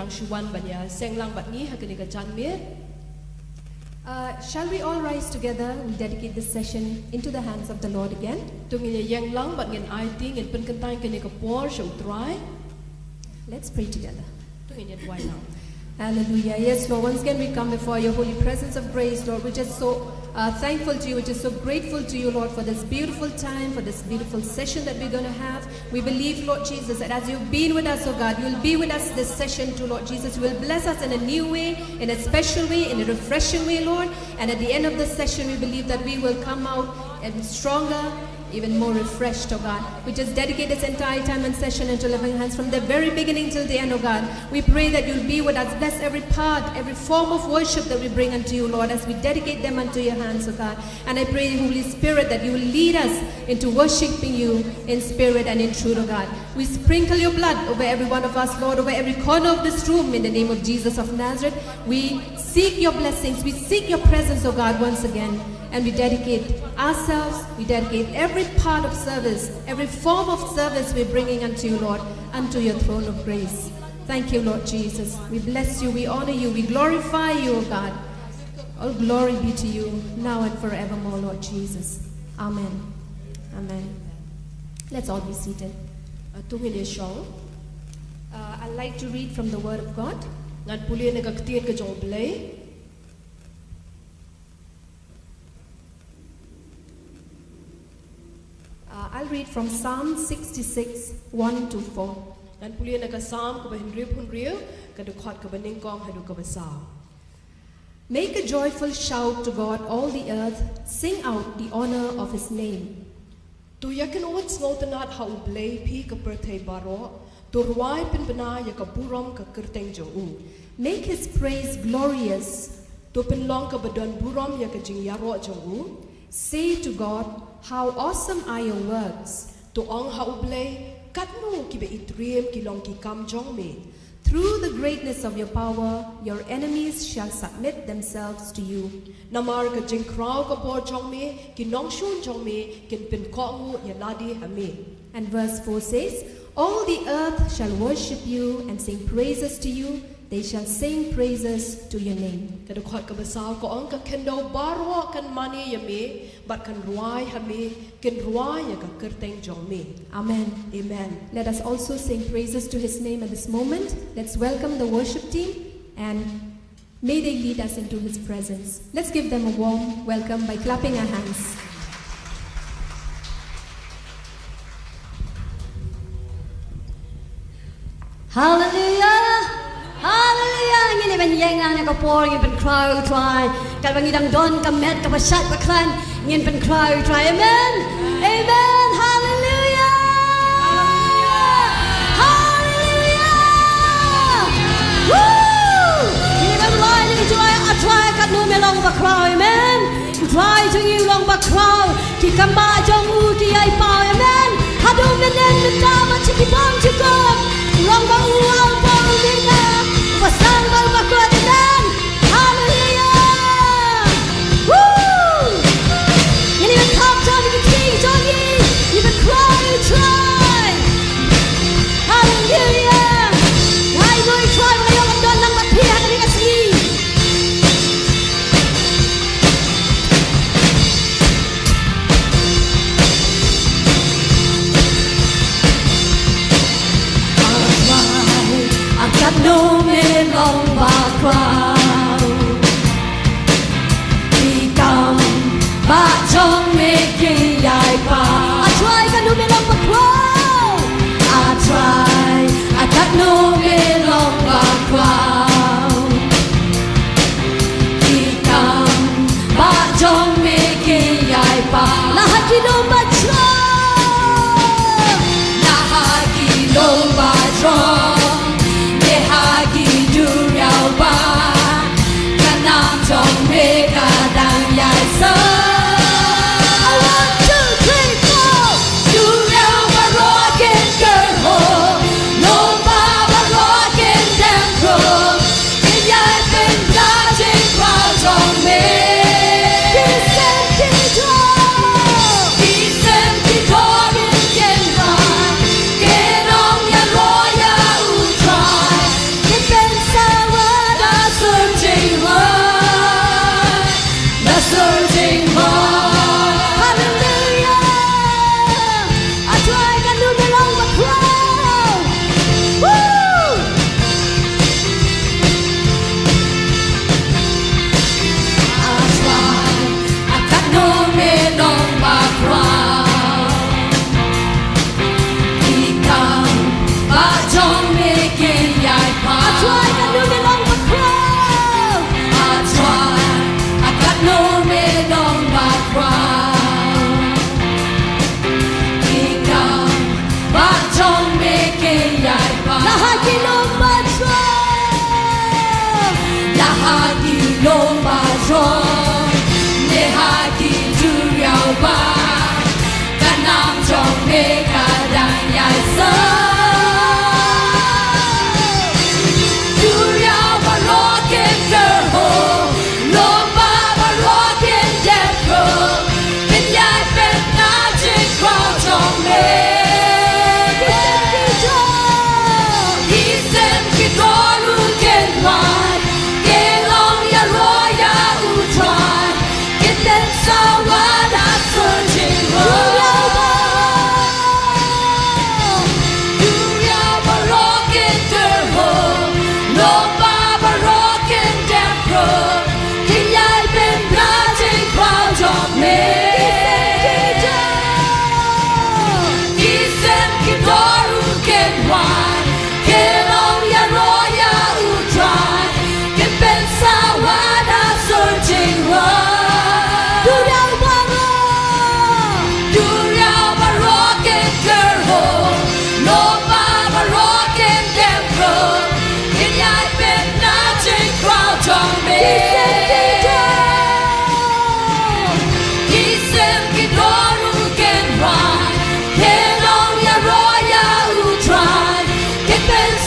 lang shuwan banya seng lang bat ni hakani ka chan me. Shall we all rise together? We dedicate this session into the hands of the Lord again. Tungin yang lang bat ngin ai ting ngin pen kan tan kani ka por shau try. Let's pray together. Tungin ya dwai lang. Hallelujah. Yes, Lord. Once again we come before your holy presence of grace, Lord. We're just so thankful to you. We're just so grateful to you, Lord, for this beautiful time, for this beautiful session that we're going to have. We believe, Lord Jesus, that as you've been with us, oh God, you'll be with us this session too, Lord Jesus. You will bless us in a new way, in a special way, in a refreshing way, Lord. And at the end of this session, we believe that we will come out and stronger, even more refreshed, oh God. We just dedicate this entire time and session into living hands from the very beginning till the end, oh God. We pray that you'll be with us. Bless every part, every form of worship that we bring unto you, Lord, as we dedicate them unto your hands, oh God. And I pray, Holy Spirit, that you will lead us into worshiping you in spirit and in truth, oh God. We sprinkle your blood over every one of us, Lord, over every corner of this room in the name of Jesus of Nazareth. We seek your blessings. We seek your presence, oh God, once again. And we dedicate ourselves, we dedicate every part of service, every form of service we're bringing unto you, Lord, unto your throne of grace. Thank you, Lord Jesus. We bless you, we honor you, we glorify you, O God. All glory be to you, now and forevermore, Lord Jesus. Amen. Amen. Let's all be seated. Tungin ya shong. I'd like to read from the Word of God. Ngan pulian na kaktian ka jong blay. I'll read from Psalm 66, 1 to 4. Ngan pulian na ka Psalm ka bahin rip hun riu ka dukhot ka baning kong hadu ka basa. Make a joyful shout to God, all the earth. Sing out the honor of his name. Tu yakin ot snotanat ha ublay pi ka perthei baro. Tu ruai pin bana ya ka burom ka kerteng jong u. Make his praise glorious. Tu pin long ka badon burom ya ka jing yaro jong u. Say to God, how awesome are your works. Tu ong ha ublay katnu ki be itriem ki long ki kam jong me. Through the greatness of your power, your enemies shall submit themselves to you. Namar ka jing krau ka por jong me ki nong shun jong me kin pin ko ngu ya ladi ha me. And verse 4 says, all the earth shall worship you and sing praises to you. They shall sing praises to your name. Kada khot ka basaw ko ang ka kendo baro kan mani ya me bat kan ruai ha me kin ruai ya ka kerteng jong me. Amen. Amen. Let us also sing praises to his name at this moment. Let's welcome the worship team and may they lead us into his presence. Let's give them a warm welcome by clapping our hands. Hallelujah! Hallelujah! Ngini ban yang ang nakapor, ngin ban crowd try. Kalbang idang don kamet kapasat baklan, ngin ban crowd try. Amen! Amen! Hallelujah! Hallelujah! Woo! Ngini ban lai ni try kat nu melong ba crowd. Amen! Try to you long ba crowd. Ki kamba jong u ki ai pao. Amen! Hadu menen mentama chiki bang chukom. Long ba uang pa umina. Pasang bal bakwa dan. Hallelujah. Woo! Ini ben top top you can see Johnny. You can cry try. Hallelujah. Why do you try when you're done number here and you can see.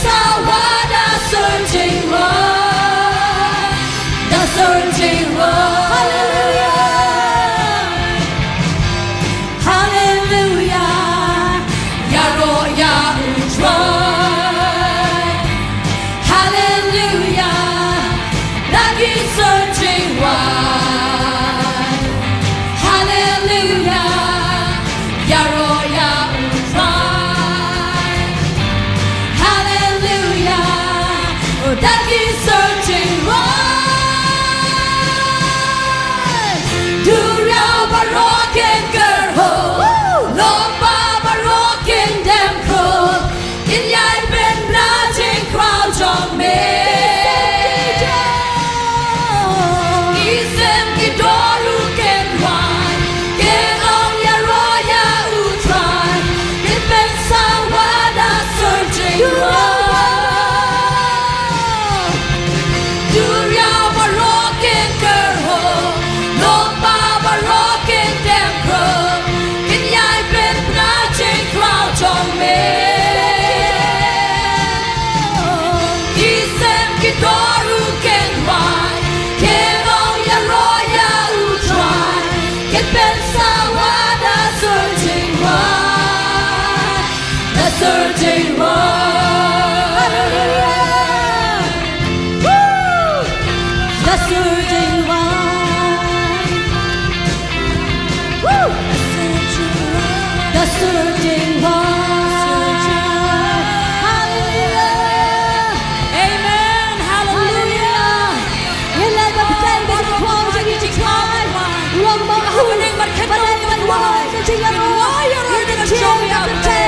สาวา the searching one the searching one hallelujah hallelujah Yaro ya utrai hallelujah Lucky searching one hallelujah Yaro ya utrai hallelujah Lucky searching one do ya baroque girl no baba rocking them crow in yai ben blazing crown on me isem kidoru ken wai ken on ya roya utrai it ben sawada searching do ya baroque girl no baba rocking them crow in yai ben blazing crown on me isem kidoru ken wai ken on ya roya utrai ken ben sawada searching one the searching one Woo! The searching one Woo! The searching one Hallelujah Amen Hallelujah ยินดีกับพระเจ้าเป็นพระเจ้าที่ทำรวมมาคู่ประเด็นวันวานจะชิงกันร้อยยังไงจะเชื่อกับพระเจ้า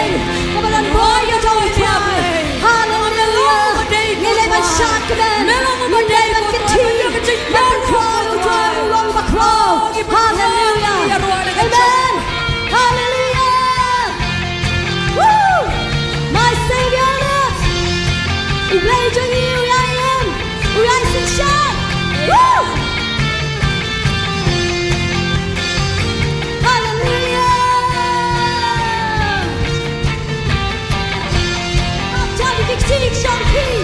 ก็เป็นร้อยยังจะทำฮาเลลูยายินดีกับชาติกันยินดีกับกิตติมันครองลงมาครองฮาเลลูยา Amen Hallelujah Woo My Savior lives We praise you I am Rise and shine Woo Hallelujah Time to succeed Champion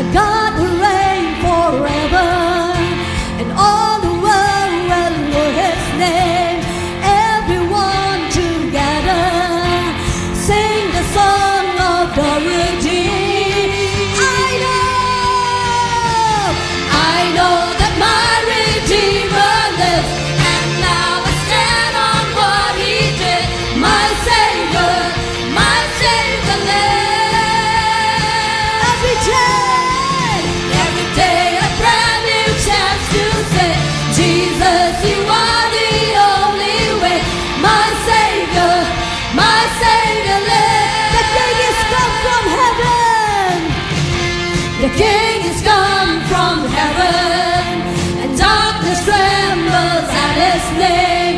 A God who reigns forever and all the world will know His name. Everyone together sing the song of the redeemed. I know that my Redeemer lives, and now I stand on what He did. My Savior lives. Every day a brand new chance to say, Jesus, you are the only way. My Savior lives. The King is come from heaven. The King is come from heaven, and darkness trembles at His name.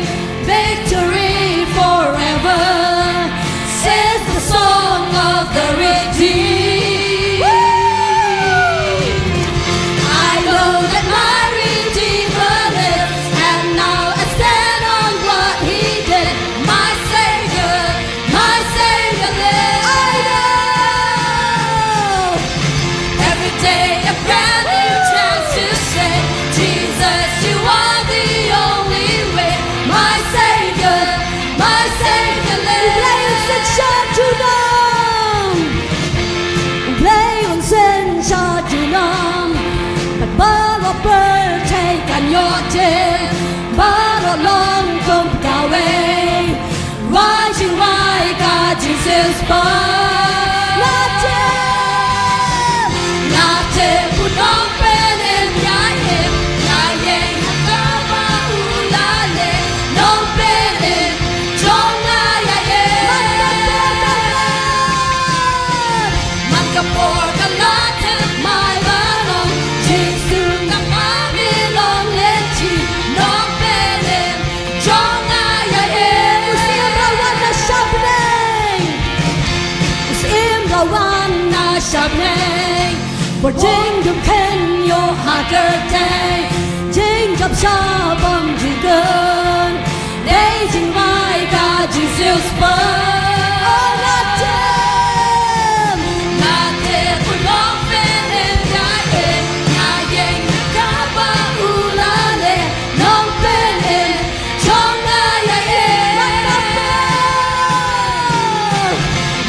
Victory forever says the song of the redeemed. I know that my Redeemer lives, and now I stand on what He did. My Savior lives. I know. Every day a brand new chance to say, Jesus, you are the only way. My Savior lives. Play on sunshine tonight. Play on sunshine tonight. But borrow bird take on your tail. Borrow long from Yahweh. Rising right, God Jesus bar. Nate put on pen and yaye hakaba ulale. No pen and jonga yaye. Makapor kalate my balong. Jesus kapamilong lechi. No pen and jonga yaye. Usimrawan na shabneng. For Jacob can your heart day. Jacob shabam jigan. Daisy my God Jesus. feels fine. Oh, natin ulofin and gayen, ngayeng kapaulale, nong penen, chong ngayayen.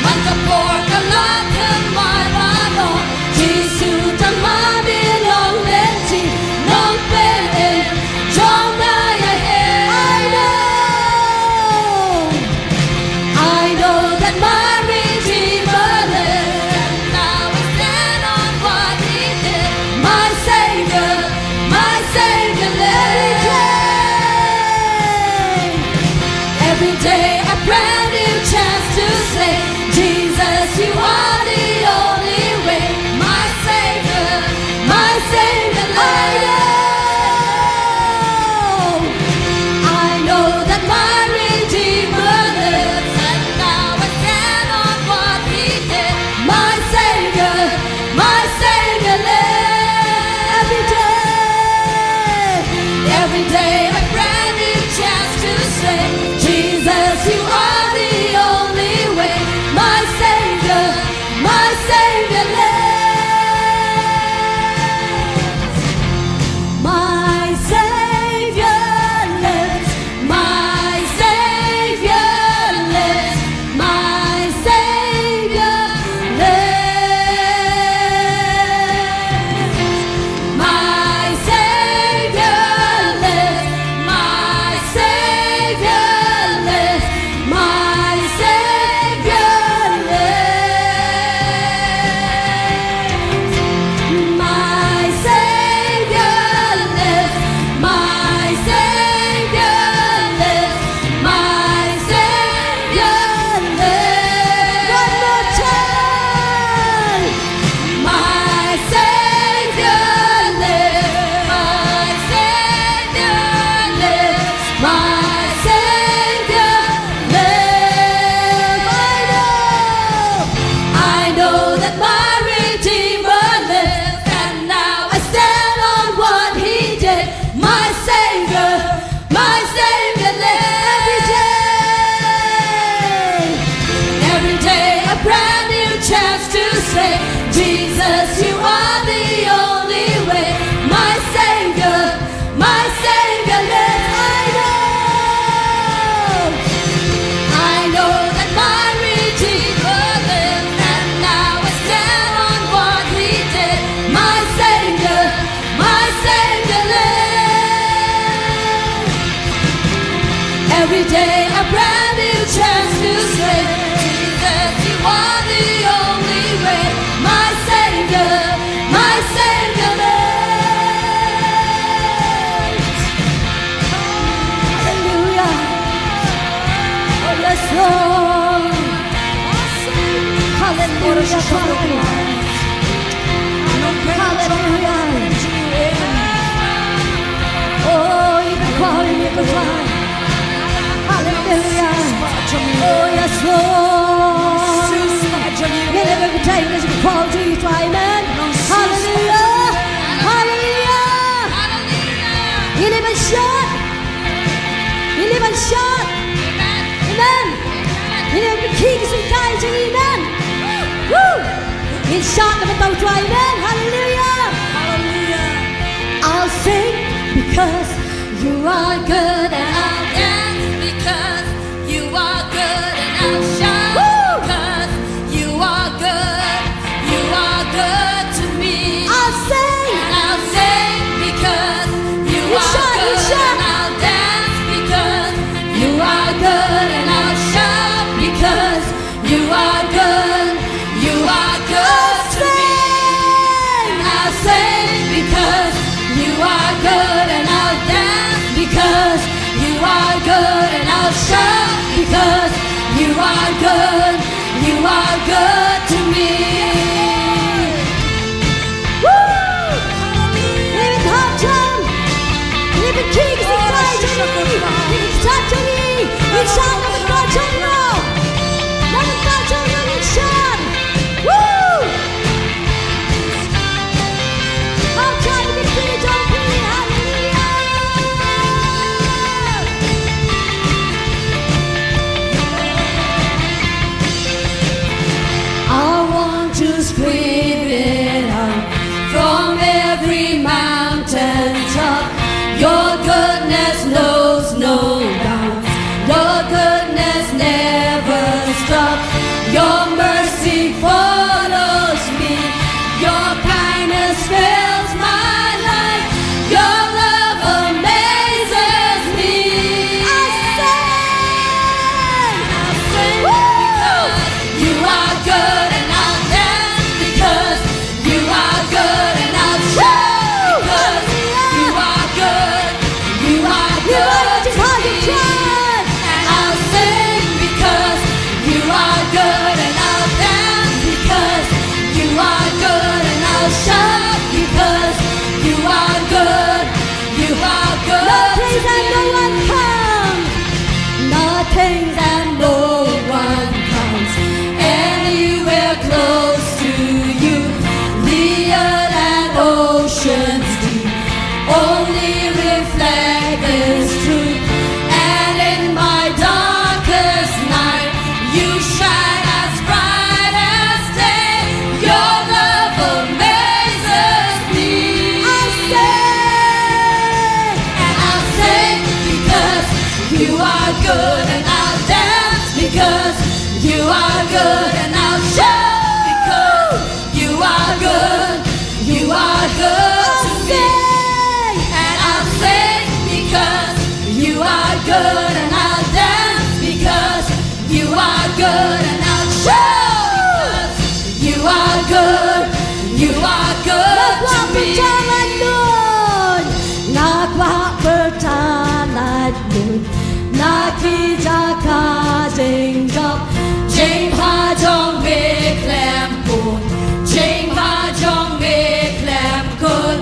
Magkapor kalatan may mano, Jisu tamami long lenti, nong penen, chong ngayayen. I know that my Redeemer lives, and now I stand on what He did. My Savior lives. Every day a brand new chance to say, Jesus, you are the only way. My Savior lives. I know that my Redeemer lives, and now I stand on what He did. My Savior lives. Every day a brand new chance to say, Jesus, you are the only way. My Savior lives. My Savior lives. My Savior lives. My Savior lives. My Savior lives. My Savior lives. My Savior lives. My Savior lives. My Savior lives. My Savior lives. One more time. My Savior lives. My Savior lives. My Savior lives. I know that my Redeemer lives, and now I stand on what He did. My Savior lives. Every day a brand new chance to say, Jesus, you are the only way. My Savior lives. I know that my Redeemer lives, and now I stand on what He did. My Savior lives. Every day a brand new chance to say, Jesus, you are the only way. My Savior lives. Hallelujah. Oh, yes, Lord. Hallelujah. Hallelujah. Oh, you can call Him, you can cry. Hallelujah. Oh, yes, Lord. You live every day as we call to you, amen. Hallelujah. Hallelujah. You live and shout. You live and shout. Amen. You live the kings and guys, amen. Woo. You shout them about to amen. Hallelujah. I'll sing because you are good, and I'll dance because you are good, and I'll shout because you are good. You are good to me. I'll sing and I'll sing because you are good, and I'll dance because you are good, and I'll shout because you are good. You are good to me. I'll sing because you are good, and I'll dance because you are good, and I'll shout because you are good. You are good to me. Woo! Live in hot time. Live in kings and guys to me. Live in touch on me. We shout them and touch on you. Let them touch on you and shout. Woo! Hot time to get free, don't be. Hallelujah. are good, and I'll show because you are good. You are good to me. Nagwa bertalan nun, naki jaka jeng jok, jeng ha jong me klem kun, jeng ha jong me klem kun,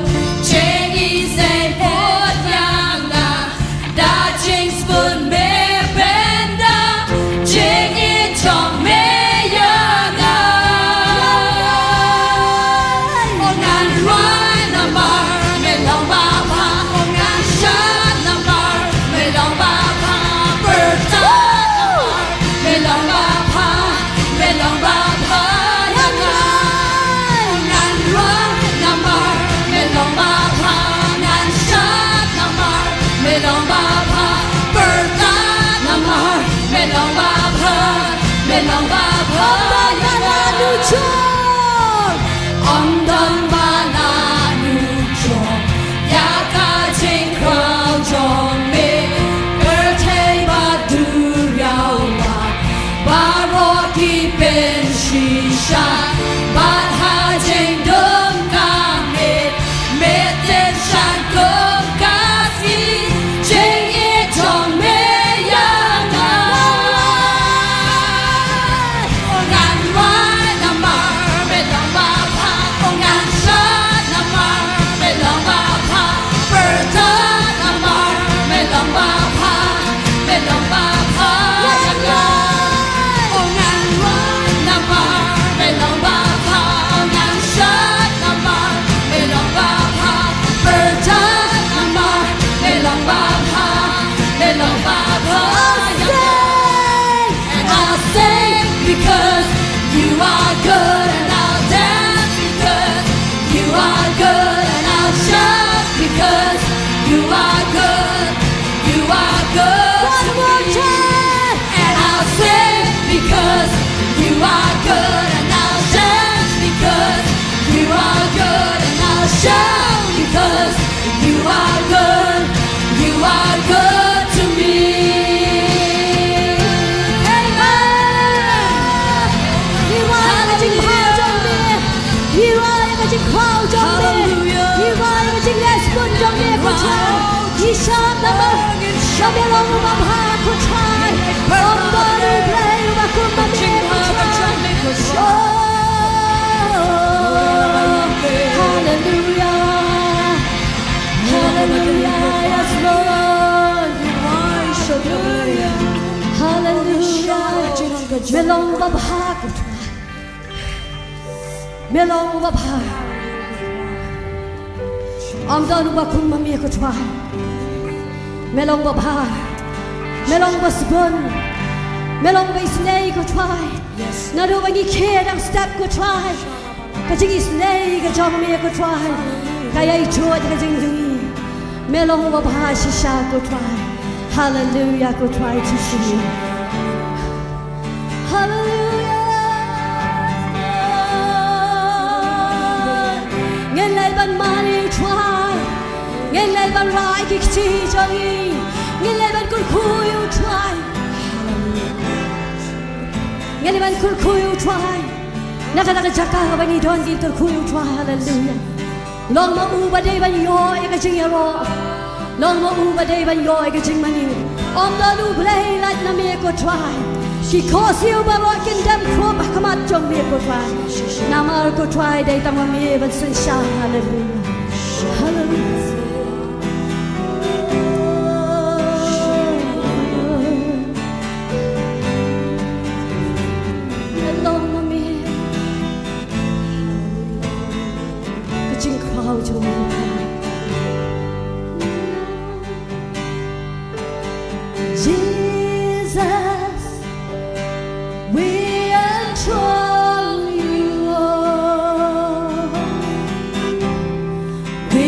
jeng isen hot yang na, da jeng spoon me benda, jeng it jong me yang na. Ongan ruan namar me long ba pa, ongan shan namar me long ba pa, bertan namar me long ba pa, me long ba pa yang na. Ongan ruan namar me long ba pa, ongan shan namar me long ba pa, bertan namar me long ba pa, me long ba pa yang na. Ông đơn ba na nu cho ya ka ching crown trong me er thei ba du rao ba ro ki pen shi sha ba ha jing dum ka me ten shan kum ka si jing it trong me yang na. Ngan wai na mar me long ba pa, ngan shan na mar me long ba pa, bertan na mar me long ba pa, me long ba pa yang na. Ngan wai na mar me long ba pa, ngan shan na mar me long ba pa, bertan na mar me long ba pa, me long ba pa yang na. And I'll sing because you are good, and I'll dance because you are good, and I'll shout because you are good. You are good to me. And I'll sing because you are good, and I'll dance because you are good, and I'll shout because you are good. You are good to me. Amen. You are the King trong me. You are the King trong me. You are the King Lesbon trong me. Cô trai, He shot the man. Shot the long of ha. Cô trai, ông đó đi play và cùng mà đi. Cô trai. Hallelujah. Hallelujah. Yes, Lord. Hallelujah. Me long of ha. Cô trai. Me long of ha. Ông đó nuông cùng mà mi cô trai. Me long of ha. Me long of spoon. Me long of snake cô trai. Na du vangi khe đang step cô trai. Cái chữ snake cái trong mi cô trai. Cái ai chua cái chữ gì. Me long of ha shisha cô trai. Hallelujah cô trai to see you. Nghe lời ban mani try, nghe lời ban rai kịch chi cho đi, nghe lời ban cùn khui u try, nghe lời ban cùn khui u try, naka naka chaka ban ni don gil cùn khui u try, hallelujah. Long ma u ba day ban yo e ka ching yaro, long ma u ba day ban yo e ka ching mani, om da lu play like na me ko try. She calls you by walking them from Akamat John me ko try. Namar ko try day tama me ban sun sha, hallelujah. Hallelujah. Long ma me. Ka ching crowd cho me. Jesus, we enthrone you, we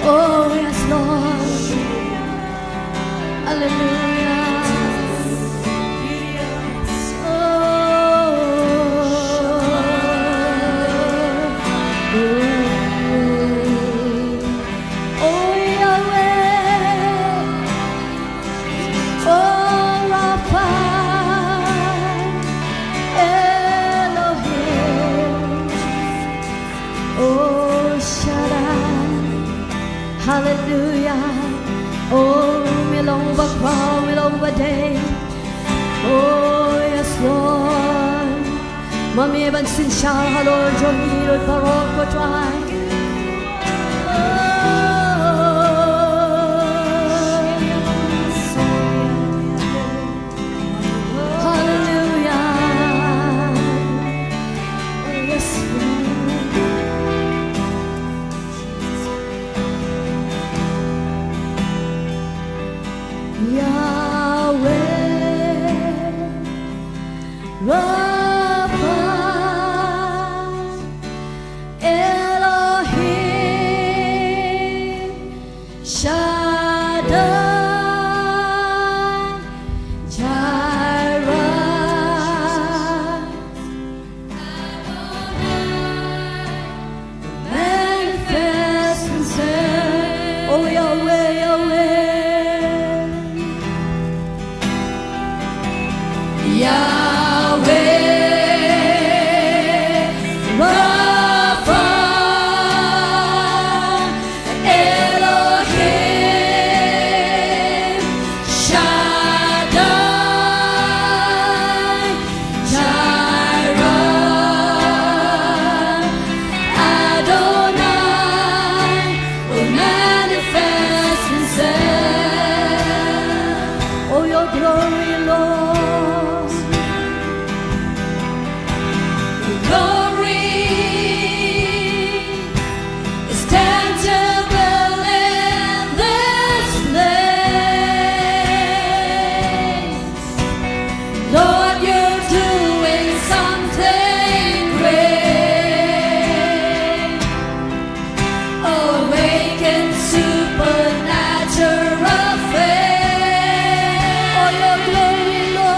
Oh, yes, Lord. Hallelujah. Oh, Yahweh. Oh, Rapha. Elohim. Oh, Shaddai. Hallelujah. Oh, milong bakwa, milong baday. Oh, yes, Lord. Mami ban sin siya, Lord, Johnny, Lord, parok ko try. Hallelujah. Oh, yes, Lord. Yahweh, Rapha, Elohim, Shaddai, Jireh, manifest himself. Oh, Yahweh, Yahweh. Yahweh, Rapha, Elohim, Shaddai, Jireh, Adonai will manifest himself. Oh, your glory, Lord. Glory is tangible in this place. Lord, you're doing something great. Awaken supernatural faith. Oh, your glory, Lord.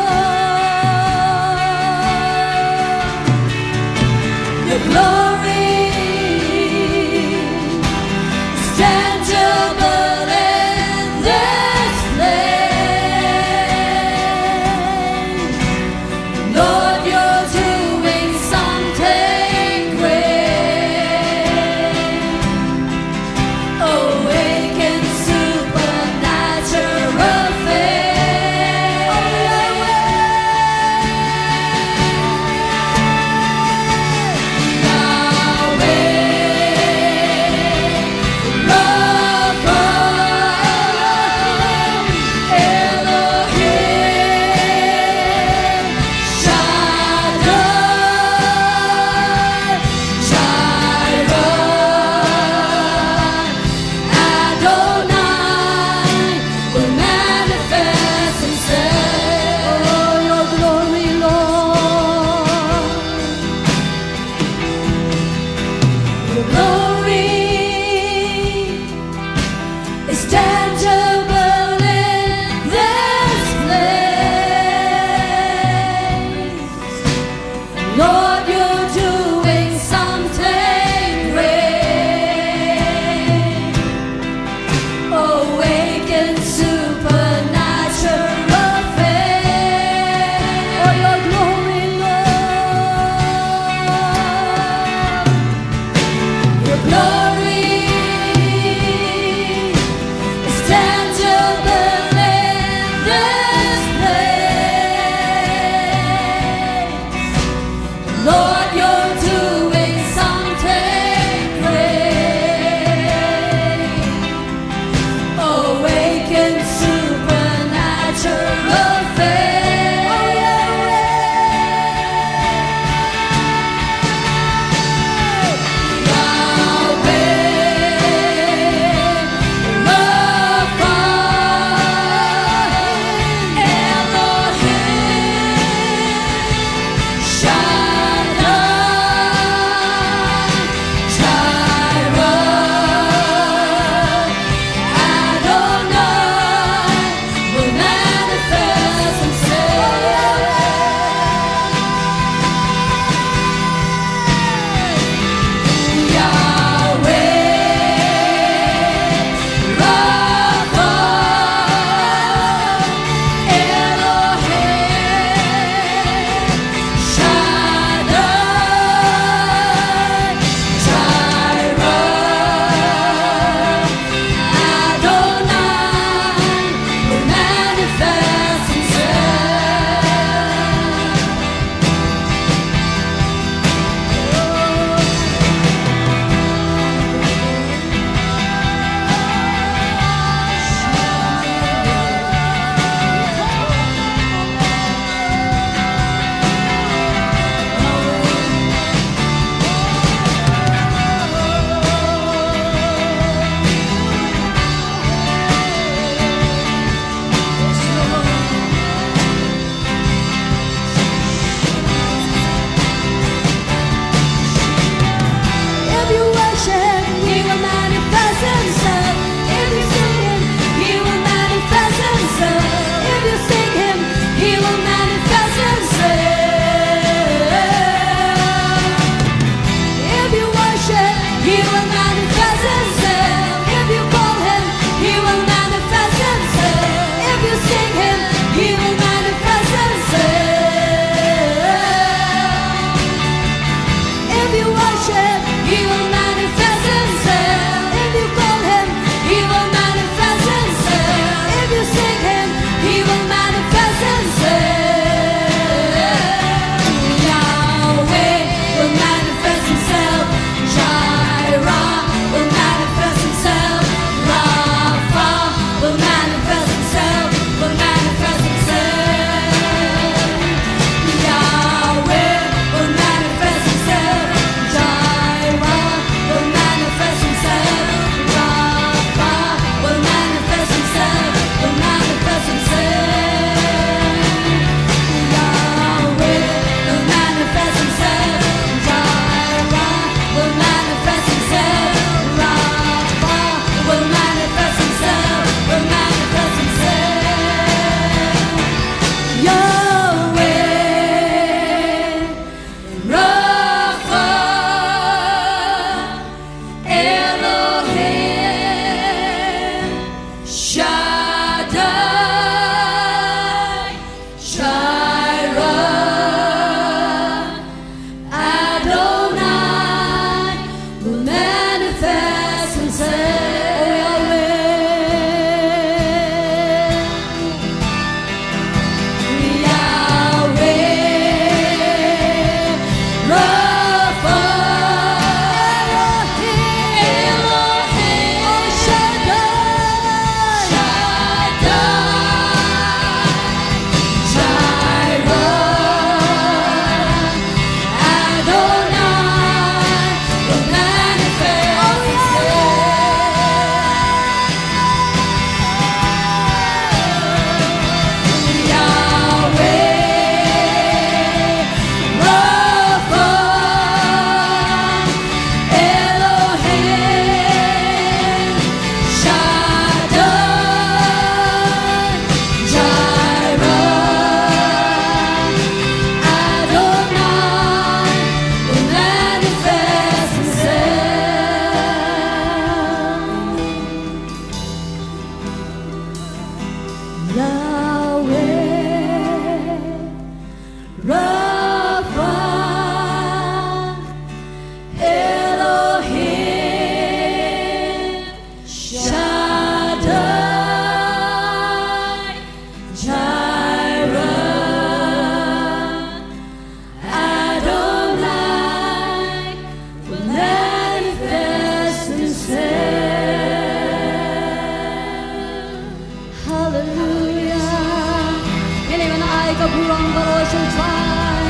ka burang baro shall try.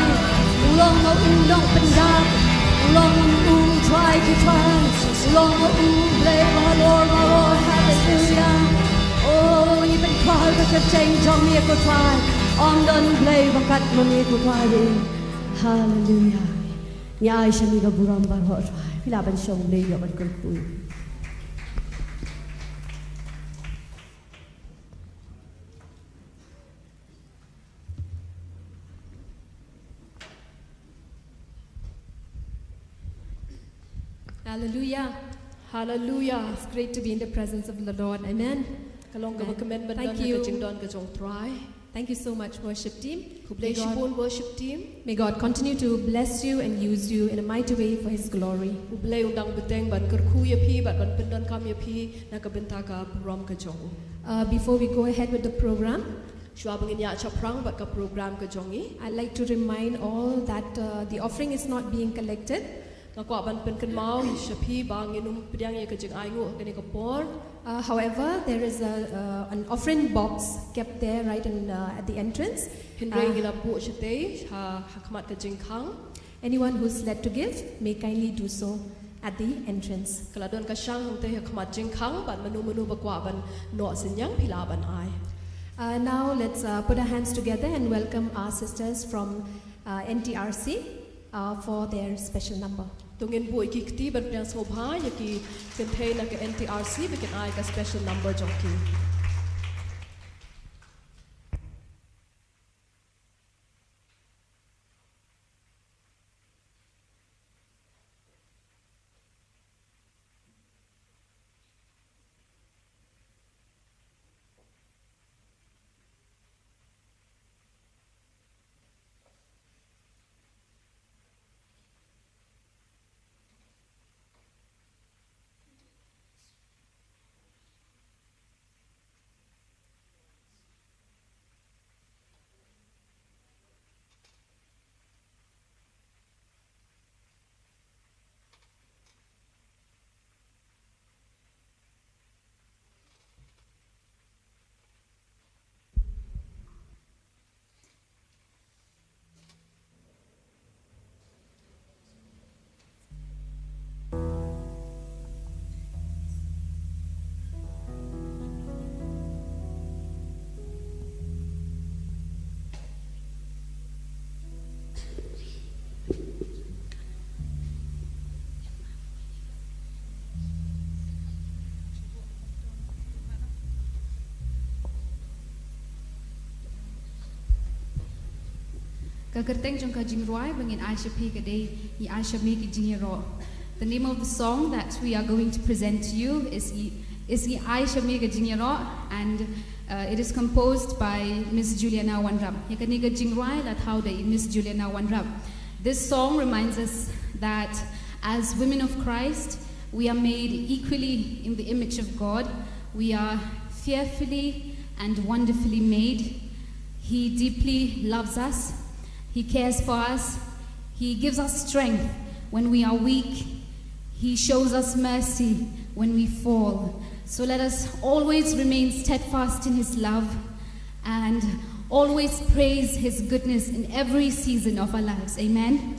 Ulong o ulong pendap. Ulong o try to try. Ulong o blay Lord Lord hallelujah. Oh ni ben try ka cheng jong ni ko try. On don blay bakat mami ko try. Hallelujah. Ni ai shami ka burang baro try. Pila ban shong blay yo ban kun ku. Hallelujah. Hallelujah. It's great to be in the presence of the Lord. Amen. Kalong ka recommend ban Thank dan you. ka jing don ka jong try. Thank you so much, worship team. Kublay shipon worship team. May God continue to bless you and use you in a mighty way for His glory. Kublay undang beteng ban kerku ya pi ban ban pendon kam ya pi na ka benta ka rom ka jong. Before we go ahead with the program, Shwa bangin ya chaprang bat ka program ka jongi. I'd like to remind all that the offering is not being collected. Ngakwa ban pen kan mau shapi bang inum pediang ya ka jing aingu kani ka por. However, there is an offering box kept there right at the entrance. Hinray gila bu shite ha hakmat ka jing khang. Anyone who's led to give may kindly do so at the entrance. Kala don ka shang hong te hakmat jing khang ban manu bakwa ban no sinyang pila ban ai. Now let's put our hands together and welcome our sisters from NTRC for their special number. Tungin bu iki kti ban piang sobha ya ki kenthe na ka NTRC bikin ai ka special number jongki. Kagerteng jong ka jingruai bangin Aisha pi kadai I Aisha mi ki jingiro. The name of the song that we are going to present to you is I Aisha mi ki jingiro, and it is composed by Miss Juliana Wanrab. Yakani ka jingruai lat how dai Miss Juliana Wanrab. This song reminds us that as women of Christ, we are made equally in the image of God. We are fearfully and wonderfully made. He deeply loves us. He cares for us. He gives us strength when we are weak. He shows us mercy when we fall. So let us always remain steadfast in His love and always praise His goodness in every season of our lives. Amen.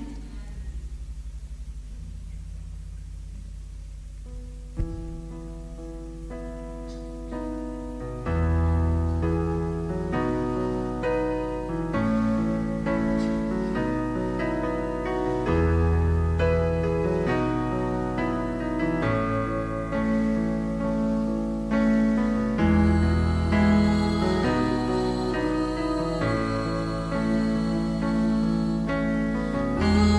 Ooh.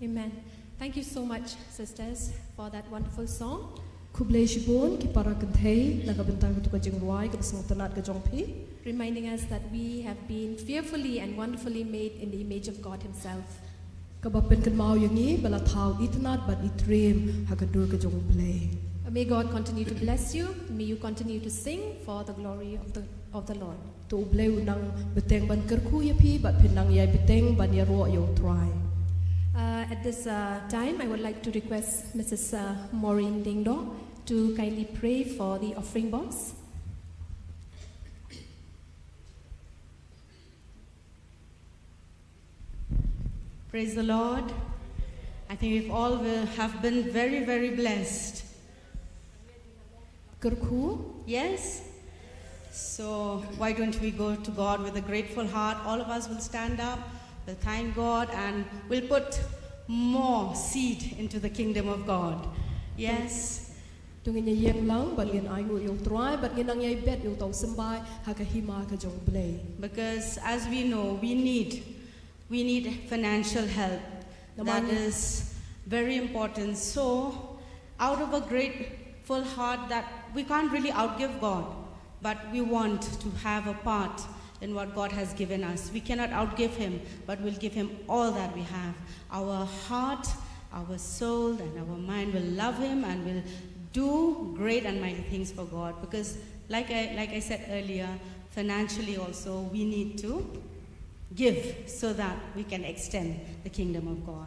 Amen. Thank you so much, sisters, for that wonderful song. Kublay shibun ki para kentay nagabentang tu kajing ruai ke besang tenat ke jongpi. Reminding us that we have been fearfully and wonderfully made in the image of God Himself. Kabapen kan mau yangi bala thau itnat bat itrim hakadur ke jong play. May God continue to bless you. May you continue to sing for the glory of the Lord. Tu blay unang beteng ban kerku ya pi bat penang yai beteng ban ya ro yo try. At this time, I would like to request Mrs. Maureen Dingdo to kindly pray for the offering box. Praise the Lord. I think we've all have been very, very blessed. Kerku Yes? So why don't we go to God with a grateful heart? All of us will stand up, we'll thank God, and we'll put more seed into the kingdom of God. Yes? tungin ya yang lang bat ngin ai ngu yo try bat ngin ang yai bet yo tau sembai hakahima ke jong play. Because as we know, we need financial help. That is very important. So out of a grateful heart that we can't really outgive God, but we want to have a part in what God has given us. We cannot outgive Him, but we'll give Him all that we have. Our heart, our soul, and our mind will love Him and will do great and mighty things for God. Because like I said earlier, financially also we need to give so that we can extend the kingdom of God.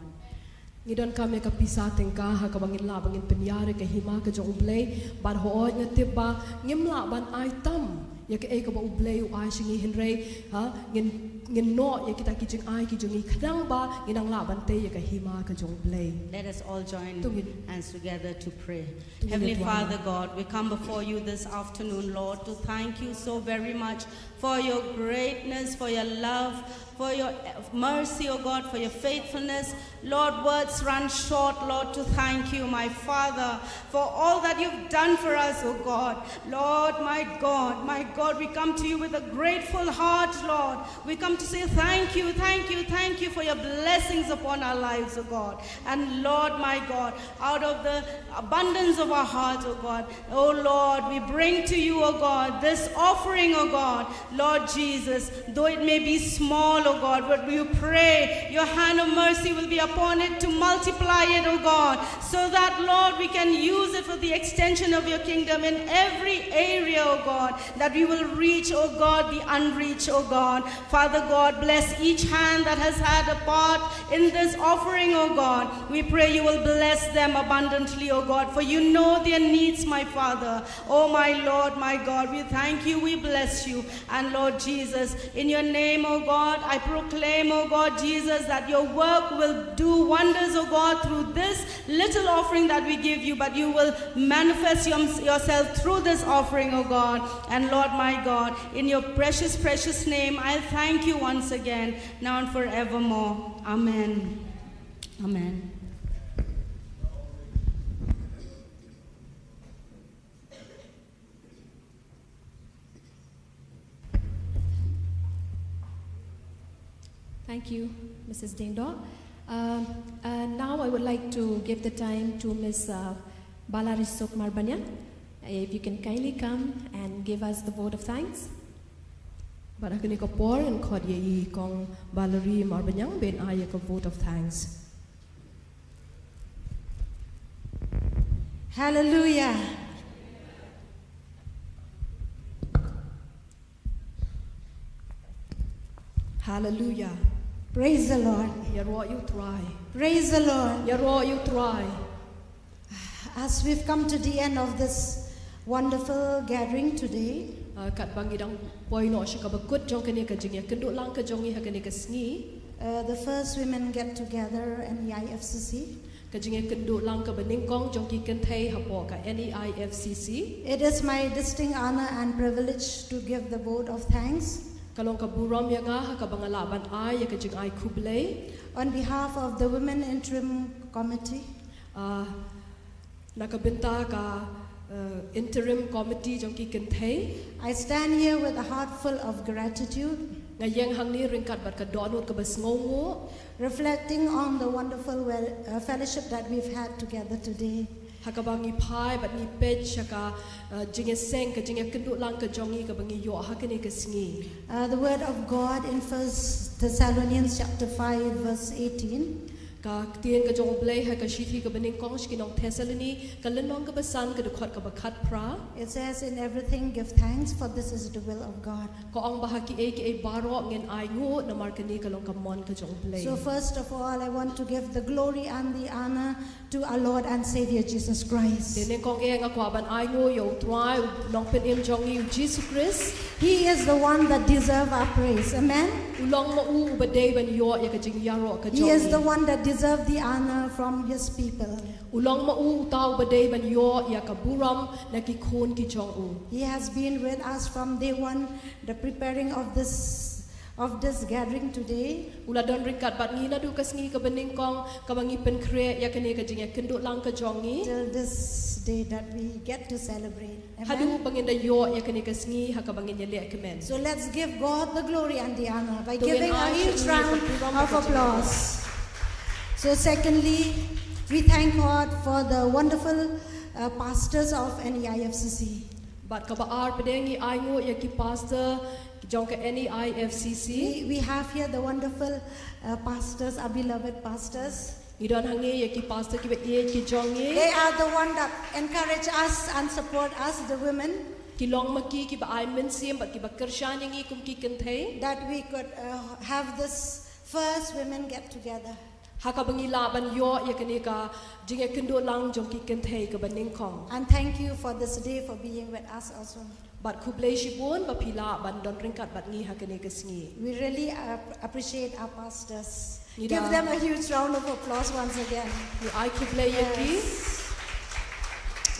Ngidon kami ka pisa tengka ha ka bangin la bangin penyare ke hima ke jong play ban ho nya tiba ngimla ban ai tam ya ke ka ba ublay u ai singi henrei ha ngin no ya kita kijing ai kijungi khadang ba nginang la ban te ya ka hima ka jong play. Let us all join hands together to pray. Tungin Heavenly Tuhan. Father God, we come before you this afternoon, Lord, to thank you so very much for your greatness, for your love, for your mercy, O God, for your faithfulness. Lord, words run short, Lord, to thank you, my Father, for all that you've done for us, O God. Lord, my God, we come to you with a grateful heart, Lord. We come to say thank you for your blessings upon our lives, O God. And Lord, my God, out of the abundance of our hearts, O God, O Lord, we bring to you, O God, this offering, O God, Lord Jesus, though it may be small, O God, but we pray your hand of mercy will be upon it to multiply it, O God, so that, Lord, we can use it for the extension of your kingdom in every area, O God, that we will reach, O God, the unreached, O God. Father God, bless each hand that has had a part in this offering, O God. We pray you will bless them abundantly, O God, for you know their needs, my Father. Oh, my Lord, my God, we thank you, we bless you. And Lord Jesus, in your name, O God, I proclaim, O God, Jesus, that your work will do wonders, O God, through this little offering that we give you, but you will manifest yourself through this offering, O God. And Lord, my God, in your precious, precious name, I thank you once again, now and forevermore. Amen. Amen. Thank you, Mrs. Dingdo. Now I would like to give the time to Ms. Balarisok Marbanya. If you can kindly come and give us the vote of thanks. But I can pour and call ye kong Valerie Marbanyang ben I a vote of thanks. Hallelujah. Hallelujah. Praise the Lord. You're what you try. Praise the Lord. You're what you try. As we've come to the end of this wonderful gathering today, Kat bangidang boy no siya kabakut jong kani ka jingya kenduk lang ka jongi ha kani ka sngi. the first women get together in NEIFCC. Ka jingya kenduk lang ka beningkong jong ki kentay hapo ka NEIFCC. It is my distinct honor and privilege to give the vote of thanks Kalong ka buram ya nga ha ka bangalaban ay ya ka jing ay kublay. on behalf of the Women Interim Committee. Nakabenta ka interim committee jong ki kentay. I stand here with a heart full of gratitude ngayeng hang ni ringkat bat ka donut ka basngongo reflecting on the wonderful fellowship that we've had together today. hakabangi pai bat ni pech ka jinge seng ka jinge kenduk lang ka jongi ka bangi yo hakane ka sngi. The word of God in 1 Thessalonians chapter 5 verse 18. Ka tien ka jong blay ha ka shithi ka baning kong skinong Thessalony ka lenong ka basan ka dukhat ka bakat pra. It says, in everything give thanks, for this is the will of God. Ko ang bahaki ki baro ngen ai ngu na markani ka long ka mon ka jong blay. So first of all, I want to give the glory and the honor to our Lord and Savior Jesus Christ. Dene kong nga kwa ban ai ngu yo twai long pen im jongi Jesus Christ. He is the one that deserves our praise. Amen. Ulong ma u ubade ban yo ya ka jing yaro ka jongi. He is the one that deserves the honor from his people. Ulong ma u utaw ubade ban yo ya ka buram na ki khon ki jong u. He has been with us from day one, the preparing of this gathering today. Ula don ringkat bat ngi na du kas ngi ka baning kong ka bangi pen kre ya ka ne ka jing ya kenduk lang ka jongi. Till this day that we get to celebrate. Hadu Amen. bangin da yo ya ka ne kas ngi ha ka bangin ya le ka men. So let's give God the glory and the honor by Tuwin giving a ay huge siya round ni of pagpapakot applause. So secondly, we thank God for the wonderful pastors of NEIFCC. Bat ka ba ar pedengi ai ngu ya ki pastor ki jong ka NEIFCC. We have here the wonderful pastors, our beloved pastors. Idon hangi ya ki pastor ki ba ye ki jongi. They are the one that encourage us and support us, the women, Ki long maki ki ba ai men sim bat ki ba kershan ngi kum ki kenthe. that we could have this first women get together. Haka bangi laban yo ya ka ne ka jing ya kendo lang jong ki kenthe ka baning kong. And thank you for this day for being with us also. Bat kublay shibun ba pila ban don ringkat bat ngi ha ka ne ka sngi. We really appreciate our pastors. Nida. Give them a huge round of applause once again. Ni ai kublay ya ki.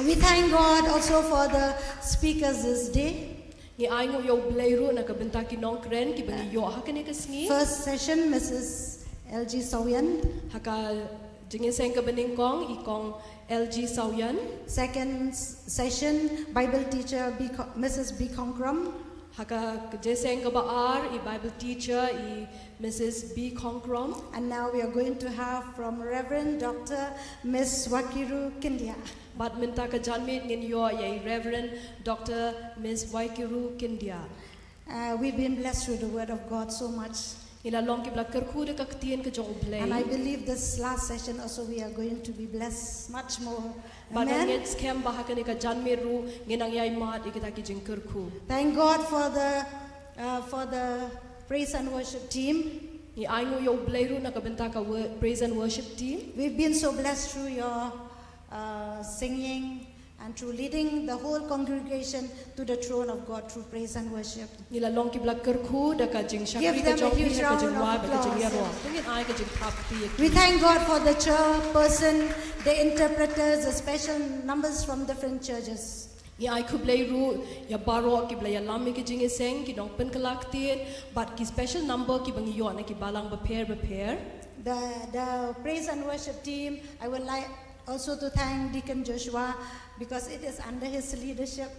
We thank God also for the speakers this day. Ni ai ngu yo blay ru na ka benta ki nong kren ki bangi yo ha ka ne ka sngi. First session, Mrs. LG Sawian. Haka jing seng ka baning kong ikong LG Sawian. Second session, Bible teacher Mrs. B. Konkram. Haka jeseng ka ba ar I Bible teacher I Mrs. B. Konkrom. And now we are going to have from Reverend Dr. Miss Wakiru Kyndiah. Bat minta ka janmit ngin yo yai Reverend Dr. Miss Waikiru Kyndiah. We've been blessed through the word of God so much. Ila long ki bla kerku de ka ktien ka jong play. And I believe this last session also we are going to be blessed much more. Bat Amen. ngit scam ba ka ne ka janmit ru nginang yai mat ikita ki jing kerku. Thank God for the praise and worship team. Ni ai ngu yo play ru na ka benta ka praise and worship team. We've been so blessed through your singing and through leading the whole congregation to the throne of God through praise and worship. Nila long ki bla kerku da ka jing Give shakri ka them a jong huge ki ka jing round wa of ba ka jing applause. yaro. Ngin ai ka jing thap ti. We thank God for the chairperson, the interpreters, the special numbers from different churches. Ni ai ku play ru ya baro ki bla ya lami ki jing seng ki dong pen kalak tien but ki special number ki bangi yo na ki balang ba pair. The praise and worship team, I would like also to thank Deacon Joshua because it is under his leadership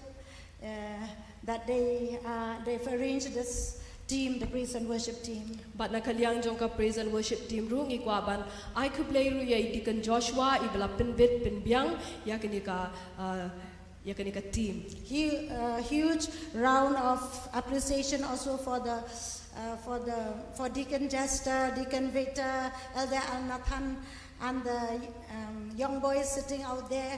that they've arranged this team, the praise and worship team. But na kaliang jong ka praise and worship team ru ngi kwa ban ai ku play ru ya Deacon Joshua I bla pen bit pen biang ya kini ka team. Huge round of appreciation also for Deacon Jester, Deacon Victor, Elder Al Nathan, and the young boys sitting out there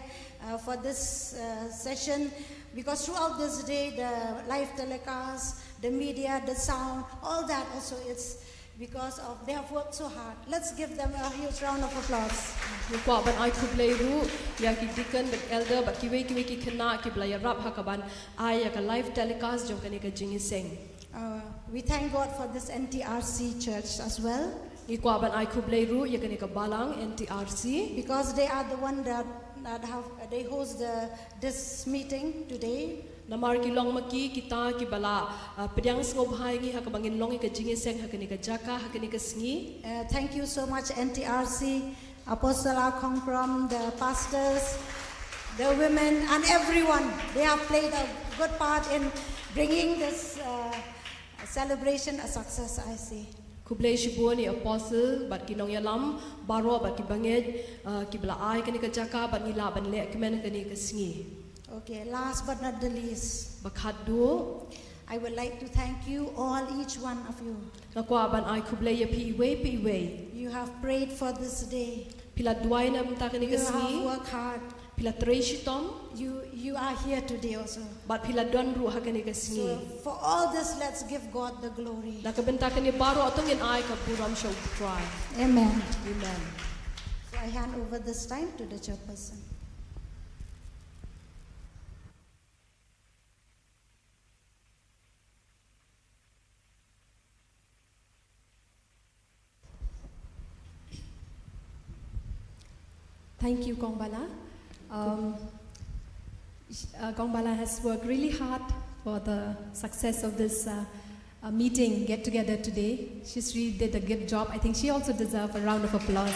for this session, because throughout this day the live telecast, the media, the sound, all that also it's because of they have worked so hard. Let's give them a huge round of applause. Ni kwa ban ai ku play ru ya ki Deacon the elder but ki we ki khna ki bla ya rap hakaban ai ya ka live telecast jong kani ka jing seng. We thank God for this NTRC church as well, Ni kwa ban ai ku play ru ya kani ka balang NTRC because they are the one that they host this meeting today. Namar ki long maki kita ki bala pedyang sngop hai ngi hakabangin long ka jing seng hakani ka jaka hakani ka sngi. Thank you so much NTRC, Apostle Kongpram, the pastors, the women and everyone. They have played a good part in bringing this celebration a success, I say. Kublay shibu ni apostle bat kinong yalam baro bat kibanged kibla ai kani ka jaka bat ngila ban le kemen kani ka sngi. Okay, last but not the least, Bakhat du I would like to thank you all, each one of you. nakwa ban ai kublay ya pi we You have prayed for this day. pila duai na mta kani ka You have sngi worked hard. pila treshitom You are here today also. bat pila don ru ha kani ka sngi. So for all this, let's give God the glory. Nakabenta kani baro atong in ai ka buram show try. Amen. Amen. So I hand over this time to the chairperson. Thank you, Kongbala. Kongbala has worked really hard for the success of this meeting, get together today. She's really did a good job. I think she also deserves a round of applause.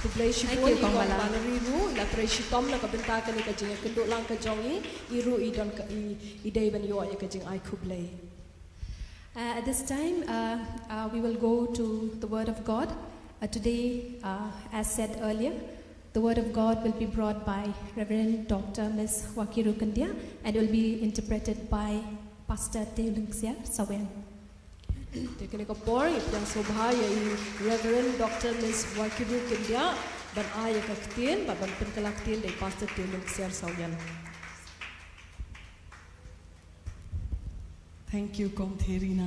Kublay shibu Thank you, ni Kongbala. Kongbala ru la treshitom nakabenta kani ka jing kendo lang ka jongi iru idon ka idai ban yo ya ka jing ai kublay. At this time, we will go to the Word of God. Today, as said earlier, the Word of God will be brought by Reverend Dr. Ms. Wakiru Kyndiah and will be interpreted by Pastor Teolungsia Sawen. Tekani ka por yang sobhaya i Reverend Dr. Ms. Wakiru Kyndiah ban ai ka ktin ban penkalaktin dai Pastor Teolungsia Sawen. Thank you, Komtherina.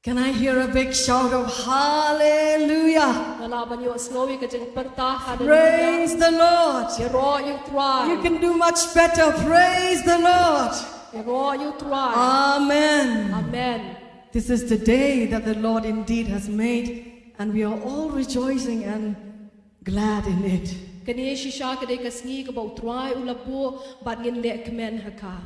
Can I hear a big shout of hallelujah? Nalaban yo snowy ka jing perta Praise hallelujah. the Lord. Ya ro you try. You can do much better. Praise the Lord. Ya ro you try. Amen. Amen. This is the day that the Lord indeed has made, and we are all rejoicing and glad in it. Kani shisha ka dai ka sngi ka bau try ulabu bat ngin le kemen haka.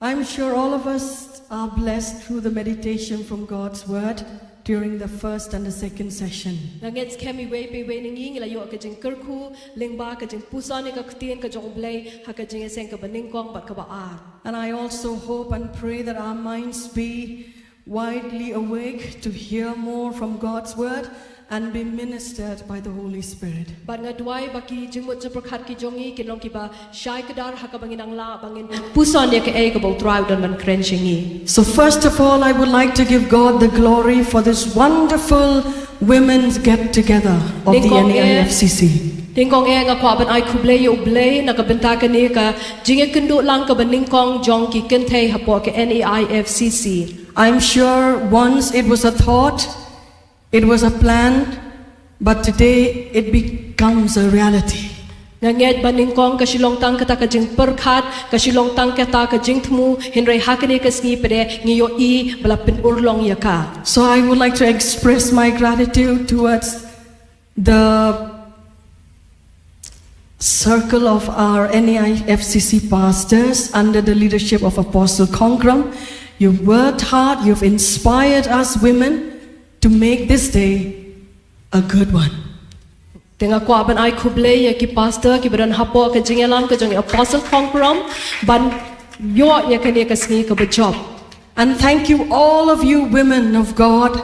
I'm sure all of us are blessed through the meditation from God's Word during the first and the second session. Nangets kemi we pe we ningi la yo ka jing kerku lingba ka jing pusani ka ktien ka jong blay ha ka jing seng ka baning kong bat ka ba ar. And I also hope and pray that our minds be widely awake to hear more from God's Word and be ministered by the Holy Spirit. Bat nga duai baki jing mut prakhat ki jongi kin long ki ba shai kadar ha ka bangin ang la bangin pusan ya ka e ka bau try don man kren shingi. So first of all, I would like to give God the glory for this wonderful women's get-together of the NEIFCC. Tingkong e nga kwa ban ai kublay yo blay nakabenta ka ni ka jing kendo lang ka baning kong jong ki kentay hapo ka NEIFCC. I'm sure once it was a thought, it was a plan, but today it becomes a reality. Nganged baning kong kasilong tang kata ka jing perkhat kasilong tang kata ka jing tmu hinray hakane ka sngi pede ngiyo I balapin urlong yaka. So I would like to express my gratitude towards the circle of our NEIFCC pastors under the leadership of Apostle Congram. You've worked hard, you've inspired us women to make this day a good one. Tenga kwa ban ai kublay ya ki pastor ki badan hapo ka jingelan ka jong Apostle Congram ban yo ya ka ni ka sngi ka ba job. And thank you, all of you women of God,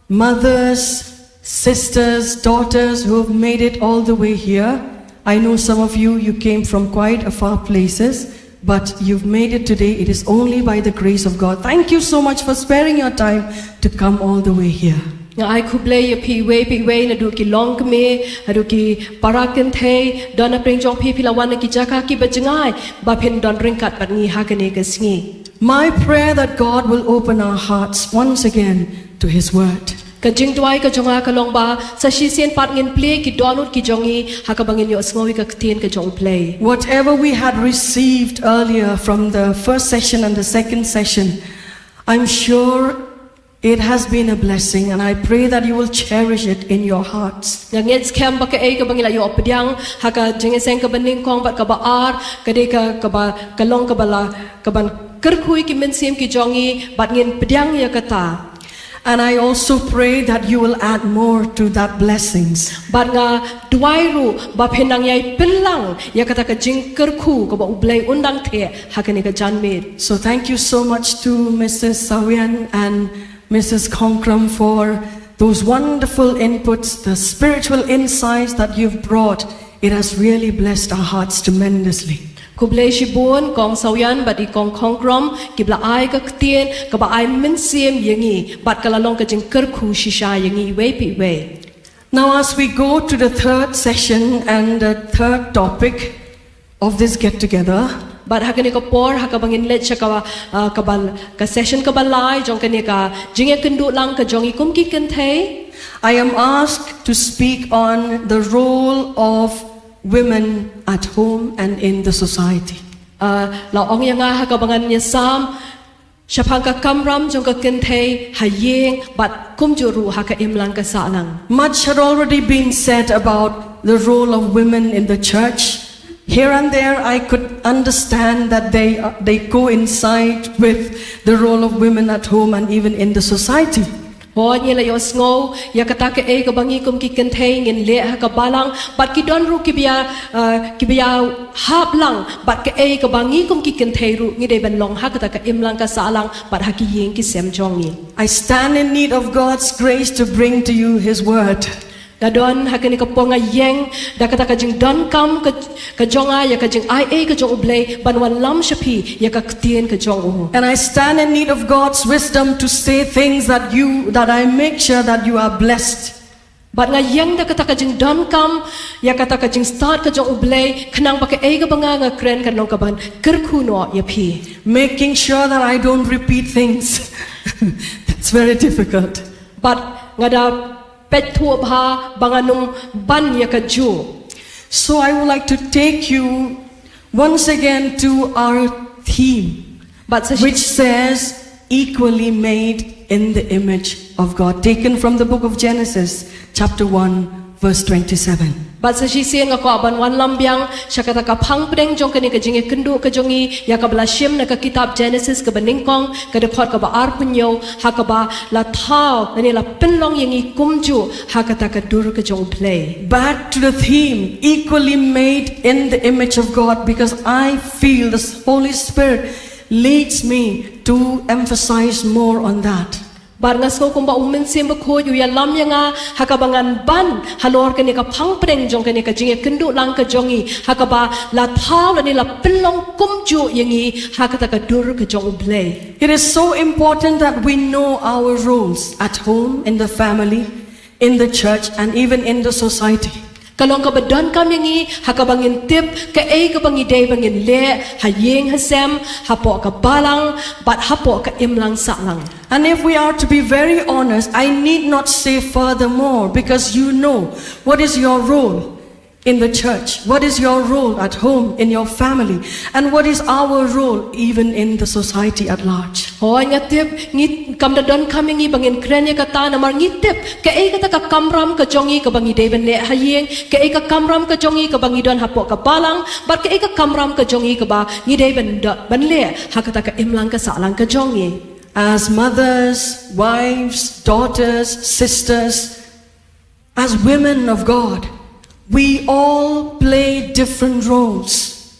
mothers, sisters, daughters who have made it all the way here. I know some of you came from quite a far places, but you've made it today. It is only by the grace of God. Thank you so much for sparing your time to come all the way here. Nga ai kublay ya pi we na du ki long kme adu ki parakin the don apring jong pi pilawan na ki jaka ki bajngai ba phin don ringkat bat ngi ha ka ni ka sngi. My prayer that God will open our hearts once again to His Word. Ka jing duai ka jonga ka long ba sa shisien pat ngin play ki donut ki jongi ha ka bangin yo sngowi ka ktien ka jong play. Whatever we had received earlier from the first session and the second session, I'm sure it has been a blessing, and I pray that you will cherish it in your hearts. Ngets kem ba ka e ka bangila yo pediang ha ka jing seng ka baning kong bat ka ba ar ka de ka ba ka long ka bala ka ban kerkhui ki mensim ki jongi bat ngin pediang ya kata. And I also pray that you will add more to that blessings. Bat nga duai ru ba phenang yai pinlang ya kata ka jing kerku ka ba ublei undang the hakani ka janmit. So thank you so much to Mrs. Sawian and Mrs. Konkram for those wonderful inputs, the spiritual insights that you've brought. It has really blessed our hearts tremendously. Kublei shibun kong sawian bat I kong kongrom kibla ai ka ktien ka ba ai min sim yangi bat kala long ka jing kerku shisha yangi we pi we. Now as we go to the third session and the third topic of this get together, Bat hakani ka por hakabangin let siya ka session ka balay jong kani ka jinge kendu lang ka jong ikum ki kentay. I am asked to speak on the role of women at home and in the society. La ong yang nga hakabangan niya sam siya pang ka kamram jong ka kentay hayeng bat kumjuru haka imlang ka salang. Much had already been said about the role of women in the church. Here and there I could understand that they coincide with the role of women at home and even in the society. Ho niya la yos ngo ya kata ka e ka bangi kum ki kentay ngin le ha ka balang bat ki don ru ki biya hap lang bat ka e ka bangi kum ki kentay ru ngi de ban long ha kata ka imlang ka salang bat ha ki yeng ki sem jong ni. I stand in need of God's grace to bring to you His word. Dadon hakani ka ponga yeng da kata ka jing don kam ka jonga ya ka jing ai e ka jong ublei banwan lam shapi ya ka ktien ka jong u. And I stand in need of God's wisdom to say things that I make sure that you are blessed. Bat nga yeng da kata ka jing don kam ya kata ka jing start ka jong ublei kanang ba ka e ka banga nga kren kan long ka ban kerkuno ya pi. Making sure that I don't repeat things. It's very difficult. But nga da pet thu bha banganum ban ya ka ju. So I would like to take you once again to our theme, which says equally made in the image of God, taken from the book of Genesis chapter 1 verse 27. Bat sa sisiyan nga ko aban wan lambyang siya kata ka pangpreng jong kani ka jingi kendu ka jongi ya ka belasyem na ka kitab Genesis ka baningkong ka dekot ka ba arpunyo ha ka ba la thao nani la pinlong yangi kumju ha kata ka dur ka jong play. Back to the theme, equally made in the image of God, because I feel the Holy Spirit leads me to emphasize more on that. Bar ngas ko kumba umensim ko yu ya lam yanga hakabangan ban halor kani ka pangpreng jong kani ka jinge kendu lang ka jongi hakaba la thao la ni la pinlong kumju yangi hakata ka dur ka jong ublay. It is so important that we know our roles at home, in the family, in the church, and even in the society. Kalong ka badon kam yangi hakabangin tip ka e ka bangi day bangin le hayeng hasem hapo ka balang bat hapo ka imlang salang. And if we are to be very honest, I need not say furthermore, because you know what is your role in the church, what is your role at home, in your family, and what is our role even in the society at large. Hoy nga tip ngit kam da don kam yangi bangin krenya kata na mar ngit tip ka e kata ka kamram ka jongi ka bangi day ban le hayeng ka e ka kamram ka jongi ka bangi don hapo ka balang bat ka e ka kamram ka jongi ka ba ngi day ban le hakata ka imlang ka salang ka jongi. As mothers, wives, daughters, sisters, as women of God, we all play different roles.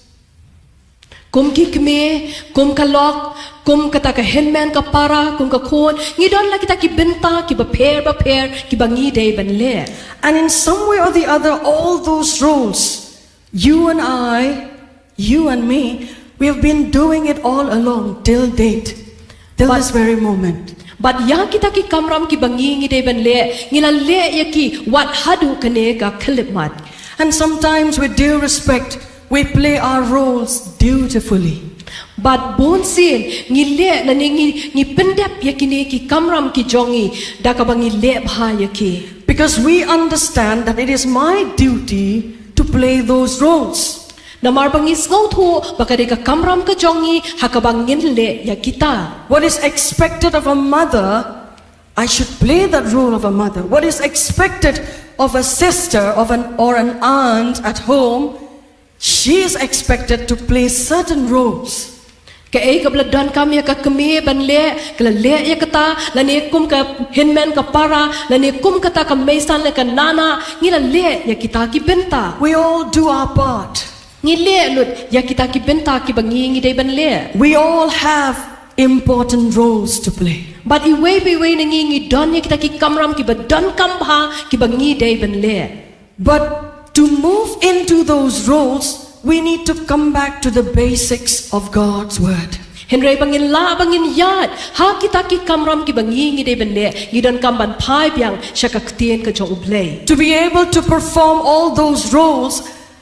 Kum ki kme, kum ka lok, kum kata ka henman ka para, kum ka kon, ngidon la kita ki benta, ki ba pair, ki ba ngi day ban le. And in some way or the other, all those roles, you and I, you and me, we have been doing it all along till date, till this very moment. But yang kita ki kamram ki bangi ngi day ban le, ngila le ya ki wat hadu kane ka khlipmat. And sometimes with due respect, we play our roles dutifully. But bon sin ngi le na ngi pendep ya kini ki kamram ki jongi da ka bangi le bha ya ki. Because we understand that it is my duty to play those roles. Namar bangis ngau thu bakade ka kamram ka jongi hakabangin le ya kita. What is expected of a mother, I should play that role of a mother. What is expected of a sister or an aunt at home, she is expected to play certain roles. Ke ka bladon kam ya ka keme ban le ka le ya kata la ne kum ka hinmen ka para la ne kum kata ka meisan le ka nana ngi la le ya kita ki benta We all do our part. ngi le lut ya kita ki benta ki bangi ngi dei ban le We all have important roles to play. but I we ngi don ya kita ki kamram ki badon kam ha ki bangi dei ban le But to move into those roles, we need to come back to the basics of God's word. Henry bangin la bangin yat ha kita ki kamram ki bangi ngi dei ban le ngi don kam ban phai biang shakak tien ka jong ublei To be able to perform all those roles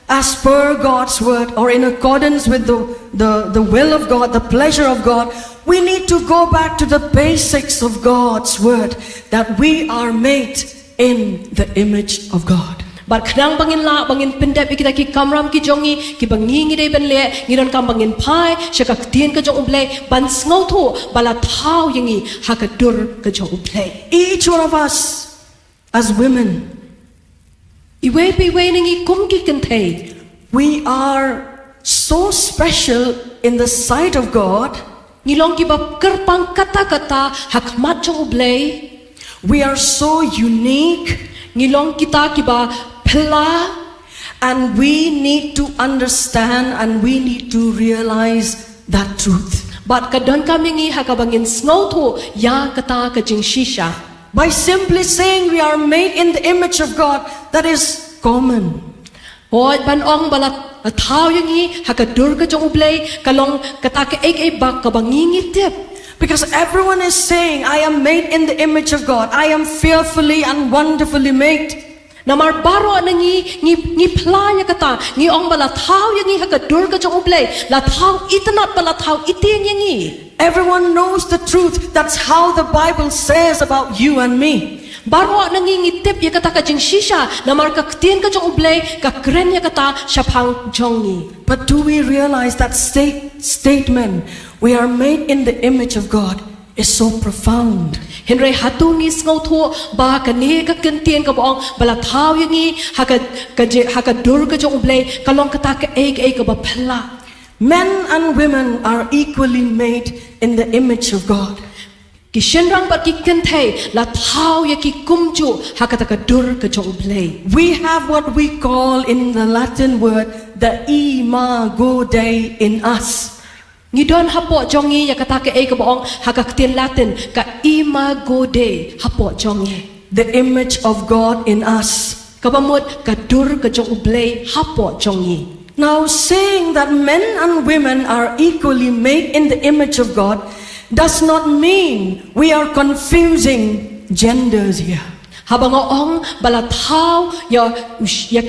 as per God's word or in accordance with the will of God, the pleasure of God, we need to go back to the basics of God's word, that we are made in the image of God. Bar khnang bangin la bangin pendep kita ki kamram ki jongi ki bangi ngi dei ban le ngi don kam bangin phai shakak tien ka jong ublei ban sngo thu bala thau yangi ha ka dur ka jong ublei Each one of us as women, I we ningi kum ki kan thei we are so special in the sight of God. ngi long ki bab kerpang kata hak mat jong ublei We are so unique, ngi long kita ki ba phla and we need to understand and we need to realize that truth. bat ka don kam yangi ha ka bangin sngo thu ya kata ka jing shisha By simply saying we are made in the image of God, that is common. Hoy ban ong bala thau yangi ha ka dur ka jong ublei ka long kata ka ek bak ka bangi ngi tip Because everyone is saying, I am made in the image of God. I am fearfully and wonderfully made. Namar baro ngi playa kata ngi ong bala thau yangi ha ka dur ka jong ublei la thau itanat bala thau iteng yangi Everyone knows the truth. That's how the Bible says about you and me. baro nangi ngi tip ya kata ka jing shisha namar ka ktien ka jong ublei ka kren ya kata shapang jongi But do we realize that statement, we are made in the image of God, is so profound? Henry hatu ngi sngo thu ba ka ne ka kentien ka bong bala thau yangi ha ka dur ka jong ublei ka long kata ka ek ka ba phla Men and women are equally made in the image of God. ki shenrang ba ki kenthei la thau ya ki kumju ha kata ka dur ka jong ublei We have what we call in the Latin word the imago Dei in us. ngi don hapo jongi ya kata ka ek bong ha ka ktien latin ka imago Dei hapo jongi The image of God in us. ka bamut ka dur ka jong ublei hapo jongi Now, saying that men and women are equally made in the image of God does not mean we are confusing genders here. habang ong bala thau ya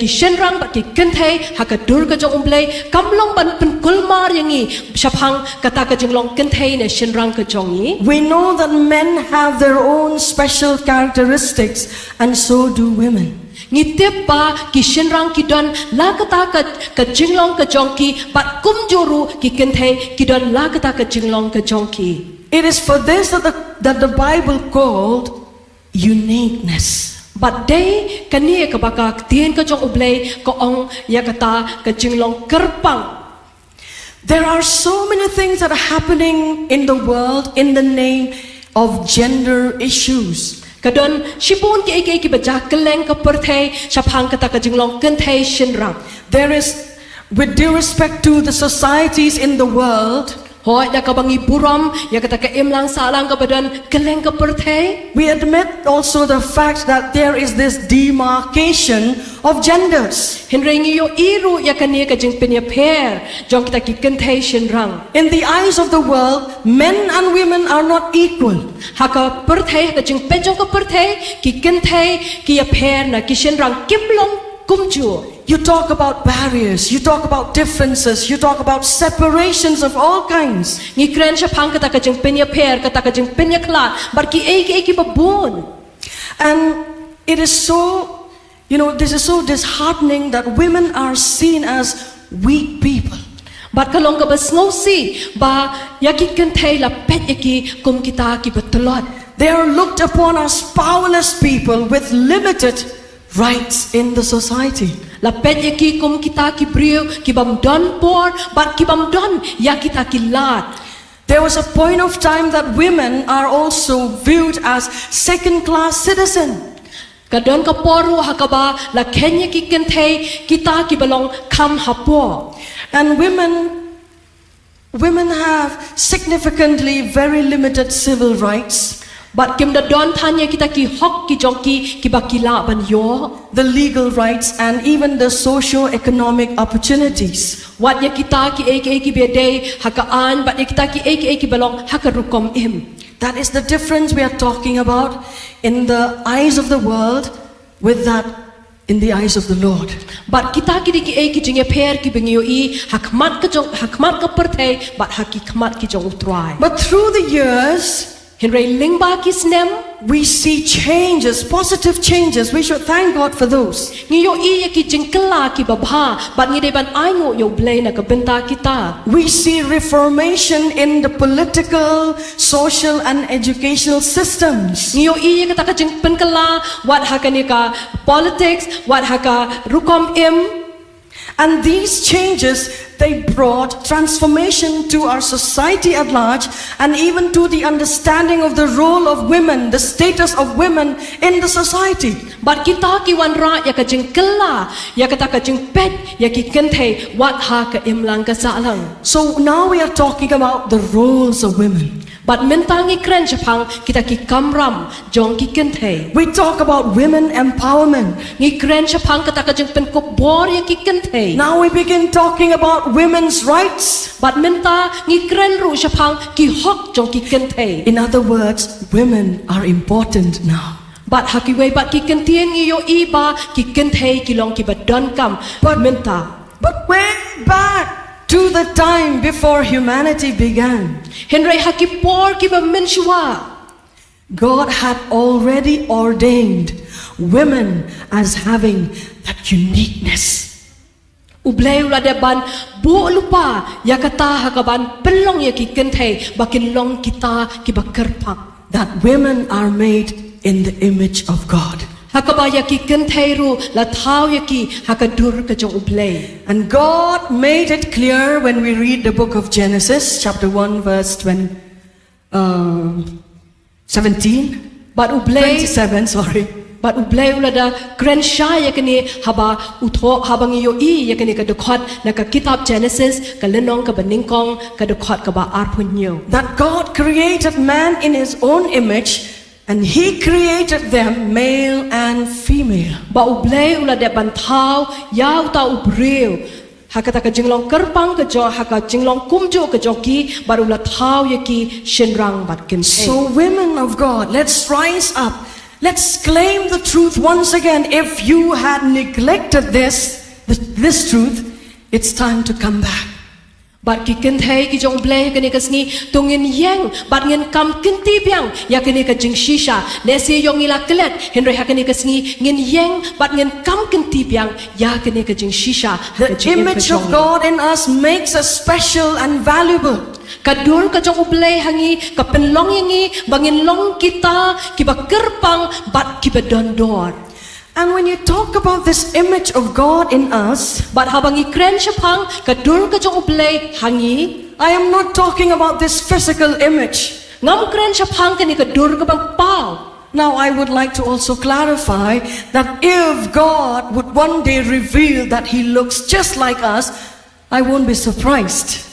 ki shenrang ba ki kenthei ha ka dur ka jong ublei kamlong ban pen kulmar yangi shapang kata ka jinglong kenthei ne shenrang ka jongi We know that men have their own special characteristics, and so do women. ngi tip ba ki shenrang ki don la kata ka jinglong ka jongki ba kumjuru ki kenthei ki don la kata ka jinglong ka jongki It is for this that the Bible called uniqueness. but day kani ka baka tien ka jong ublei ko ong ya kata ka jinglong kerpang There are so many things that are happening in the world in the name of gender issues. kadon shipun ki ek baja keleng ka perthei shapang kata ka jinglong kenthei shenrang There is, with due respect to the societies in the world, Hoy da ka bangi buram ya kata ka imlang salang ka badan keleng ka perthei we admit also the fact that there is this demarcation of genders. Henry ngi yo iru ya kani ka jing penya pair jong kita ki kenthei shenrang In the eyes of the world, men and women are not equal. haka perthei ka jing pejong ka perthei ki kenthei ki ya pair na ki shenrang kimlong kumju You talk about barriers, you talk about differences, you talk about separations of all kinds. ngi kren shapang kata ka jing penya pair kata ka jing penya kla bar ki ek babun And it is so, this is so disheartening that women are seen as weak people. Bat kalong ka bas ngosi ba yaki kenthei la pet yaki kum kita ki batolot They are looked upon as powerless people with limited rights in the society. la pet yaki kum kita ki brio ki bam don por bat ki bam don ya kita ki lat there was a point of time that women are also viewed as second-class citizens. Kadon ka poru hakaba la Kenya ki kentei kita ki balong kam hapo. And women have significantly very limited civil rights. But kim da don tanya kita ki hok ki jongki ki bakila ban yo. The legal rights and even the socio-economic opportunities. Wat ya kita ki ki bede hakaan but ya kita ki balong hakarukom im. That is the difference we are talking about in the eyes of the world with that in the eyes of the Lord. But kita ki jingye per ki bengyo I hakmat ka perthei but hakikmat ki jong utrai. But through the years, Henry lingba ki snem we see changes, positive changes. We should thank God for those. ngiyo I ki jingkala ki babha but ngi de ban ai ngo yo blay na ka benta kita. We see reformation in the political, social and educational systems. Ngiyo I ka taka jing penkala wat hakanika politics wat haka rukom im. And these changes, they brought transformation to our society at large and even to the understanding of the role of women, the status of women in the society. But kita ki wan ra ya ka jing kala ya ka taka jing pet ya ki kentei wat ha ka im lang ka sa lang. So now we are talking about the roles of women. But mentangi kren japang kita ki kamram jong ki kentei. We talk about women empowerment. Ngi kren japang ka taka jing pen kop bor ya ki kentei. Now we begin talking about women's rights. But menta ngi kren ru japang ki hok jong ki kentei. In other words, women are important now. But hakiway but ki kentien ngi yo iba ki kentei ki long ki badon kam. But menta. But way back to the time before humanity began, Henry hakipor ki ba menshua. God had already ordained women as having that uniqueness. Ublay ula de ban bu lupa ya kata hakaban pelong ya ki kentei bakin long kita ki bakerpak. That women are made in the image of God. Hakabaya ki kentei ru la thau ya ki hakadur ka jong ublay. And God made it clear when we read the book of Genesis, chapter 1, verse 17. But ublay 27, sorry. But ublay ula da kren sha ya kini haba utho habang yo I ya kini ka dukhot na ka kitab Genesis ka lenong ka baningkong ka dukhot ka ba arpunyo. That God created man in his own image and he created them male and female. Ba ublay ula de ban thau yau ta ubreu hakata ka jinglong kerpang ka jo haka jinglong kumjo ka jo ki barula thau ya ki shinrang bat kin. So women of God, let's rise up. Let's claim the truth once again. If you had neglected this truth, it's time to come back. But ki kentei ki jong blay kani kasni tungin yang but ngin kam kinti biang ya kani ka jing shisha lesi yong ila klet henry hakani kasni ngin yang but ngin kam kinti biang ya kani ka jing shisha. The image of God in us makes us special and valuable. Kadur ka jong ublay hangi ka penlong yangi bangin long kita ki ba kerpang but ki ba dondor. And when you talk about this image of God in us, but habang ikren shapang kadur ka jong ublay hangi I am not talking about this physical image. ngam kren shapang kani kadur ka bang pau. Now I would like to also clarify that if God would one day reveal that he looks just like us, I won't be surprised.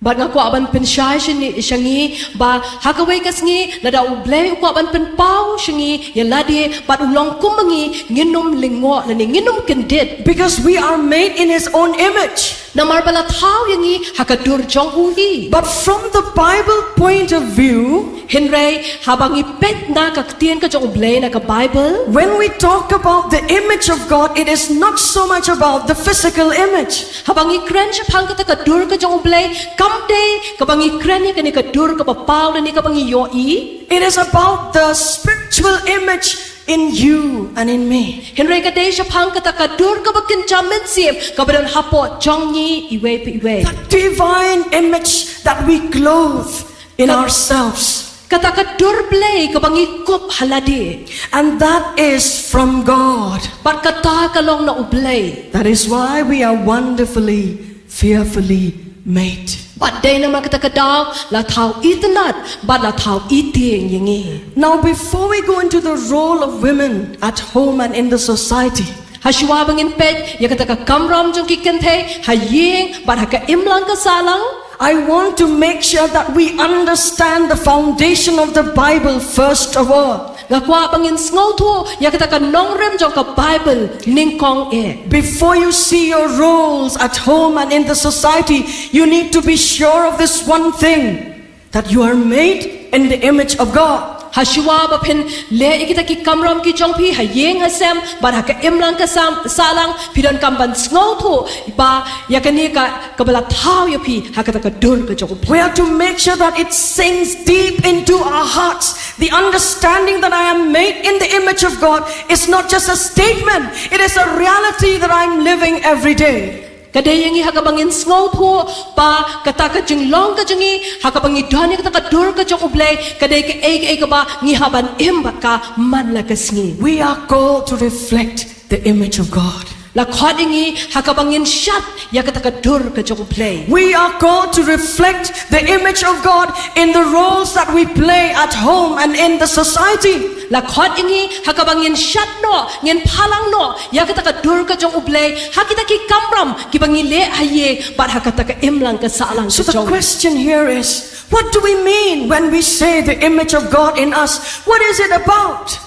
But nga ko aban pensyay shangi ba hakaway kasngi nada ublay ko aban penpau shangi yaladi but ulong kumangi nginom lingo nani nginom kendit Because we are made in his own image. namar bala thau yangi hakadur jong uhi. But from the Bible point of view, Henry habang ipet na kaktien ka jong ublay na ka Bible. when we talk about the image of God, it is not so much about the physical image. Habang ikren siya pang kata kadur ka jong ublay kamde kabang ikren niya kani kadur ka papaw na ni kabang iyoi. It is about the spiritual image in you and in me. Henry kaday siya pang kata kadur ka bakin jamin siem kabadon hapo jong ni iwe pa iwe. That divine image that we clothe in ourselves. Kata kadur blay kabang ikup haladi. And that is from God. But kata kalong na ublay. That is why we are wonderfully, fearfully made. But day na makatagadaw, la tao itanat, but la tao iting yingi. Now, before we go into the role of women at home and in the society, Hashwa bangin pet, yakataka kamram jong kikante, haying, but haka imlang kasalang. I want to make sure that we understand the foundation of the Bible first of all. Gakwa bangin sngoto, yakataka nongrem jong ka Bible, ningkong e. Before you see your roles at home and in the society, you need to be sure of this one thing, that you are made in the image of God. Hashwa bapin le ikita ki kamram ki jong pi hayeng hasem, but haka imlang kasam salang pidon kamban sngoto ba yakani ka kabala tao yapi hakataka dur ka jong. We have to make sure that it sinks deep into our hearts. The understanding that I am made in the image of God is not just a statement, it is a reality that I'm living every day. Kadayangi hakabangin sngoto pa kataka jing long ka jingi hakabangi doni kataka dur ka jong ublay kaday ka eg ka ba ngi haban imba ka man la kasngi. We are called to reflect the image of God. La khodingi hakabangin shat yakataka dur ka jong ublay. We are called to reflect the image of God in the roles that we play at home and in the society. La khodingi hakabangin shat no ngin phalang no yakataka dur ka jong ublay hakita ki kamram ki bangi le haye but hakataka imlang ka salang So ka the jong. question here is, what do we mean when we say the image of God in us? What is it about?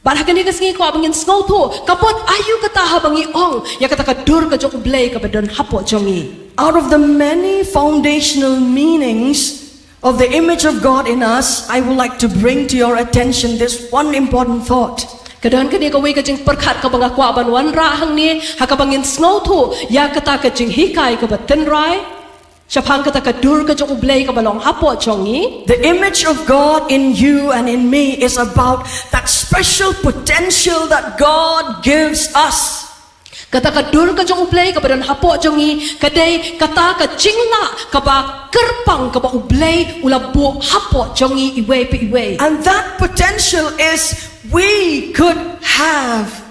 But hakani kasngi ko abangin sngoto kapot ayu kata habangi ong yakataka dur ka jong ublay ka badon hapo jongi. Out of the many foundational meanings of the image of God in us, I would like to bring to your attention this one important thought. Kadon kani ka wei ka jing perkhat ka banga kwa ban wan ra hang ni hakabangin sngoto yakata ka jing hikai ka baten rai shapang kata ka dur ka jong ublay ka balong hapo jongi. The image of God in you and in me is about that special potential that God gives us. Kata ka dur ka jong ublay ka badon hapo jongi kaday kata ka jingla ka ba kerpang ka ba ublay ulabo hapo jongi iwe pe iwe. And that potential is we could have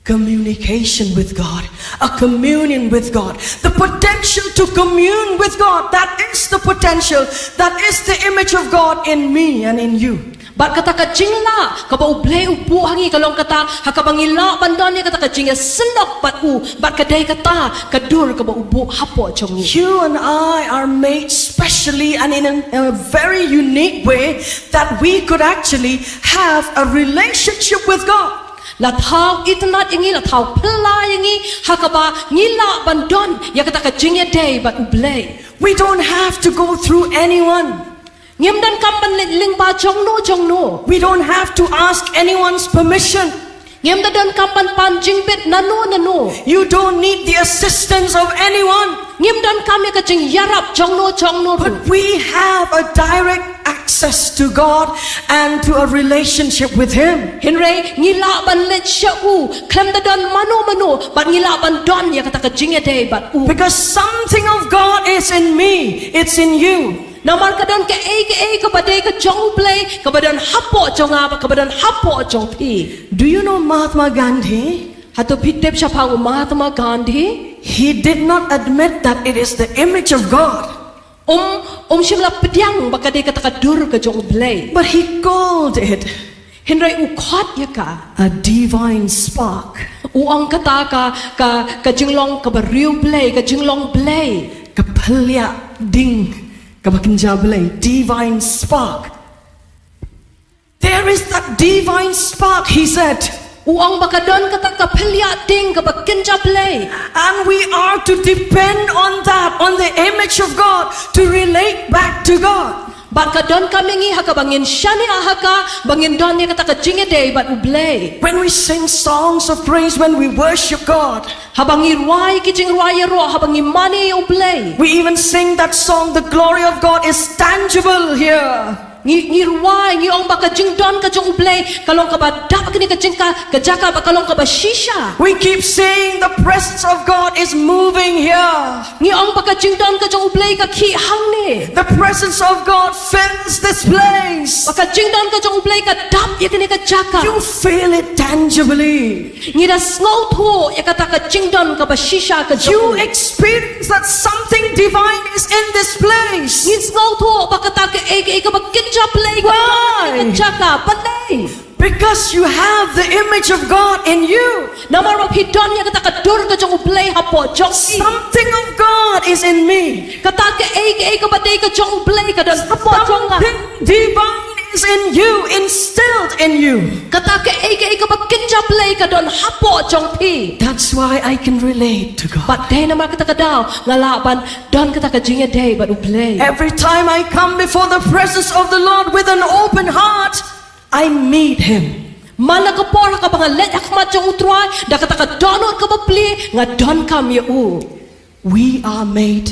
communication with God, a communion with God. The potential to commune with God, that is the potential, that is the image of God in me and in you. Bat kata ka jingla ka ba ublay ubu hangi kalong kata hakabangila bandon ni kata ka jinga sendok bat u bat kaday kata ka dur ka ba ubu hapo jongi. You and I are made specially and in a very unique way that we could actually have a relationship with God. La thao itanat ingi la thao pla ingi hakaba ngila bandon ya kata ka jinga day bat ublay. We don't have to go through anyone. Ngimdan kampan ling ba jongno. We don't have to ask anyone's permission. Ngimdan kampan pan jingbit nano. You don't need the assistance of anyone. Ngimdan kami ka jing yarap jongno. But we have a direct access to God and to a relationship with Him. Henry ngila ban let shau klem da don mano but ngila ban don ya kata ka jinga day but u. Because something of God is in me, it's in you. Namar ka don ka ka badai ka jong play ka badon hapo jonga ka badon hapo jong pi. Do you know Mahatma Gandhi? Hato pitep shapang Mahatma Gandhi. He did not admit that it is the image of God. Shimla pediang baka day kata ka dur ka jong play. But he called it Henry ukot ya ka. a divine spark. Uang kata ka jinglong ka bariu play ka jinglong play. Kapalya ding. Divine spark. There is that divine spark, he said. Uang baka don kata ka pelya ding ka bakinja play. And we are to depend on that, on the image of God, to relate back to God. Baka don kamingi haka bangin shani ahaka bangin don ni kata ka jinga day but ublay. When we sing songs of praise, when we worship God, Habangi ruai ki jing ruai ro habangi mani ublay. we even sing that song, the glory of God is tangible here. Ngi ruai ngi ong baka jing don ka jong ublay kalong ka ba dap kini ka jing ka jaka ba kalong ka ba shisha. We keep saying the presence of God is moving here. Ngi ong baka jing don ka jong ublay ka ki hang ni. The presence of God fills this place. Baka jing don ka jong ublay ka dap ya kini ka jaka. You feel it tangibly. Ngi da sngow tho ya kata ka jing don ka ba shisha ka You jong. experience that something divine is in this place. Ngi sngow tho baka ta ka ka ba play Why? jaka palay. Because you have the image of God in you. Namaro pidon ya kata ka dur ka jong ublay hapo jong si. Something of God is in me. Kata ka ka ba day ka jong ublay ka don hapo jong nga. Something divine is in you, instilled in you. Kata ka ba play ka don hapo jong pi. That's why I can relate to God. But day naman kata ka daw ngalaban don kata ka jing day but ublay. Every time I come before the presence of the Lord with an open heart, I meet Him. Malakapor ka ba nga let akmat jong utroy da kata ka donor ka ba pli nga don kam ya u. We are made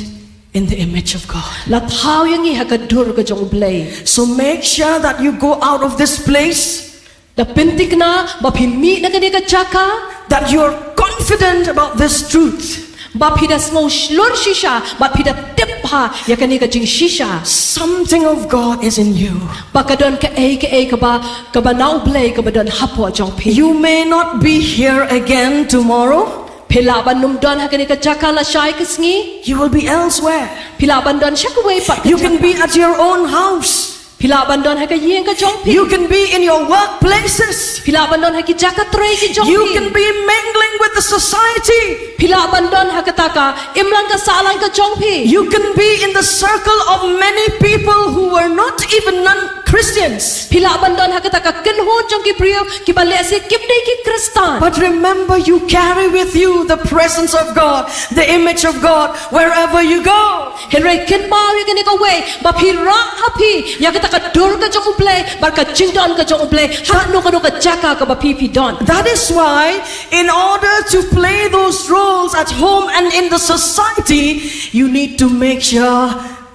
in the image of God. Lathaw yang i hagadur ka jong ublay. So make sure that you go out of this place, Da pintik na mapimi na kani ka jaka. that you're confident about this truth. Bapida sngow shlor shisha bapida tip ha ya kani ka jing shisha. Something of God is in you. Baka don ka ka ba na ublay ka ba don hapo jong pi. You may not be here again tomorrow. Pilaban num don ha kani ka jaka la shay kasngi. You will be elsewhere. Pilaban don siya ka way pa. You can be at your own house. Pilaban don ha ka yeng ka jong pi. You can be in your workplaces. Pilaban don ha ki jaka tray ki jong You pi. can be mingling with the society. Pilaban don ha kataka imlang ka salang ka jong pi. You can be in the circle of many people who were not even non-Christians. Pilaban don ha kataka kinho jong ki priyo ki balesi kipde ki kristan. But remember, you carry with you the presence of God, the image of God, wherever you go. Henry kin mau ya kini ka way ba pira happy ya kataka dur ka jong ublay bar ka jingdon ka jong ublay ha no ka jaka ka ba pipi don. That is why, in order to play those roles at home and in the society, you need to make sure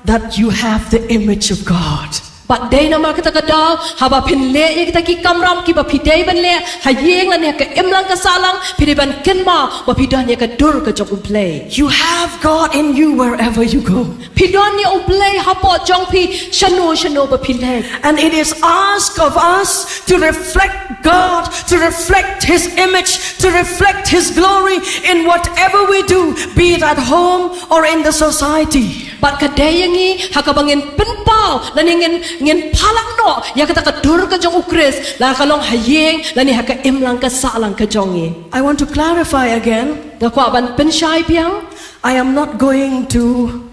that you have the image of God. But day na makita ka daw haba pinle ya kita ki kamram ki ba pidey ban le ha yeng la ne ka imlang ka salang pidiban kin ma ba pidon ya ka dur ka jong ublay. You have God in you wherever you go. Pidon ya ublay hapo jong pi shano ba pilek. And it is asked of us to reflect God, to reflect His image, to reflect His glory in whatever we do, be it at home or in the society. But kadayangi hakabangin pinpaw na ngin palang no ya kata ka dur ka jong ukris la kalong hayeng la ni haka imlang ka salang ka jongi. I want to clarify again. Nga kwa ban penshay piang I am not going to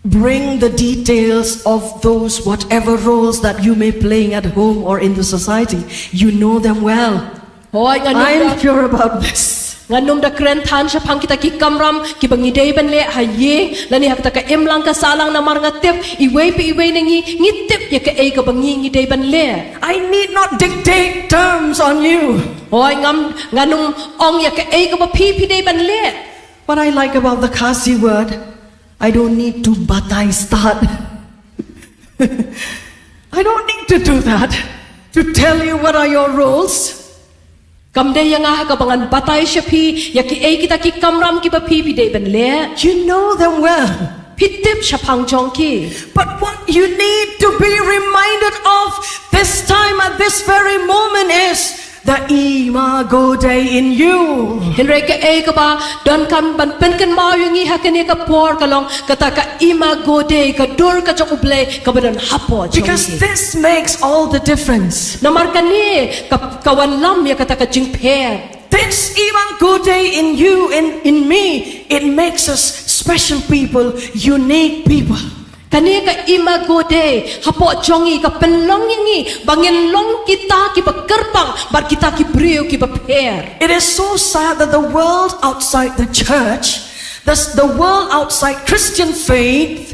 bring the details of those whatever roles that you may playing at home or in the society. You know them well. hoy nga I'm sure about this. nganum da krentan siya pang kita ki kamram ki bangiday ban le hayeng la ni haka ka imlang ka salang na mar nga tip iway nangi ngitip ya ka ay ka bangi ngiday ban le. I need not dictate terms on you. Hoy nganum ong ya ka ay ka ba pipi day ban le. What I like about the Kasi word, I don't need to batay start. I don't need to do that to tell you what are your roles. Kamday yang aha kabangan batay siya pi ya ki ay kita ki kamram ki ba pipi day ban le. You know them well. Pitip siya pang jong ki. But what you need to be reminded of this time at this very moment is the imago day in you. Henry ka ay ka ba don kam ban pen kan mau yung iha kani ka por kalong kata ka imago day ka dur ka jong ublay ka ba don hapo jong Because ki. this makes all the difference. Namar kani kawan lam ya kata ka jing pair. This imago day in you and in me, it makes us special people, unique people. Kani ka imago day hapo jongi ka penlong yangi bangin long kita ki bakerpang bar kita ki brio ki pair. It is so sad that the world outside the church, the world outside Christian faith,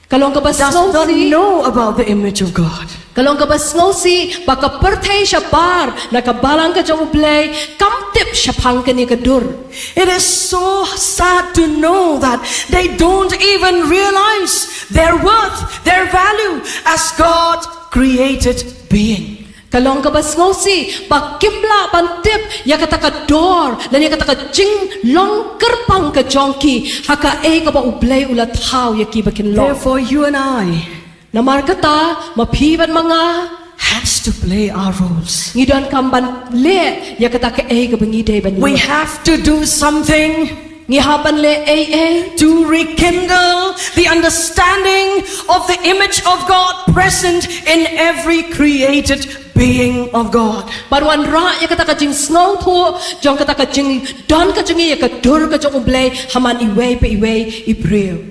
Kalong ka ba does not snowsi? know about the image of God. Kalong ka bas ngosi baka pertay siya bar nakabalang ka jong ublay kamtip siya pang kani kadur. It is so sad to know that they don't even realize their worth, their value as God created being. Kalong ka bas ngosi bakimla bantip ya kata ka dor dan ya kata ka jing long kerpang ka jongki haka ka ba ublay ulat how ya ki bakin lo. Therefore, you and I Namar kata mapiban mga has to play our roles. ngidon kamban le ya kata ka ka bangide ban. We have to do something Ngihaban le to rekindle the understanding of the image of God present in every created being of God. Baruan ra ya kata ka jing snow po jong kata ka jing don ka jing ya ka dur ka jong ublay haman iwe pa iwe ibreu.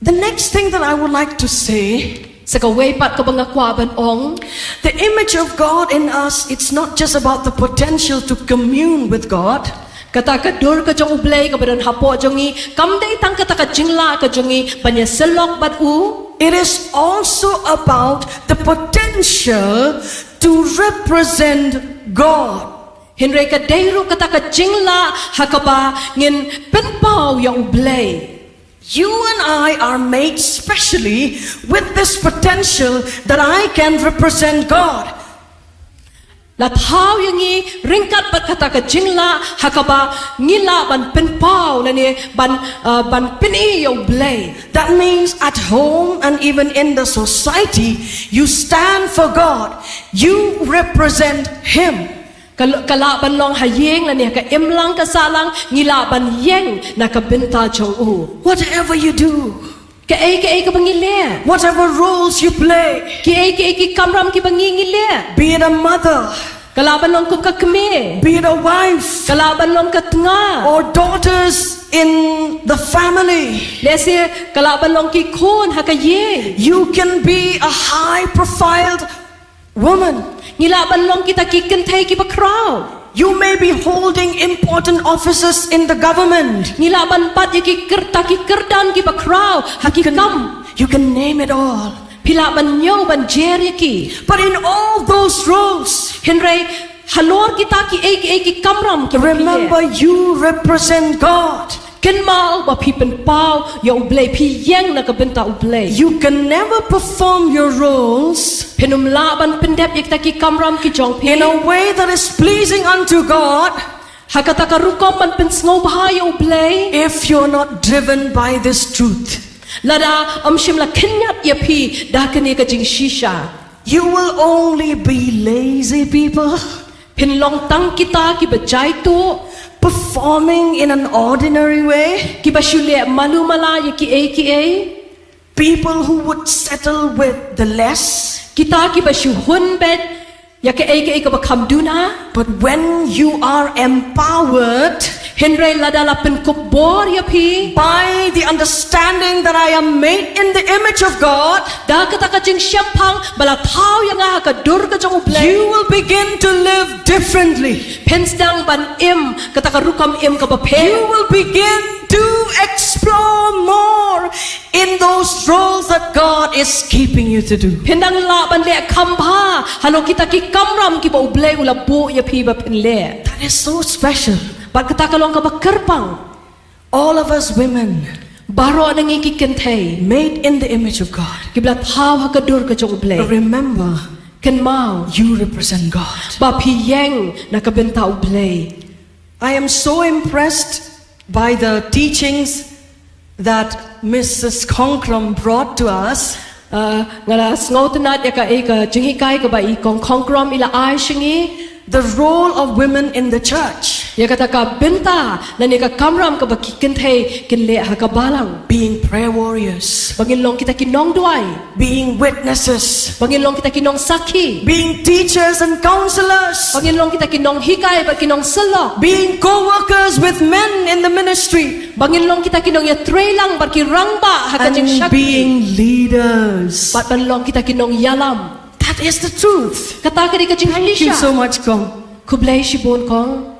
The next thing that I would like to say, Sa kaway pat ka bangakwa ban ong the image of God in us, it's not just about the potential to commune with God. kata ka dur ka jong ublay ka badan hapo jongi kamday tang kata ka jingla ka jongi banya selok bat u. It is also about the potential to represent God. Hinray ka dayro kata ka jingla hakaba ngin penpaw ya ublay. You and I are made specially with this potential that I can represent God. Lathaw yangi ringkat bat kata ka jingla hakaba ngila ban penpaw lani ban pini ya ublay. That means at home and even in the society, you stand for God. You represent Him. Kala ban long hayeng lani ka imlang kasalang ngila ban yeng nakabenta jong u. Whatever you do, Ka ka bangile. whatever roles you play, Ki kamram ki bangingile. be it a mother, Kalaban long kum ka kme. be it a wife, Kalaban long ka tnga. or daughters in the family, Lesi kalaban long ki kun hakaye. you can be a high-profiled woman. Ngilaban long kita ki kentay ki bakraw. You may be holding important offices in the government. Ngilaban pat ya ki kerdan ki bakraw. Hakikam. You can name it all. Pilaban nyo ban jerya ki. But in all those roles, Henry halor kita ki ki kamram ki remember you represent God. Ken mau ba pi pen pau ya ublay pi yeng nakabenta ublay. You can never perform your roles Penum laban pendep ya kita ki kamram ki jong pi. in a way that is pleasing unto God Hakata ka rukom man pensngo bahaya ublay. if you're not driven by this truth. Lada shim la kenyat ya pi dah kene ka jing shisha. You will only be lazy people Pen long tang kita ki bajai tu performing in an ordinary way. ki basule malu mala ya ki People who would settle with the less. kita ki basu hun bet ya ki ka bakam duna. But when you are empowered Henry lada la pen kubor ya pi by the understanding that I am made in the image of God, dah kata ka jing syampang bala thau yang ka dur ka jong ublay. you will begin to live differently. Pensdang ban im kata ka rukam im ka You bape. will begin to explore more in those roles that God is keeping you to do. Pendang la ban le kamba halo kita ki kamram ki ba ublay ula bu ya pi ba pen le. That is so special. Bat kata ka long ka ba kerpang All of us women, baro nang ki kentay. made in the image of God. Kibla thau ha ka dur ka jong ublay. Remember, Ken mau you represent God. ba pi yeng nakabenta ublay. I am so impressed by the teachings that Mrs. Konkram brought to us. Ngala sngotenat ya ka jinghikai ka ba i kong kongkrom ila ai shingi. The role of women in the church, Ya kata ka benta na ni ka kamram ka ba ki kentay kin le ha ka balang. being prayer warriors, Bangin long kita kinong duay. being witnesses, Bangin long kita kinong saki. being teachers and counselors, Bangin long kita kinong hikay ba kinong selok. being co-workers with men in the ministry, Bangin long kita kinong ya trailang ba ki rangba ha ka jing and shakti. being leaders. Bat ban long kita kinong yalam. That is the truth. Kata ka di ka jing Thank you so halisha. much, Kong. Kublay shibon kong.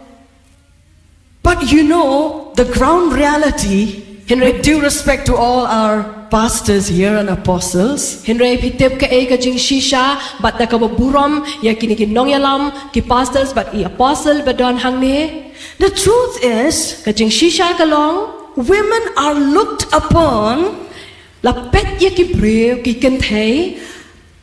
But you know, the ground reality, with due respect to all our pastors here and apostles. Henry pitip ka ka jing shisha bat da ka buram ya kini ki nong yalam ki pastors but I apostle badon hang ne. The truth is, Ka jing shisha ka long women are looked upon, la pet ya ki breu ki kan thei.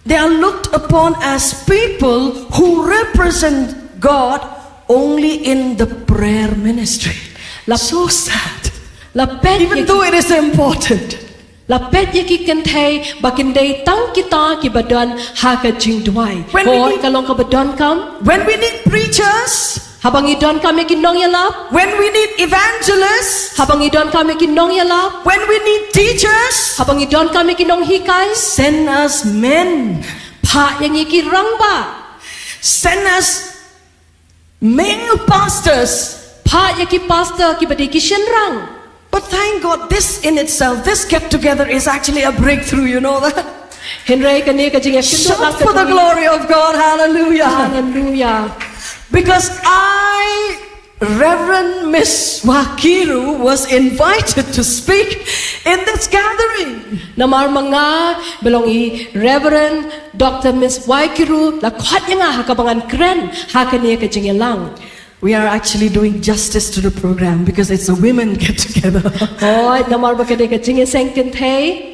they are looked upon as people who represent God only in the prayer ministry. So sad. La pet Even though it is important. La pet ya ki kan thei bakin dei tang kita ki badon ha ka jing dwai. When we Hoi need- ka long ka badon kam When we need preachers, habang idon kam ya ki nong yalap. when we need evangelists, Habang idon kami kinong yalap, when we need teachers, habang idon kami kinong hikay, send us men, pa yang ikirang ba? send us male pastors. Pa yang ki pastor ki badi ki shenrang. But thank God, this in itself, this get together is actually a breakthrough, you know that? Henry kani ka jing Shout for the glory of God, hallelujah. Hallelujah. Because Reverend Miss Wakiru was invited to speak in this gathering. Namar mga belong I Reverend Dr. Miss Waikiru la kwat yang hakabangan kren hakani ka jing yalang. We are actually doing justice to the program because it's a women get together. Hoy namar ba kani ka jing sengken thei?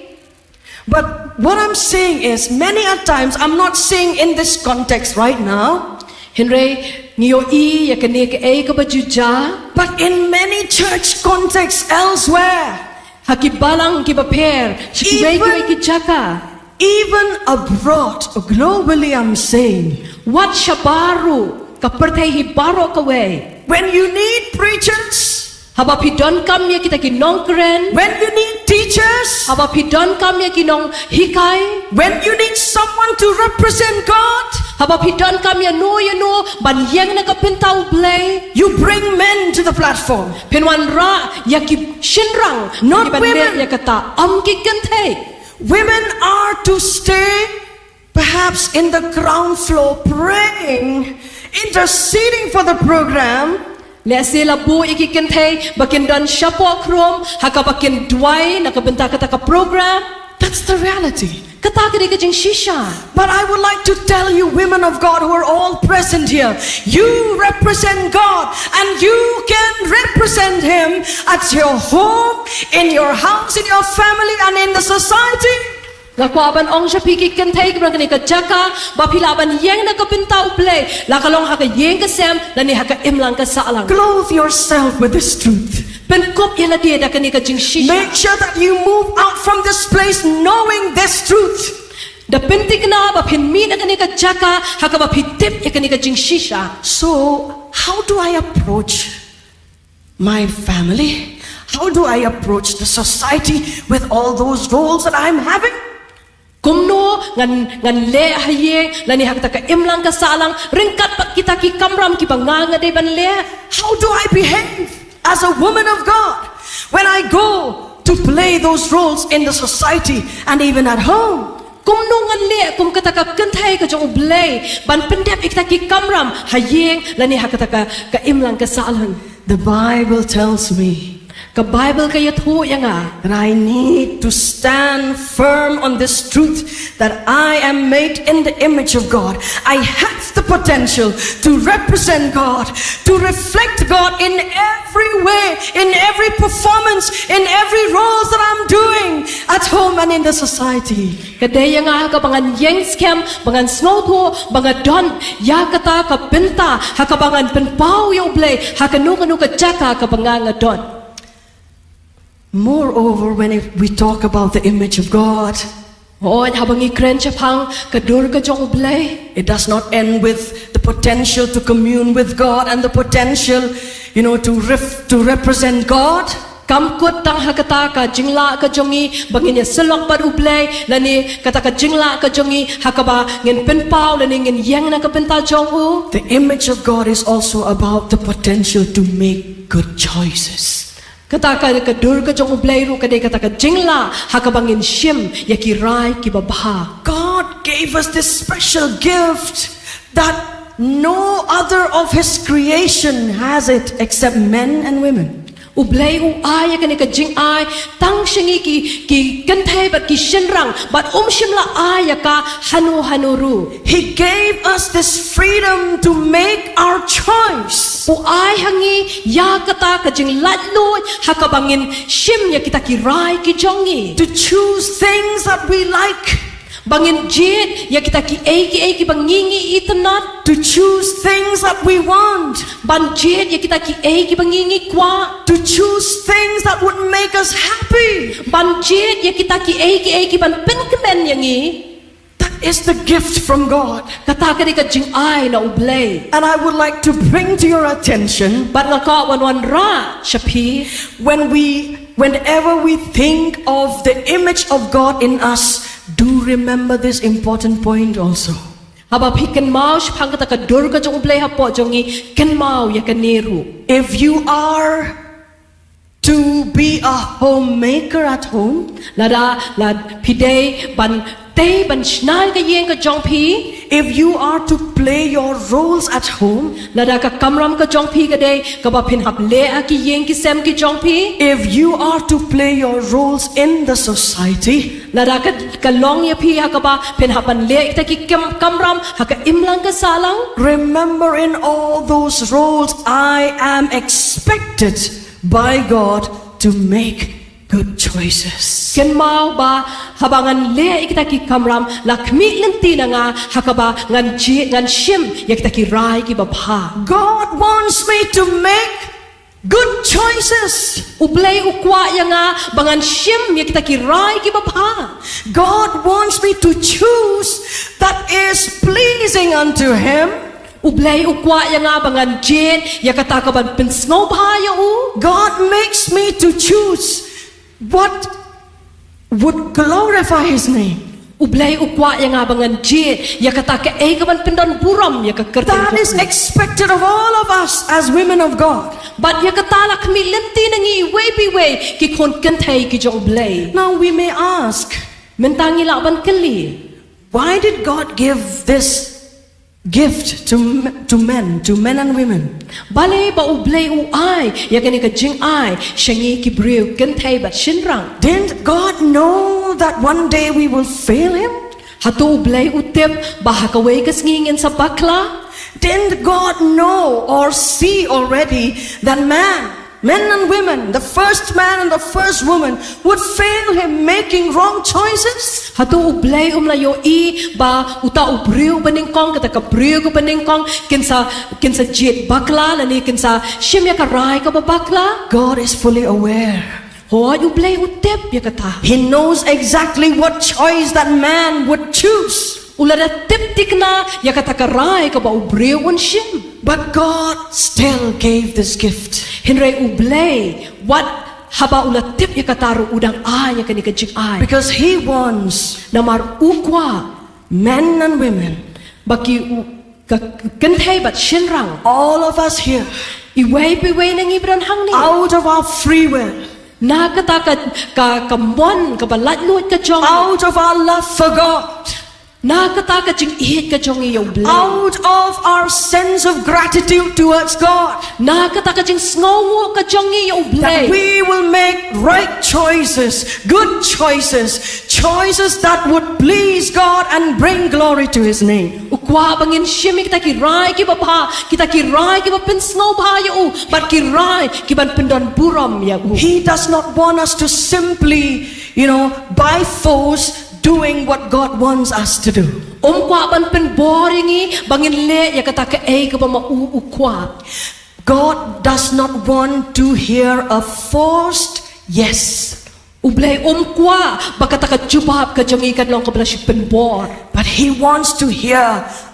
But what I'm saying is, many a times, I'm not saying in this context right now, Henry ngiyo I ya kani ka ay ka bajuja but in many church contexts elsewhere, hakibalang ki baper shikiway ki jaka. even abroad, globally, I'm saying, What shabaru kapertay hibaro kawe. when you need preachers, Haba pidon kamya kita kinong kren. when you need teachers, Haba pidon kamya kinong hikay. when you need someone to represent God, Haba pidon kamya no banyang nakapintaw blay. you bring men to the platform. Pinwan ra yaki shinrang. Not Ibande women. yakata amkikante. Women are to stay perhaps in the ground floor praying, interceding for the program. Le sila bu ikikante bakin don shapo krom hakabakin dway nakabenta kata ka program. That's the reality. Katakari ka jing shisha. But I would like to tell you, women of God who are all present here, you represent God and you can represent Him at your home, in your house, in your family, and in the society. Lakwaban ong siya pikikantay kung kani ka jaka, bapilaban yang nakapintaw play, lakalong haka yang kasem, lani haka imlang ka saalang. Clothe yourself with this truth. Penkop yan na diya da kani ka jing shisha. Make sure that you move out from this place knowing this truth. Da pintik na bapinmi na kani ka jaka, haka bapitip ya kani ka jing shisha. So, how do I approach my family? How do I approach the society with all those roles that I'm having? Kumno ngan le hayeng lani haka ka imlang ka saalang ringkat pat kita ki kamram ki panganga de ban le. How do I behave as a woman of God when I go to play those roles in the society and even at home? Kumno ngan le kum kata ka kantay ka jong blay ban pendep ikta ki kamram hayeng lani haka ka imlang ka saalang. The Bible tells me Ka Bible kaya thu yang that I need to stand firm on this truth that I am made in the image of God. I have the potential to represent God, to reflect God in every way, in every performance, in every role that I'm doing at home and in the society. kadaya nga ka bangan yang scam bangan snowto bangan don ya kata ka pinta hakabangan penpau yo blay hakanu kanu ka jaka ka banganga don. Moreover, when we talk about the image of God, Oh, habang ikren chapang kadur ka jong blay. it does not end with the potential to commune with God and the potential, to represent God. Kamkut tang hakata ka jingla ka jongi bangin ya selok pad ublay lani kata ka jingla ka jongi hakaba ngin penpau lani ngin yang na ka penta jong u. The image of God is also about the potential to make good choices. Kata ka kadur ka jong ublay ru kadai kata ka jingla hakabangin shim yakirai ki babha. God gave us this special gift that no other of His creation has it except men and women. Ublay u ay ka ni ka jing ay tang shingi ki kantay bat ki shinrang bat shimla ay ka hanuru. He gave us this freedom to make our choice. U ay hangi ya kata ka jing latloy hakabangin shim ya kita ki rai ki jongi. To choose things that we like. Bangin jid ya kita ki ki bangingi itanat. To choose things that we want. Ban jid ya kita ki ki bangingi kwa. To choose things that would make us happy. Ban jid ya kita ki ban penkemen yangi. That is the gift from God. Kata ka ni ka jing ay na ublay. And I would like to bring to your attention, Bat nga ka wan ra shapi. whenever we think of the image of God in us, do remember this important point also. Haba pikan mau shpang kata ka durga jong ublay hapo jongi kan mau ya kaniru. If you are to be a homemaker at home, Lada lad pidei ban te ban shnai ka yeng ka jong pi. if you are to play your roles at home, Lada ka kamram ka jong pi ka day ka ba pin hap le a ki yeng ki sem ki jong pi. if you are to play your roles in the society, Lada ka long ya pi ha ka ba pin hapan le kita ki kamram ha ka imlang ka salang. remember in all those roles, I am expected by God to make good choices. Ken mau ba habangan le kita ki kamram lakmi lenti na nga ha ka ba ngan shim ya kita ki rai ki ba pha. God wants me to make good choices. Ublay ukwa ya nga bangan shim ya kita ki rai ki ba pha. God wants me to choose that is pleasing unto Him. Ublay ukwa ya nga bangan jin ya kata ka ban pinsngo ba ya u. God makes me to choose what would glorify His name. Ublay ukwa ya nga bangan jin ya kata ka ka ban pindan buram ya ka kerten. That is expected of all of us as women of God. But ya kata lakmi lenti na ngi way bi way ki kon kantay ki jong ublay. Now we may ask, Mentangi lakban kali. why did God give this gift to men and women? Bale ba ublay u ay ya kani ka jing ay shangi ki brew kantay bat shinrang. Didn't God know that one day we will fail Him? Hatu ublay utip bahakaway kas ngingin sa bakla. Didn't God know or see already that men and women, the first man and the first woman, would fail Him making wrong choices? Hatu ublay layo i ba uta ubriw baningkong kata ka briw ko baningkong kinsa jit bakla lani kinsa shimya ka rai ka ba bakla. God is fully aware. Hoy ublay utip ya kata. He knows exactly what choice that man would choose. Ulada tiptik na ya kata ka rai ka ba ubriw on shim. But God still gave this gift. Henry ublay what haba ulat tip ya kataru udang ay ya kani ka jing ay. Because He wants Namar ukwa men and women, baki kantay bat shinrang. all of us here, Iway piway nang ibran hang ni. out of our free will, Nakata ka mon ka balatlut ka jong. out of our love for God, Nakata ka jing ihit ka jong iyo blay. out of our sense of gratitude towards God, Nakata ka jing sngowo ka jong iyo that blay. we will make right choices, good choices, choices that would please God and bring glory to His name. Ukwa bangin shimik kita kirai ki bapa kita kirai ki bapin snow ba ya u but kirai ki ban pendon buram ya u. He does not want us to simply, by force, doing what God wants us to do. Kwa ban pen boringi bangin le ya kata ka ka ba mau ukwa. God does not want to hear a forced yes, Ublay kwa bakata ka jubab ka jong ikan long ka bala shi pen bor. but He wants to hear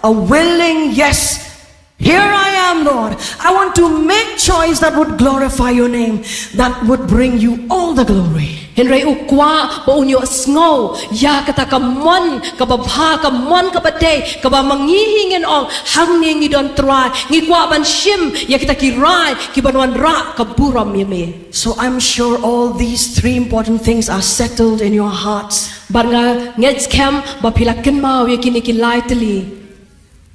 a willing yes. Here I am, Lord. I want to make choice that would glorify Your name, that would bring You all the glory. Henry ukwa ba unyo sngo ya kata ka mon ka babha ka mon ka bade ka ba mangihingin ong hangni ngi don try ngi kwa ban shim ya kita kirai ki banwan ra ka buram yeme. So I'm sure all these three important things are settled in your hearts. Bar nga ngets kem ba pilakin mau ya kini ki lai teli.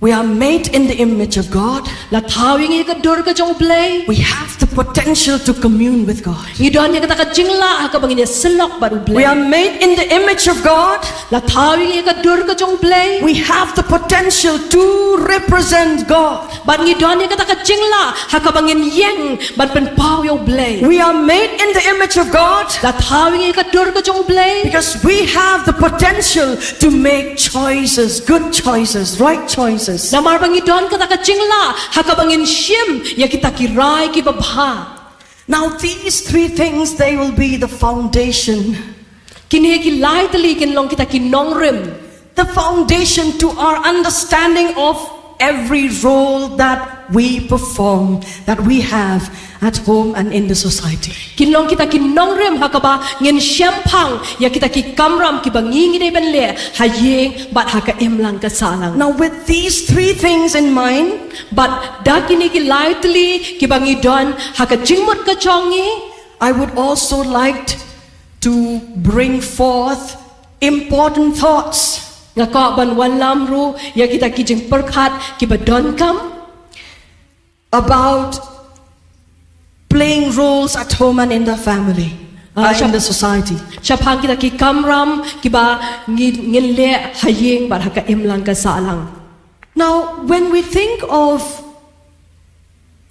We are made in the image of God. La thao yang ka dur ka jong blay. We have the potential to commune with God. Ngidon yang ka jingla ka bangin selok baru blay. We are made in the image of God. La thao yang ka dur ka jong blay. We have the potential to represent God. Ban ngidon yang ka jingla ka bangin yang ban pen pau yo blay. We are made in the image of God La thao yang ka dur ka jong blay. because we have the potential to make choices, good choices, right choices. Namar bangidon ka jingla ka bangin shim ya kita kirai ki babha. Now these three things, they will be the foundation. Kini ki lai tali kin long kita ki nongrim. The foundation to our understanding of every role that we perform, that we have at home and in the society. Kinlong kita kinongrem hakaba ngin syampang ya kita ki kamram ki bangingi dei ben le hayeng bat haka emlang ka salang. Now with these three things in mind, But dakini ki lightly ki bangi don haka jingmut ka chongi. I would also like to bring forth important thoughts Nga ka ban wan lamru ya kita ki jing perkhat ki badon kam about playing roles at home and in the family, in the society. Syapang kita ki kamram ki ba ngin le hayeng bat haka emlang ka salang. Now, when we think of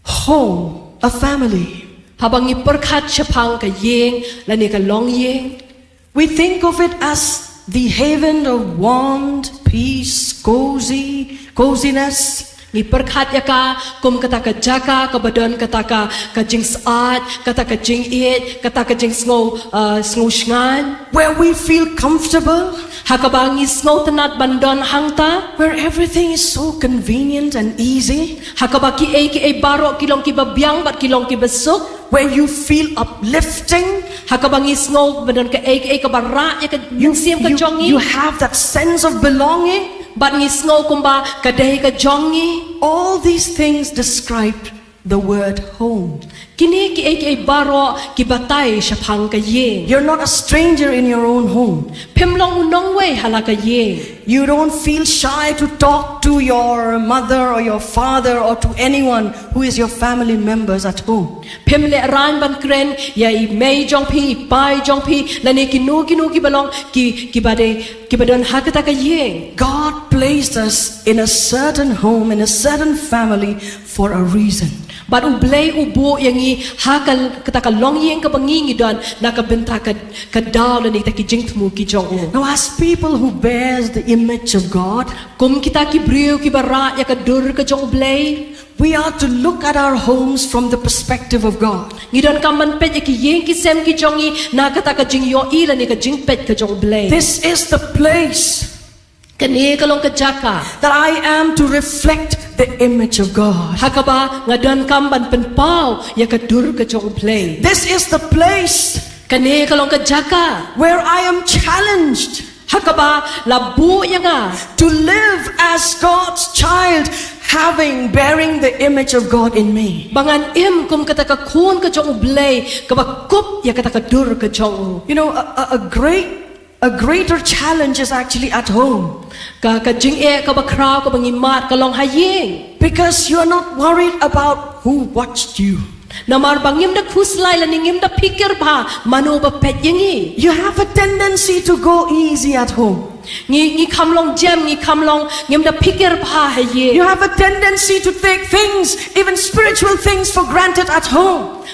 home, a family, Habang i perkhat syapang ka yeng lani ka long yeng. we think of it as the haven of warmth, peace, coziness. Ni perkhat ya ka kum kata ka jaka ka badon kata ka jing saat kata ka jing it kata ka jing sngo shngan Where we feel comfortable, hakabangi sngo tanat bandon hangta where everything is so convenient and easy, hakabaki e baro kilong ki babyang bat kilong ki besuk where you feel uplifting, hakabangi sngo badon ka ka bara ya ka siam ka jongi you have that sense of belonging. bat ngi sngo kumba ka dei ka jongi. All these things describe the word home. Kini ki baro ki batay syapang ka yeng You're not a stranger in your own home. pemlong unong we halaka yeng. You don't feel shy to talk to your mother or your father or to anyone who is your family members at home. Pem le ran ban kren ya i mei jong pi pai jong pi lani ki balong ki badon hakata ka yeng. God placed us in a certain home, in a certain family for a reason. But ublay ubo yang i hakal kata ka long yeng ka bangingi don nakabenta ka daw lani ta ki jing tmu ki jong o. Now, as people who bears the image of God, Kum kita ki briu ki bara ya ka dur ka jong ublay. we are to look at our homes from the perspective of God. Ngidon ka man pet ya ki yeng ki sem ki jong i nakata ka jing yo i lani ka jing pet ka jong ublay. This is the place Kani ka long ka jaka. that I am to reflect the image of God. Hakaba ngadon kam ban pen pau ya ka dur ka jong ublay. This is the place Kani kalong ka jaka where I am challenged hakaba labu ya nga to live as God's child, bearing the image of God in me. bangan im kum kata ka kun ka jong ublay ka bakup ya kata ka dur ka jong You know, a greater challenge is actually at home, ka jing ka bakraw ka bangimat ka long hayeng because you are not worried about who watched you. namar bangim da khuslai la ningim da pikir ba manu ba pet yangi You have a tendency to go easy at home. ngi kamlong jam ngi kamlong ngim da pikir ba haye You have a tendency to take things, even spiritual things, for granted at home.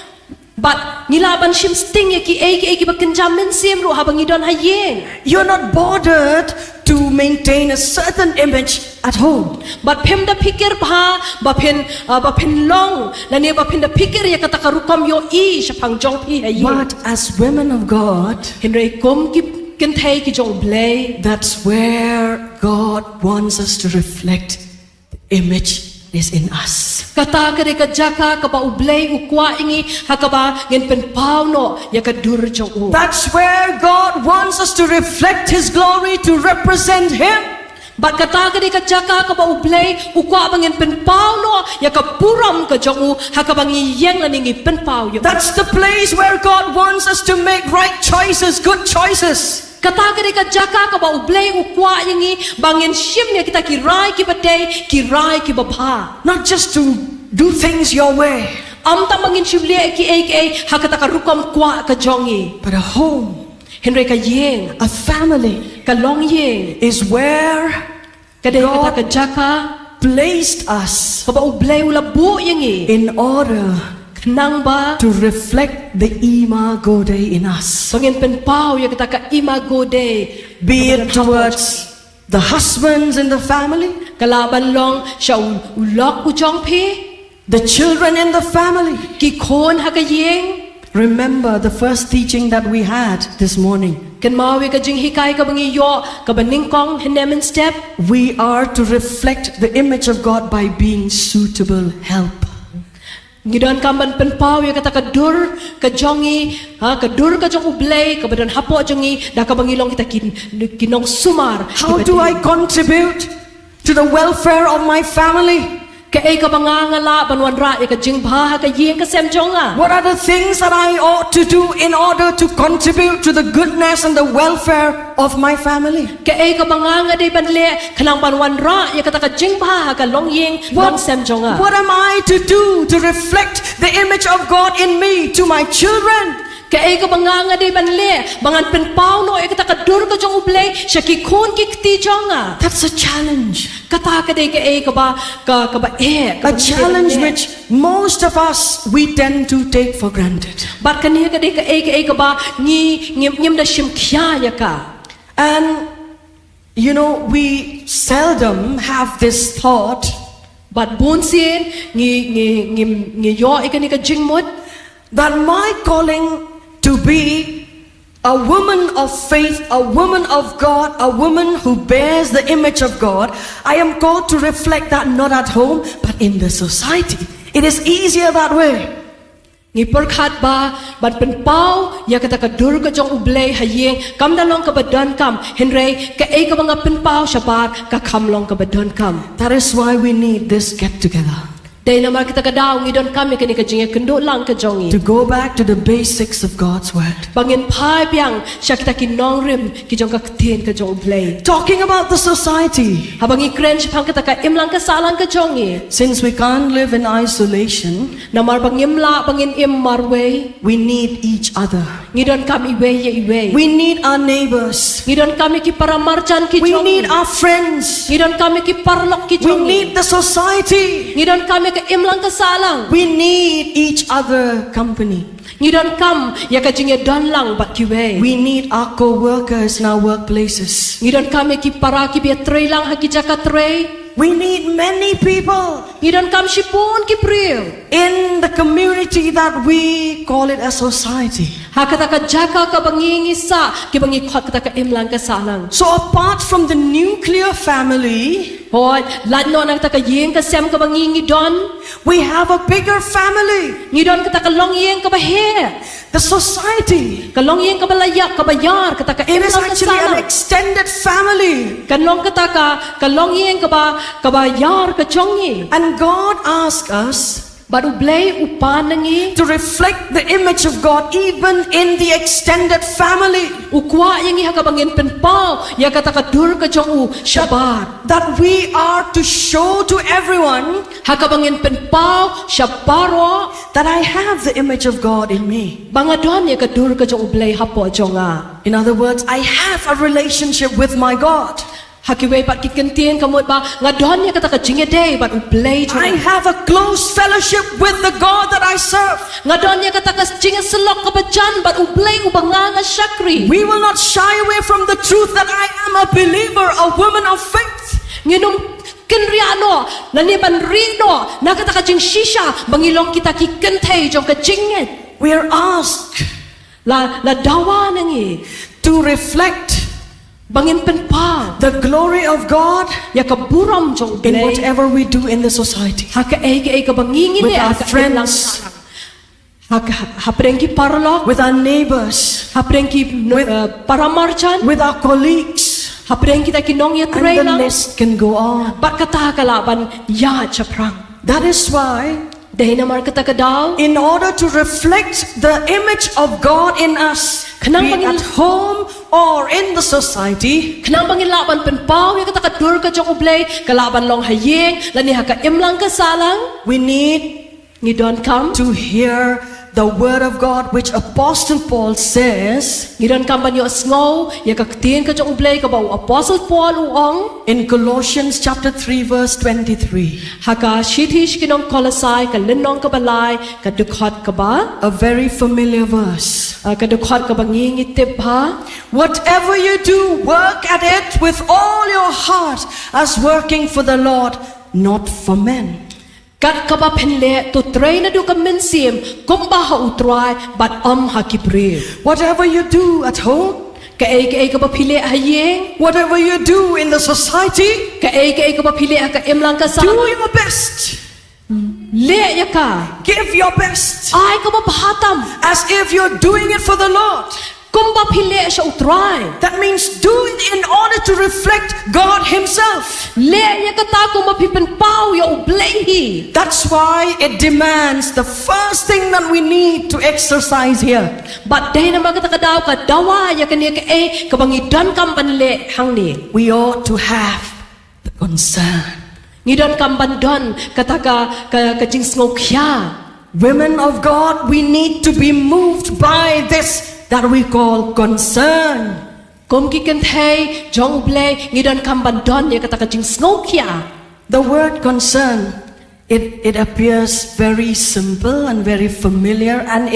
but nilaban shim sting ya ki bakenjam men sim ru habang idon hayeng You're not bothered to maintain a certain image at home. But pem da pikir pa bapen long lani bapen da pikir ya kata karukam yo I syapang jong pi hayi. But as women of God, Henry kom ki kentai ki jong blay. that's where God wants us to reflect the image is in us. Kata kare ka jaka ka ba ublay ukwa ingi hakaba ngen pen pau no ya ka dur jong u. That's where God wants us to reflect His glory, to represent Him. But kata kare ka jaka ka ba ublay ukwa bangen pen pau no ya ka puram ka jong u hakaba ngi yeng lani pen pau yo. That's the place where God wants us to make right choices, good choices. Kata ka ka jaka ka ba ublay ukwa yangi bangin shim ya kita kirai ki batay kirai ki babha. Not just to do things your way, Am ta mangin shimle ki hakata ka rukam kwa ka jongi. but a home, Henry ka yeng a family ka long yeng is where kada kata God ka jaka placed us ka ba ublay ulabu yangi in order nang ba to reflect the imago Dei in us. bangin penpau ya kata ka imago de Be it towards the husbands in the family, kalaban long siya ulok ujong pi the children in the family. ki kon ha ka yeng Remember the first teaching that we had this morning. kan mawi ka jing hikay ka bangi yo ka baningkong henemen step We are to reflect the image of God by being suitable help. ngidon kamban penpau ya kata ka dur ka jongi ha ka dur ka jong ublay ka badan hapo jongi da ka bangilong kita kinong sumar How do I contribute to the welfare of my family? ka ka bangangala banwan ra ya ka jing bha ka yeng ka sem jonga What are the things that I ought to do in order to contribute to the goodness and the welfare of my family? ka ka banganga de banle kanang banwan ra ya kata ka jing bha ka long yeng long sem jonga What am I to do to reflect the image of God in me to my children? ka ka banganga de banle bangan penpau no ya kata ka dur ka jong ublay siya ki kun ki kti jonga That's a challenge. kata ka de ka ba ka ba A challenge which most of us we tend to take for granted. bat kaniya ka de ka ba ni ngim da shim khya ya ka And you know, we seldom have this thought bat bunsin ngi yo ikani ka jingmut that my calling to be a woman of faith, a woman of God, a woman who bears the image of God, I am called to reflect that not at home, but in the society. It is easier that way. ngi perkhat ba bat penpau ya kata ka dur ka jong ublay hayeng kam dalong ka badan kam henry ka ka banga penpau shabat ka kamlong ka badan kam That is why we need this get together. dai namar kita ka daw ngi don kam kani ka jinga kendo lang ka jongi To go back to the basics of God's word. bangin phai piang sya kita ki nong rim ki jong ka kten ka jong ublay Talking about the society. habangi kren phang kita ka imlang ka salang ka jongi Since we can't live in isolation, namar bangimla bangin im marway we need each other. ngi don kam iwe ya iwe We need our neighbors. ngi don kami ki para marchan ki We jongi need our friends. ngi don kami ki parlok ki We jongi need the society. ngi don kami ka imlang ka salang We need each other company. ngi don kam ya ka jinga don lang bat ki we We need our co-workers in our workplaces. ngi don kami ki para ki be tre lang ha ki jaka tre We need many people ngi don kam shipun ki pril in the community that we call it a society. ha kata ka jaka ka bangi sa ki bangi khat kata ka imlang ka salang So apart from the nuclear family, hoy lat no nang ta ka yeng ka sem ka bangi ngi don we have a bigger family, ngi don kata ka long yeng ka ba he the society. ka long yeng ka balaya ka bayar kata ka It is imlang ka actually an salang extended family. kanong kata ka long yeng ka bayar ka chongi And God asks us baru blay upan nangi to reflect the image of God even in the extended family. ukwa yang iha ka bangin penpau ya kata ka dur ka jong u shabat That we are to show to everyone ha ka bangin penpau shabaro that I have the image of God in me. bangadon ya ka dur ka jong blay hapo jonga In other words, I have a relationship with my God. hakiwe pat kikentien kamot ba ngadon ya kata ka jinge day bat ublay I jonga have a close fellowship with the God that I serve. ngadon ya kata ka jinge selok ka bajan bat ublay ubanga shakri We will not shy away from the truth that I am a believer, a woman of faith. nginum kenriano naniban rino na kata ka jing shisha bangilong kita kikentay jong ka jinget We are asked la dawa nangi to reflect bangin penpau the glory of God ya ka buram jong in blay whatever we do in the society. ha ka ka bangingin With ya our ka friends, ha prengki parlok with our neighbors, ha prengki With- paramarchan with our colleagues, ha prengki ta kinong ya and the trailang list can go on. bat kata kalaban ya chaprang That is why dahil na markata ka daw, in order to reflect the image of God in us, be Kanang it at home or in the society, kanang pangilaban penpaw, ya kata kadur ka jong ublay, kalaban long hayeng, lani haka imlang ka salang, we need ngidon kam, to hear the word of God, which Apostle Paul says ngidon kam banyo asngaw, ya kaktiin ka jong ublay, kabaw Apostle Paul uong, in Colossians chapter 3 verse 23. haka shitish kinong kolasay, kalinong kabalay, kadukhat ka ba? A very familiar verse. Kadukhat ka ba ngingitip ha? Whatever you do, work at it with all your heart, as working for the Lord, not for men. Kat ka ba penle, to tray na do ka mensim, kung ba ha utray, bat ha kipri. Whatever you do at home, Kaay ka ba pili hayeng? whatever you do in the society, Kaay ka ba pili ka imlang ka sa do your best. le ya ka? Give your best, Ay ka ba pahatam? as if you're doing it for the Lord. Kung ba pili siya utray? That means do it in order to reflect God Himself. Le ya ka ta kung mapipenpaw ya ublehi. That's why it demands the first thing that we need to exercise here. But dahil naman ka daw ka dawa ya kaniya ka kabangidan kam panle hang ni. We ought to have the concern. Ngidon kam bandon kataka ka jing snokya. Women of God, we need to be moved by this that we call concern. Kung kikantay jong ublay ngidon kam bandon ya kataka jing snokya. The word concern, it appears very simple and very familiar, and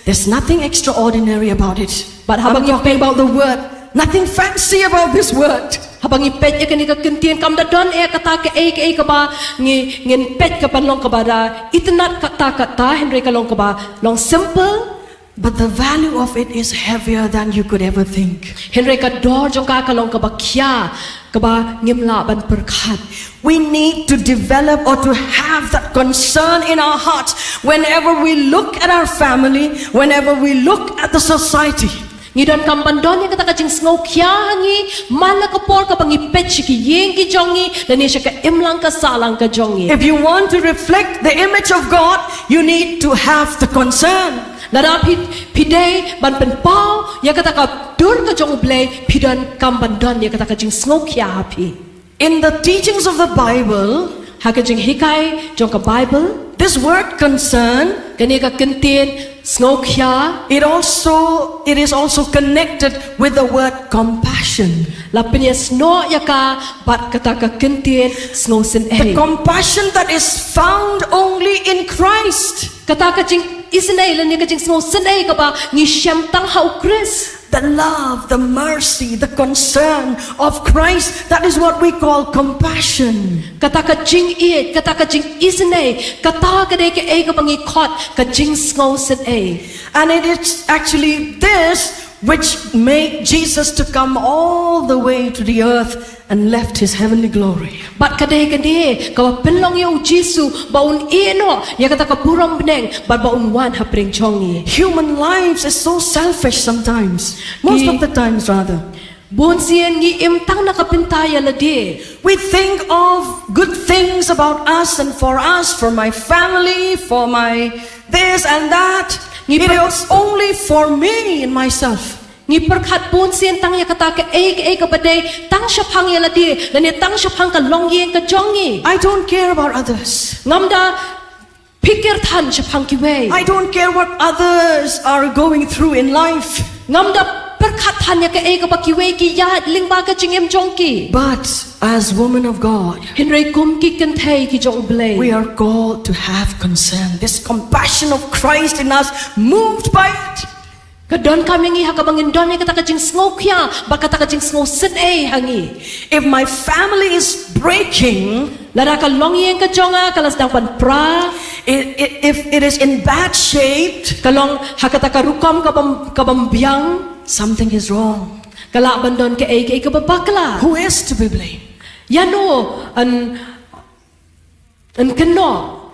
there's nothing extraordinary about it. But I'm habang talking about the word, nothing fancy about this word. Habang ipet ya kani ka kentian kam da don kata ka ba ngin pet ka panlong ka ba da itnat kata henry ka long ka ba long simple. But the value of it is heavier than you could ever think. Henry ka dor jong ka long ka ba kya ka ba ngimla ban perkat. We need to develop or to have that concern in our hearts whenever we look at our family, whenever we look at the society. Ngidon kam bandon ya kata ka jing snow kya hangi malakapor ka bang ipet ki yeng ki jongi dan ya ka imlang ka salang ka jongi. If you want to reflect the image of God, you need to have the concern. Nara pidei ban penpau ya kata ka dur ka jong ublay pidan kam bandon ya kata ka jing snow kya hapi. In the teachings of the Bible, Haka jing hikay jong ka Bible this word concern, kani ka kentin snow kya it is also connected with the word compassion. lapin ya snow ya ka bat kata ka kentin snow sin The compassion that is found only in Christ. kata ka jing isnay lan ya ka jing snow sin ka ba ni syam tang hau Chris. The love, the mercy, the concern of Christ, that is what we call compassion. Kata ka jing it, kata ka jing isnay, kata ka de ka ka bangi kot ka jing snow sin And it is actually this which made Jesus to come all the way to the earth and left His heavenly glory. Bat kadai kadi kawa penlong yo Jisu baun ino ya kata ka burang beneng bat baun wan ha pring chongi. Human lives is so selfish sometimes, most of the times rather. Bun sian ngi imtang nakapintaya ladi. We think of good things about us and for us, for my family, for my this and that. It is only for me and myself. Ngi perkhat pun sian tang ya kata ka ka badai tang syapang ya ladi dan ya tang syapang ka long yen ka jongi. I don't care about others. Ngamda pikir tan syapang ki way. I don't care what others are going through in life. Ngamda perkhat tan ya ka ba ki way ki ya lingba ka jingem jongki. But as women of God, Henry kum ki kentay ki jong blay. we are called to have concern. This compassion of Christ in us, moved by it. Kadon kami ngi hakabangin don ni kata ka jing snow kya ba kata ka jing snow sin hangi. If my family is breaking, Lara ka long yen ka jonga kalas dang pan pra. if it is in bad shape, Kalong hakata ka rukam kabambiang. something is wrong. Kala bandon ka ka babakla. Who is to be blamed? Yano an keno.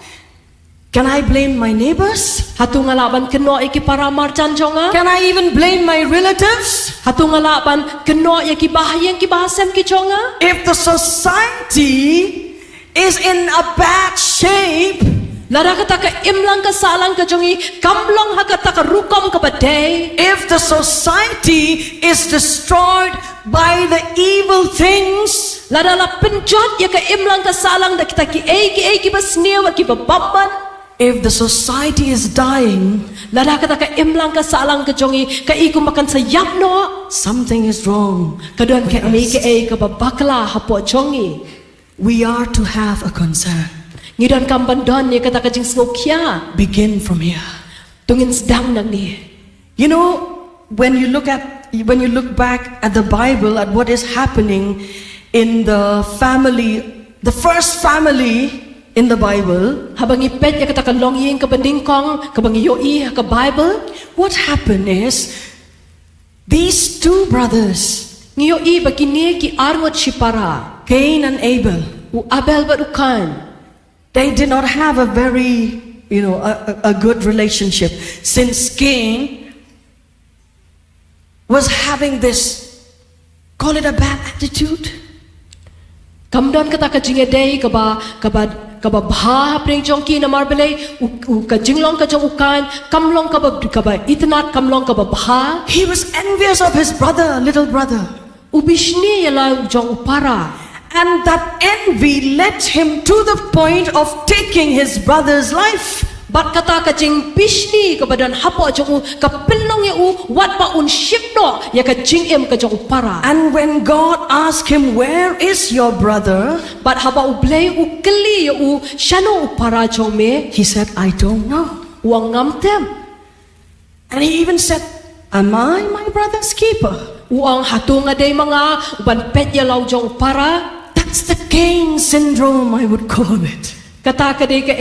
Can I blame my neighbors? Hatung alaban keno iki para marchan jonga. Can I even blame my relatives? Hatung alaban keno iki bahayang ki bahasem ki jonga. If the society is in a bad shape, Lara kata ka imlang ka salang ka jongi kamlong hakata ka rukom ka badai. If the society is destroyed by the evil things, Lara la penjot ya ka imlang ka salang da kita ki basnewa ki babamman. if the society is dying, Lara kata ka imlang ka salang ka jongi ka iku makan sayap no. something is wrong. Kadon ka ka babakla hapo jongi. We are to have a concern. Ngidon kambandon ya kata ka jing snokya. Begin from here. Tungin sedang nang ni. You know, when you look back at the Bible, at what is happening in the family, the first family in the Bible, Habang ipet ya kata ka longying ka bandingkong ka bang yoi ka Bible. what happened is these two brothers, Ngiyoi bagini ki arngot shipara. Cain and Abel, U Abel barukan. they did not have a very, a good relationship, since Cain was having this, call it a bad attitude. Kamdon kata ka jingedei ka ba bha preng jongki na marbele u ka jinglong ka jong ukan kamlong ka ba itnat kamlong ka ba bha He was envious of his brother, little brother. u bishni yala jong upara. And that envy led him to the point of taking his brother's life. Bat kata ka jing bishni ka badan hapo jong u ka pinlong ya u wat pa un shipno ya ka jingem ka jong upara. And when God asked him, "Where is your brother?" Bat haba u blay u keli ya u shano upara jong me he said, "I don't know." uang ngamtem. And he even said, "Am I my brother's keeper?" Uang hatunga day mga uban pet ya law jong upara. That's the Cain syndrome, I would call it. Kata ka day ka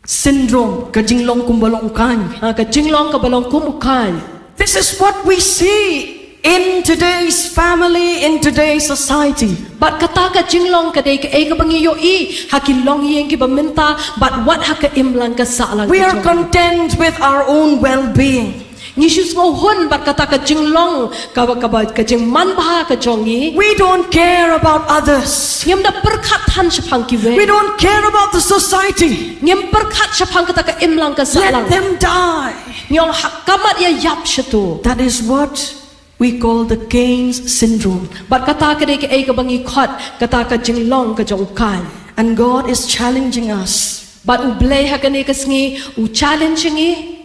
Syndrome, kajinglong kumbalong kan. ka jinglong ka balong kumukan. This is what we see in today's family, in today's society. Bat kata ka jinglong ka day ka ka bangiyo hakilong yeng ki baminta bat wat haka imlang ka salang. We are content with our own well-being. Ngisus ngohon bat kata ka jinglong ka jing manbha ka jongi. We don't care about others. Ngem da perkhat han shapang ki we. We don't care about the society. Ngem perkhat shapang kata ka imlang ka salang. Let them die. Nyong hakamat ya yap shatu. That is what we call the Cain's syndrome. Bat kata ka day ka bangi khot kata ka jinglong ka jong kan. And God is challenging us. Bat ublay hakani ka sngi u challenge ngi.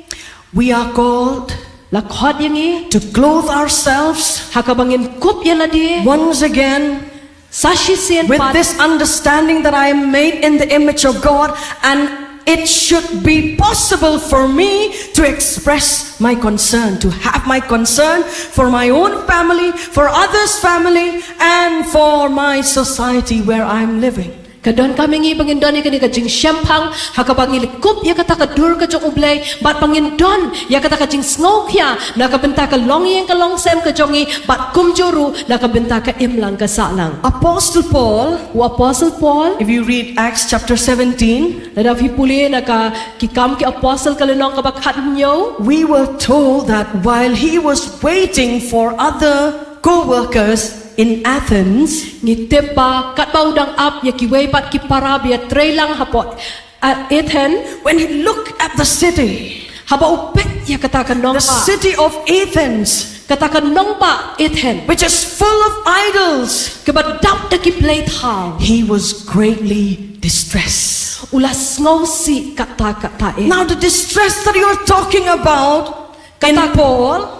We are called Lakhot yangi to clothe ourselves hakabangin kup yaladi once again sashi sen with pat this understanding that I am made in the image of God, and it should be possible for me to express my concern, to have my concern for my own family, for others' family, and for my society where I am living. kadon kami ngi bangindon ni kani ka jing shampang hakabangil kup ya kata ka dur ka jong ublay bat pangindon ya kata ka jing snokya na ka benta ka longyeng ka longsem ka jongi bat kumjuru na ka benta ka imlang ka salang. Apostle Paul, if you read Acts chapter 17, Nada puli na ka kikam ki apostle kalinong ka bakhat nyo. we were told that while he was waiting for other co-workers in Athens, Ngitip ba kat ba udang up ya kiway pat ki parabia trailang hapot at Ethen when he looked at the city, haba upet ya katakan nong the pa city of Athens, katakan nong pa Ethen which is full of idols, kabadap ta ki plate how he was greatly distressed. ulas ngosi kata Now the distress that you're talking about in Paul,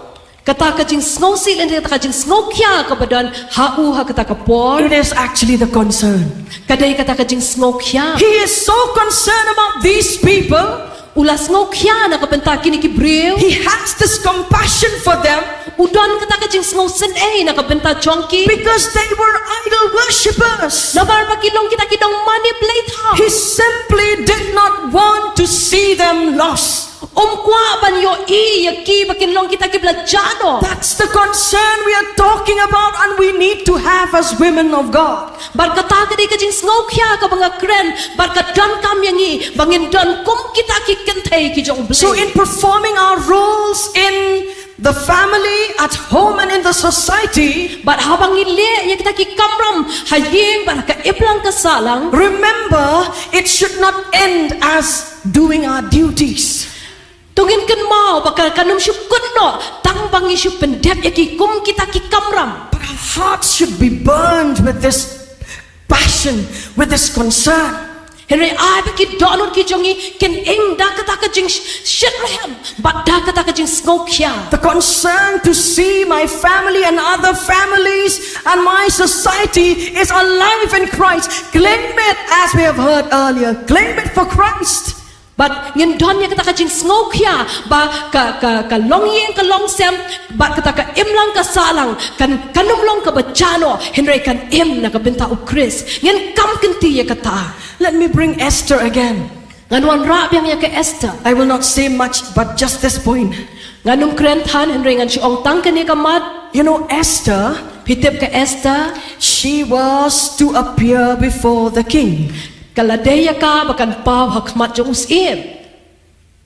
kata ka jing snowsi lan kata ka jing snokya kabadan hau ha kata ka por it is actually the concern. kadai kata ka jing snokya He is so concerned about these people. ulas snokya na kabenta kini ki breu He has this compassion for them udon kata ka jing snosen na kabenta chonki because they were idol worshippers. nabar pakilong kita kidong manipulate ha He simply did not want to see them lost. Umkwa ban yo yaki bakinlong kita kiblajano. That's the concern we are talking about, and we need to have as women of God. Barkata ka di ka jing snokya ka mga kren barkadon kam yangi bangin don kum kita kikentay ki jong blay. So in performing our roles in the family, at at home and in the society, Bat habang ile ya kita ki kamram hayeng bat ka iplang ka salang. remember, it should not end as doing our duties. Tungin kan mau bakal kanum syukun no tang bangi syuk pendep ya ki kum kita ki kamram. But our hearts should be burned with this passion, with this concern. Henry ai baki donut ki jongi ken eng da kata ka jing shitraham bat da kata ka jing skokya. The concern to see my family and other families and my society is alive in Christ. Claim it, as we have heard earlier. Claim it for Christ. But ngin don ya kata ka jing skokya ba ka long yeng ka long sem bat kata ka imlang ka salang kan kanum long ka bachano Henry kan im na ka benta u Chris ngin kam kenti ya kata. Let me bring Esther again. Nganuan rap yang ya ke Esther. I will not say much, but just this point. Nganum krentan Henry ngan siong tang kani ka mat. You know, Esther, Pitip ka Esther. she was to appear before the king. Kaladeya ka bakan pau hakmat jong usim.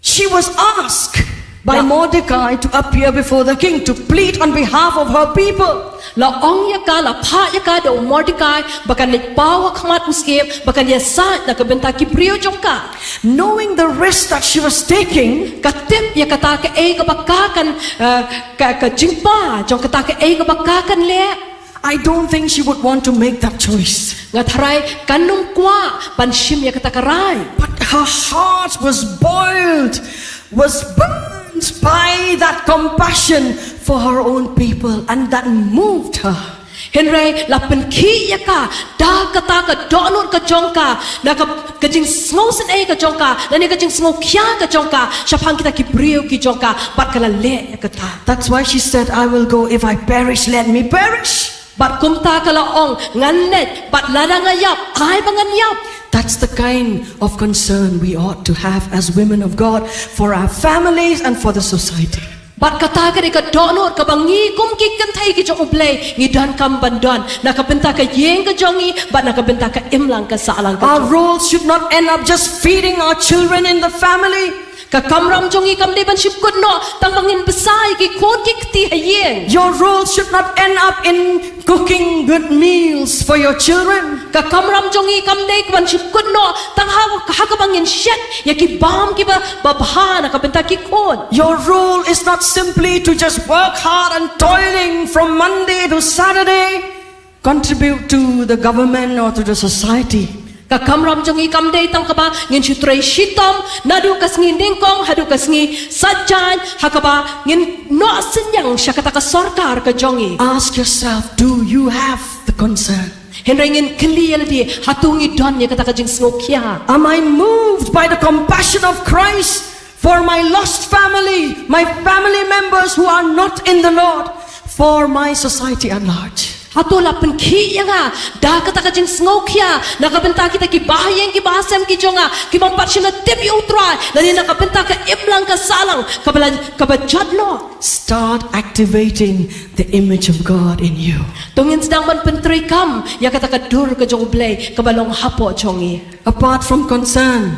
She was asked by Mordecai to appear before the king to plead on behalf of her people. La ong ya ka la pha ya ka do Mordecai bakan lit pau hakmat usim bakan ya sa na kabenta ki prio jong ka. Knowing the risk that she was taking, Katip ya kata ka e ka bakakan ka jingpa jong kata ka e ka bakakan le. I don't think she would want to make that choice. Ngatharai kanung kwa panshim ya kata karai. But her heart was boiled, was burned by that compassion for her own people, and that moved her. Henry lapen ki ya ka da kata ka donor ka jongka na ka jing sngosen e ka jongka na ni ka jing sngo kya ka jongka syapang kita ki brio ki jongka bat kala le ya kata. That's why she said, I will go. If I perish, let me perish. Bat kumta kala ong ngannet bat lada ngayap ai banganyap. That's the kind of concern we ought to have as women of God for our families and for the society. Bat kata ka ka donor ka bangi kum ki kantai ki jong ublay ngidan kam bandon na ka benta ka yeng ka jongi bat na ka benta ka imlang ka salang ka. Our roles should not end up just feeding our children in the family. Ka kamram jongi kam de ban ship kut no tang bangin besai ki kon ki kti hayeng. Your role should not end up in cooking good meals for your children. Ka kamram jongi kam de ban ship kut no tang ha ka bangin shet ya ki bam ki ba babha na ka benta ki kon. Your role is not simply to just work hard and toiling from Monday to Saturday, contribute to the government or to the society. Ka kamram jongi kam de tang ka ba ngin sutrai shitom nadu kas ngin dingkong hadu kas ngi sajan hakaba ngin no senyang syakata ka sorkar ka jongi. Ask yourself, do you have the concern? Henry ngin clear di hatungi don ya kata ka jing snokya. Am I moved by the compassion of Christ for my lost family, my family members who are not in the Lord, for my society at large? Hatola penki ya nga da kata ka jing snokya nakabenta kita ki bahayeng ki bahasem ki jonga ki mampat sina tepi utrai dan nakabenta ka imlang ka salang kabajadlo. Start activating the image of God in you. Tungin sedang man pentri kam ya kata ka dur ka jong blay kabalong hapo jongi. Apart from concern,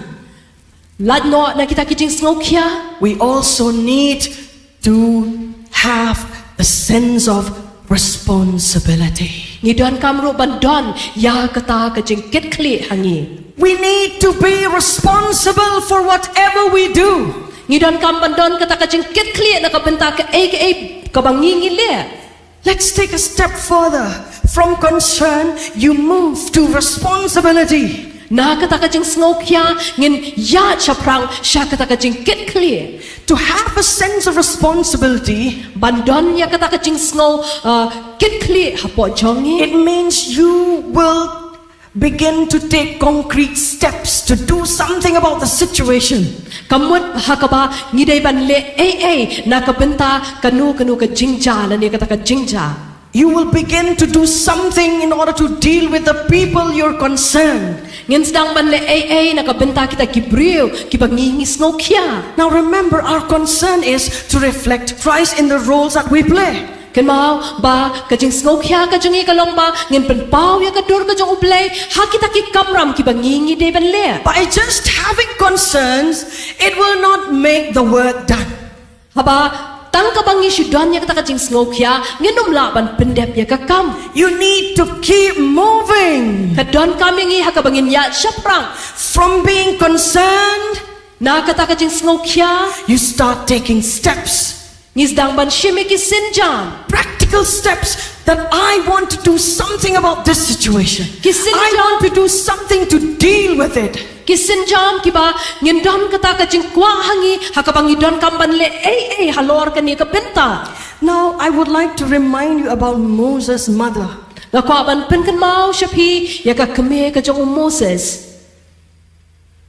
Ladno na kita ki jing snokya. we also need to have a sense of responsibility. Ngidon kamru bandon ya kata ka jing kitkli hangi. We need to be responsible for whatever we do. Ngidon kam bandon kata ka jing kitkli na kabenta ka kabangingi le. Let's take a step further. From concern, you move to responsibility. Na kata ka jing snokya ngin ya chaprang sya kata ka jing kitkli. To have a sense of responsibility, Bandon ya kata ka jing snow kitkli hapo jongi. it means you will begin to take concrete steps to do something about the situation. Kamut hakaba ngidai ban le na kabenta kanu ka jingja la ni kata ka jingja. You will begin to do something in order to deal with the people you're concerned. Ngin sedang ban le na kabenta kita kibriu ki bangingi snokya. Now remember, our concern is to reflect Christ in the roles that we play. Kan mau ba ka jing snokya ka jingi kalong ba ngin pen pau ya ka dur ka jong ublay ha kita ki kamram ki bangingi de ban le. By just having concerns, it will not make the work done. Haba tang ka bangi shudon ya kata kajing snokya nginum la ban pendep ya kakam You need to keep moving kadon kami ngi hakabangin ya shaprang from being concerned. na kata kajing snokya You start taking steps, ngisdang ban shimiki sinjam practical steps that I want to do something about this situation. Kisinjam. I want to do something to deal with it. kisinjam kiba ngindon kata kajing kwa hangi hakabangi don kamban le halor kani ka penta Now, I would like to remind you about Moses' mother. ngakwa ban penkan mau shapi ya ka keme ka jong Moses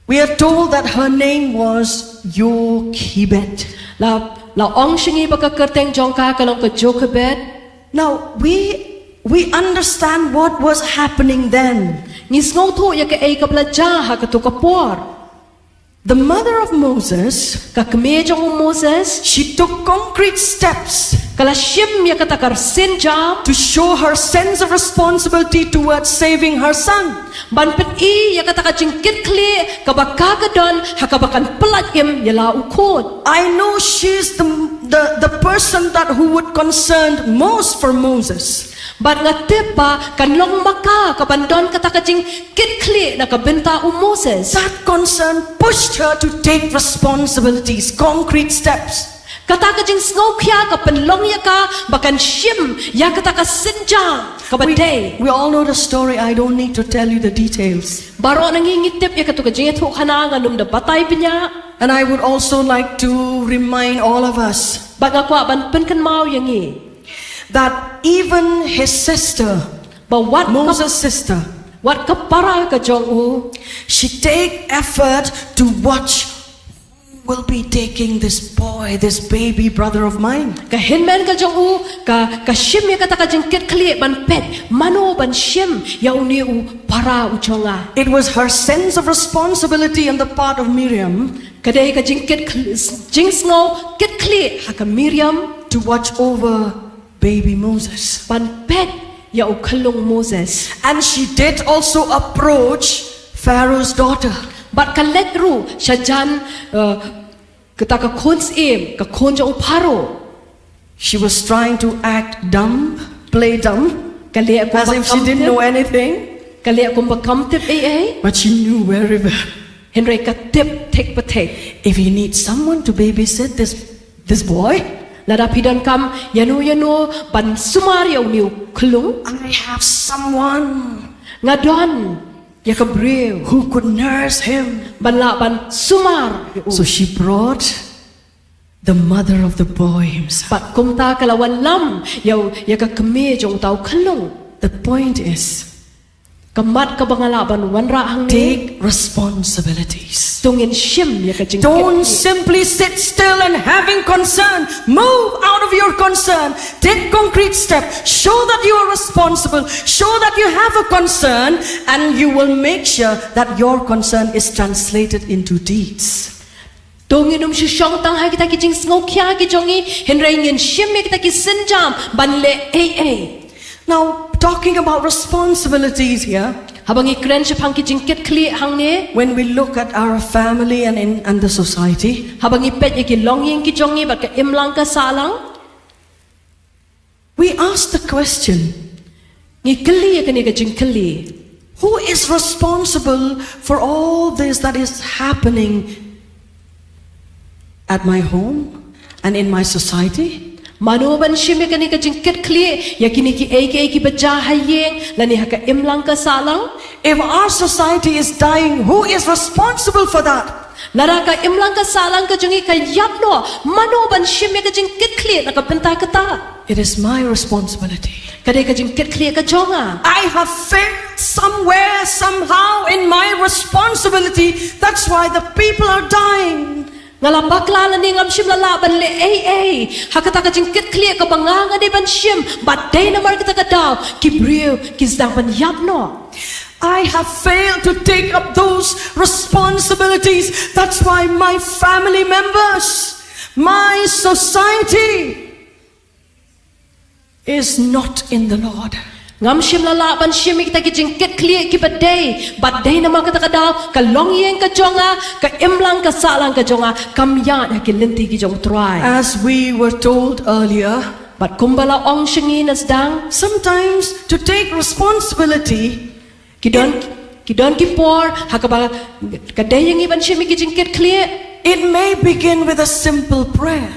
We are told that her name was Jochebed. la ong shingi baka kerteng jong ka kalong ka Jochebed. Now, we understand what was happening then. Ngis ngau thu ya ka ka belajar ha ka tu ka por The mother of Moses, ka keme jong Moses she took concrete steps kala shim ya ka takar sinjam to show her sense of responsibility towards saving her son. ban pet ya ka taka jingkit kli ka baka ka don ha ka bakan pelat im ya la ukot I know she's the person that who would concerned most for Moses. ban ngatip ba kan long maka ka bandon ka taka jingkit kli na ka benta Moses That concern pushed her to take responsibilities, concrete steps. kata ka jing snokya ka penlong ya ka bakan shim ya ka taka sinjam ka badai We all know the story. I don't need to tell you the details. baro nangingitip ya ka tu ka jing thu khana nganum da batay pinya And I would also like to remind all of us baga kwa ban penkan mau yangi that even his sister, ba wat Moses' sister, wat ka para ka jong u she take effort to watch who will be taking this boy, this baby brother of mine. ka hinmen ka jong u ka shim ya ka taka jingkit kli ban pet mano ban shim ya uni u para u chonga It was her sense of responsibility on the part of Miriam kadai ka jingkit jing snow kit kli ha ka Miriam to watch over baby Moses. ban pet ya u khalung Moses And she did also approach Pharaoh's daughter. bat ka let ru shajan kita ka khons im ka khon jong paro She was trying to act dumb, play dumb, kali aku as if she didn't know anything, kali aku bakam tip but she knew very well. Henry ka tip tek patek If you need someone to babysit this boy, nada pidan kam yanu ban sumar ya uni khlung I have someone ngadon ya ka brew who could nurse him. ban la ban sumar So she brought the mother of the boy himself. pat kumta kalawan lam ya ka keme jong tau khlung The point is, kamat ka bangalaban wanra hang ni take responsibilities. tungin shim ya ka jing Don't simply sit still and having concern. Move out of your concern. Take concrete steps. Show that you are responsible. Show that you have a concern, and you will make sure that your concern is translated into deeds. tungin shishong tang ha kita ki jing snokya ki jongi Henry ngin shim ya kita ki sinjam ban le Now, talking about responsibilities here, habang ikren siya pang ki jing kit kli hang ni when we look at our family and the society, habang ipet ya ki longying ki jongi bat ka imlang ka salang we ask the question, ngi kli ya kani ka jing kli who is responsible for all this that is happening at my home and in my society? Mano ban shime kani ka jingkit kli ya kini ki ki baja hayeng lani haka imlang ka salang If our society is dying, who is responsible for that? lara ka imlang ka salang ka jungi ka yapno mano ban shime ka jingkit kli na ka pentai kata It is my responsibility. kadai ka jingkit kli ka jonga I have failed somewhere, somehow in my responsibility. That's why the people are dying. ngala bakla lani ngam shim lala ban le hakata ka jingkit kli ka banganga de ban shim bat day na mar kita ka daw ki brio ki zdang ban yapno I have failed to take up those responsibilities. That's why my family members, my society is not in the Lord. ngam shim la la ban shim kita ki jingket clear ki badai badai nama kata kadau ka long yeng ka jonga ka imlang ka salang ka jonga kam ya ki lenti ki jong try As we were told earlier, but kumbala ong shingi nas dang sometimes to take responsibility, ki don ki por hakaba kadai yang iban shim ki jingket clear it may begin with a simple prayer.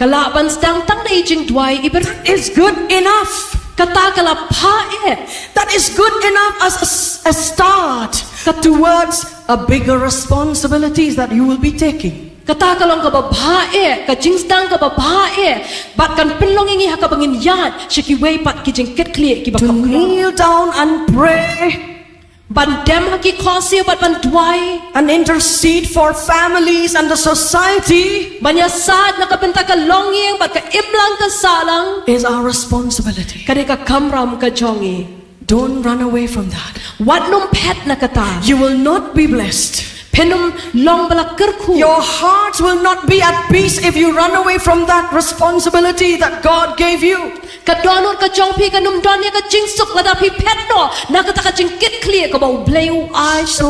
kala ban stang tang dai jing dwai iber It's good enough. kata kala pha That is good enough as a start towards a bigger responsibilities that you will be taking. kata kalong ka babae ka jingstang ka babae bat kan penlong ingi hakabangin yan shiki way pat ki jingket clear ki To bakam kneel down and pray ban dem haki khosi bat ban dwai and intercede for families and the society banya sad nakabenta ka longyeng bat ka imlang ka salang is our responsibility. kare ka kamram ka jongi Don't run away from that. wat num pet nakata You will not be blessed. penum long bala kerku Your hearts will not be at peace if you run away from that responsibility that God gave you. ka donor ka jongpi ka num don ya ka jingsuk lada pi pet no nakata ka jingket clear ka bau bleu ai So so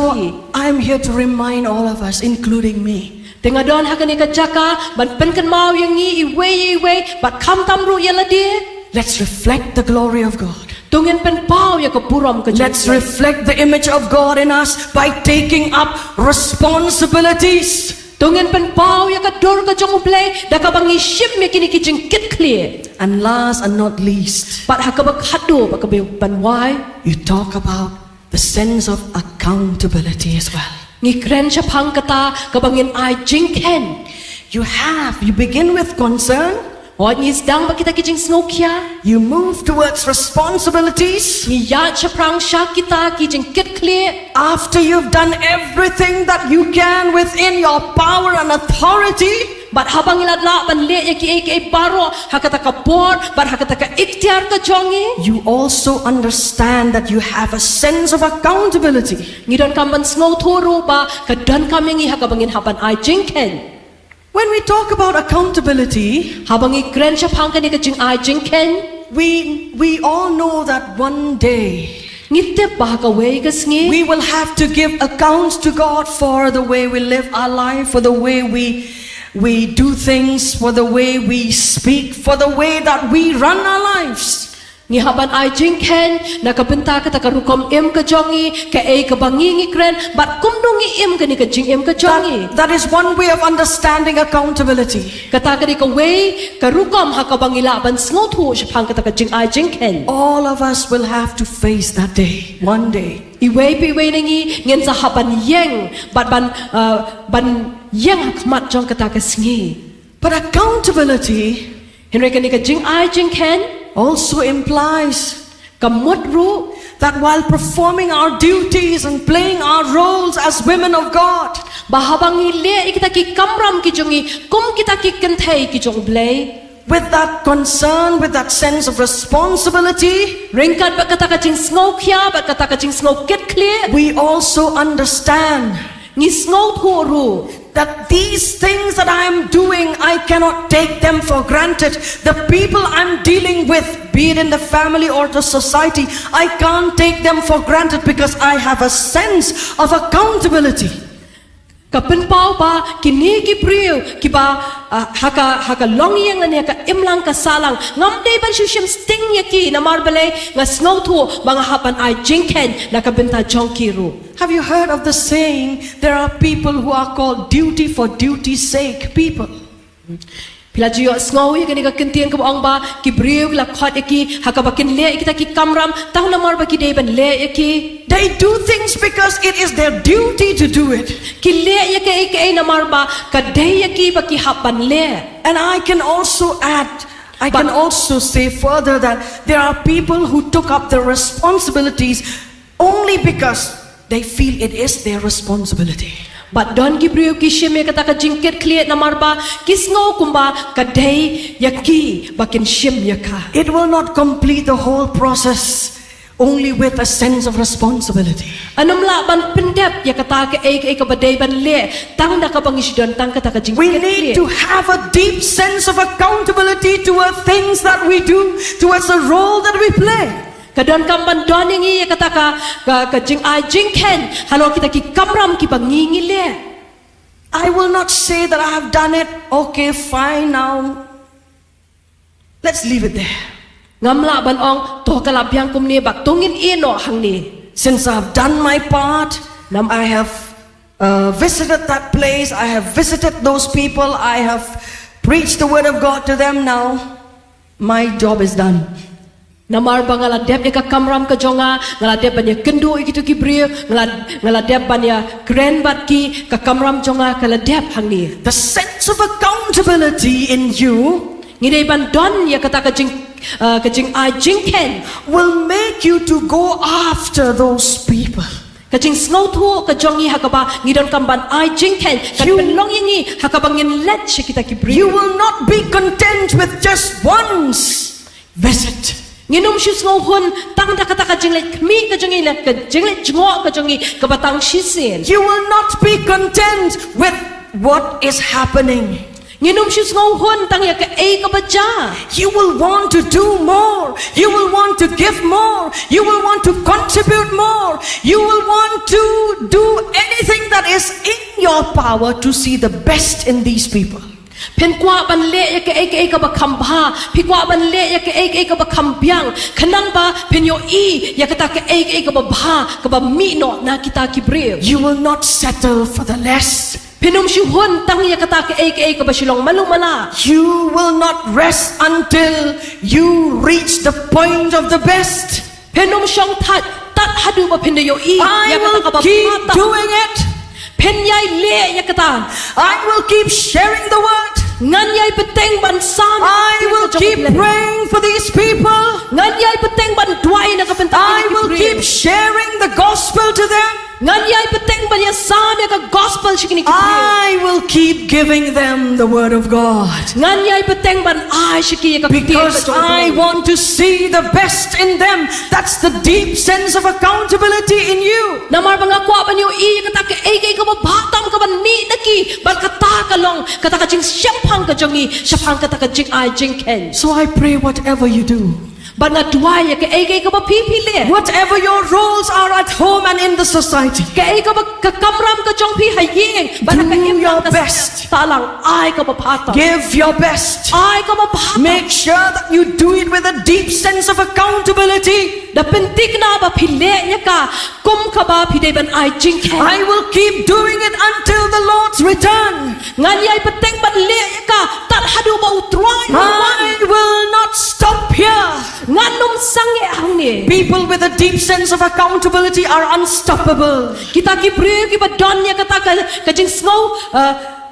I'm here to remind all of us, including me, Tengah don hakani ka jaka ban pen kan mau yang ni iwe bat kam tam ru ya ladie let's reflect the glory of God. tungen pen pau ya ka puram ka Let's reflect the image of God in us by taking up responsibilities. tungen pen pau ya ka dor ka jong play da ka bangi ship me kini ki jingket clear And last and not least, bat hakabak hado ba ka ban wai you talk about the sense of accountability as well. ni kren cha phang kata ka bangin ai jingken You begin with concern, What ni sedang ba kita kijing snokia? you move towards responsibilities. Ni ya chaprang sha kita kijing kit clear. After you've done everything that you can within your power and authority, Bat habang ilad la ban le ya ki baro hakata ka board bat hakata ka ikhtiar ka jongi. you also understand that you have a sense of accountability. Ni don kam ban snow toro ba ka don kam yang i hakabangin haban ai jingken. When we talk about accountability, Habang i kren sha phang ka ni ka jing ai jingken. we all know that one day Ngite ba ka way ka sngi. we will have to give accounts to God for the way we live our life, for the way we do things, for the way we speak, for the way that we run our lives. Ni haban ai jingken nakabenta ka takarukom em ka jongi ka ka bangingi kren bat kumdungi em ka ni ka jing em ka jongi. That is one way of understanding accountability. Kata ka di ka way ka rukom hakabangila ban sngotu shapang ka taka jing ai jingken. All of us will have to face that day, one day. Iway pi way nangi ngen sa haban yeng bat ban yeng hakmat jong kata ka sngi. But accountability Henry ka ni ka jing ai jingken also implies kamut ru that while performing our duties and playing our roles as women of God, bahabang ile kita ki kamram ki jongi kum kita ki kenthai ki jong blay. with that concern, with that sense of responsibility, Ringkat ba kata ka jing sngo kya ba kata ka jing sngo get clear. we also understand Ni sngo ru that these things that I am doing, I cannot take them for granted. The people I'm dealing with, be it in the family or the society, I can't take them for granted because I have a sense of accountability. Kapin pau ba kini ki priu ki ba haka longyang ania ka imlang ka salang ngam dei ban shushim sting yaki na marbale nga snowtu banga hapan ai jingken na kabenta jongkiru. Have you heard of the saying, there are people who are called duty for duty's sake people? Pila jiyo snow ya kani ka kentian ka ang ba ki priu la khot yaki haka ba kin le kita ki kamram tang na marba ki dei ban le yaki. They do things because it is their duty to do it. Ki le yaki na marba ka dei yaki ba ki hapan le. And I can also add, I can also say further that there are people who took up the responsibilities only because they feel it is their responsibility. But don ki priu ki shime kata ka jingket clear na marba kisngo kumba ka dei yaki bakin shim yaka. It will not complete the whole process only with a sense of responsibility. Anum la ban pendep ya kata ka ka badai ban le tang da ka pangisidon tang kata ka We jingket need clear. to have a deep sense of accountability towards things that we do, towards the role that we play. Kadon kam bandon yang ia kata ka jing ai jing ken halo kita ki kamram ki bangingi le. I will not say that I have done it. Okay, fine now. Let's leave it there. Ngamla ban ong to kalabyang kum ni bak tungin ino hang ni. Since I have done my part, I have visited that place, I have visited those people, I have preached the word of God to them now. My job is done. Namar ba ngaladep ya ka kamram ka jonga ngaladep ban ya kendu ikitu kibriu ngaladep ban ya grenbat ki ka kamram jonga kaladep hang ni. The sense of accountability in you Ngidai ban don ya kata ka jing ai jing ken will make you to go after those people. Kajing snow tu kajongi hakaba ngidon kamban ai jingken kadpelong yangi hakaba ngin let kita kibri. You will not be content with just once visit. Nginom shu snow hun tang da kata kajinglet kmi kajongi let kajinglet jngo kajongi kabatang shisin. You will not be content with what is happening. Nginom shu snow hun tang ya ka ei kabaja. You will want to do more. You will want to give more. You will want to contribute more. You will want to do anything that is in your power to see the best in these people. Pen kwa ban le ya ka ei ka bakamba pi kwa ban le ya ka ei ka bakambyang kanang ba pen yo I ya kata ka ei ka ba ka ba mi no na kita kibri. You will not settle for the less. Penum shuhun tang ya kata ka ei ka ba silong malumala. You will not rest until you reach the point of the best. Penum shong tat hadu ba pen yo I I ya kata ka will ba keep doing it. pen yai le ya kata I will keep sharing the word. ngan yai peteng ban sam I will keep praying for these people. ngan yai peteng ban duai na ka pen I will keep sharing the gospel to them. ngan yai peteng ban ya sam ya ka gospel shikini ki I will keep giving them the word of God. ngan yai peteng ban ai shiki ya ka Because I want to see the best in them. That's the deep sense of accountability in you. namar banga kwa ban yo I kata ka ei ka ba batam ka ban ni naki ban kata ka long kata ka jing shampang ka jongi shapang kata ka jing ai jing ken So I pray whatever you do, ban na duai ya ka ei ka ba pipi le whatever your roles are at home and in the society, ka ei ka ba ka kamram ka jong pi hayeng ban Do ka your best. talang ai ka ba patam give your best. ai ka ba patam Make sure that you do it with a deep sense of accountability. da pentik na ba pile ya ka kum ka ba pide ban ai jing ken I will keep doing it until the Lord's return. ngan yai peteng ban le ya ka tat hadu ba utruai I will not stop here. ngan num sange hang ni People with a deep sense of accountability are unstoppable. kita ki bre ki ba don ya kata ka jing snow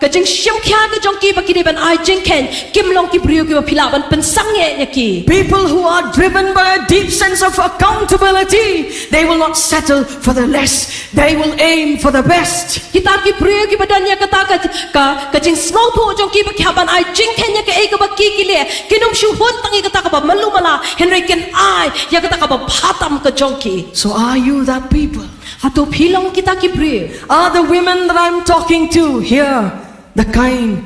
ka jing shim kya ka jong ki ba ki de ban ai jing ken kim long ki bre ki ba phila ban pen sange ya ki People who are driven by a deep sense of accountability, they will not settle for the less. They will aim for the best. kita ki bre ki ba don ya kata ka jing snow tu jong ki ba kya ban ai jing ken ya ka ei ka ba ki le kinum shu hon tang ya kata ka ba malumala henry ken ai ya kata ka ba phatam ka jong ki So are you that people? hatu philong kita ki bre Are the women that I'm talking to here the kind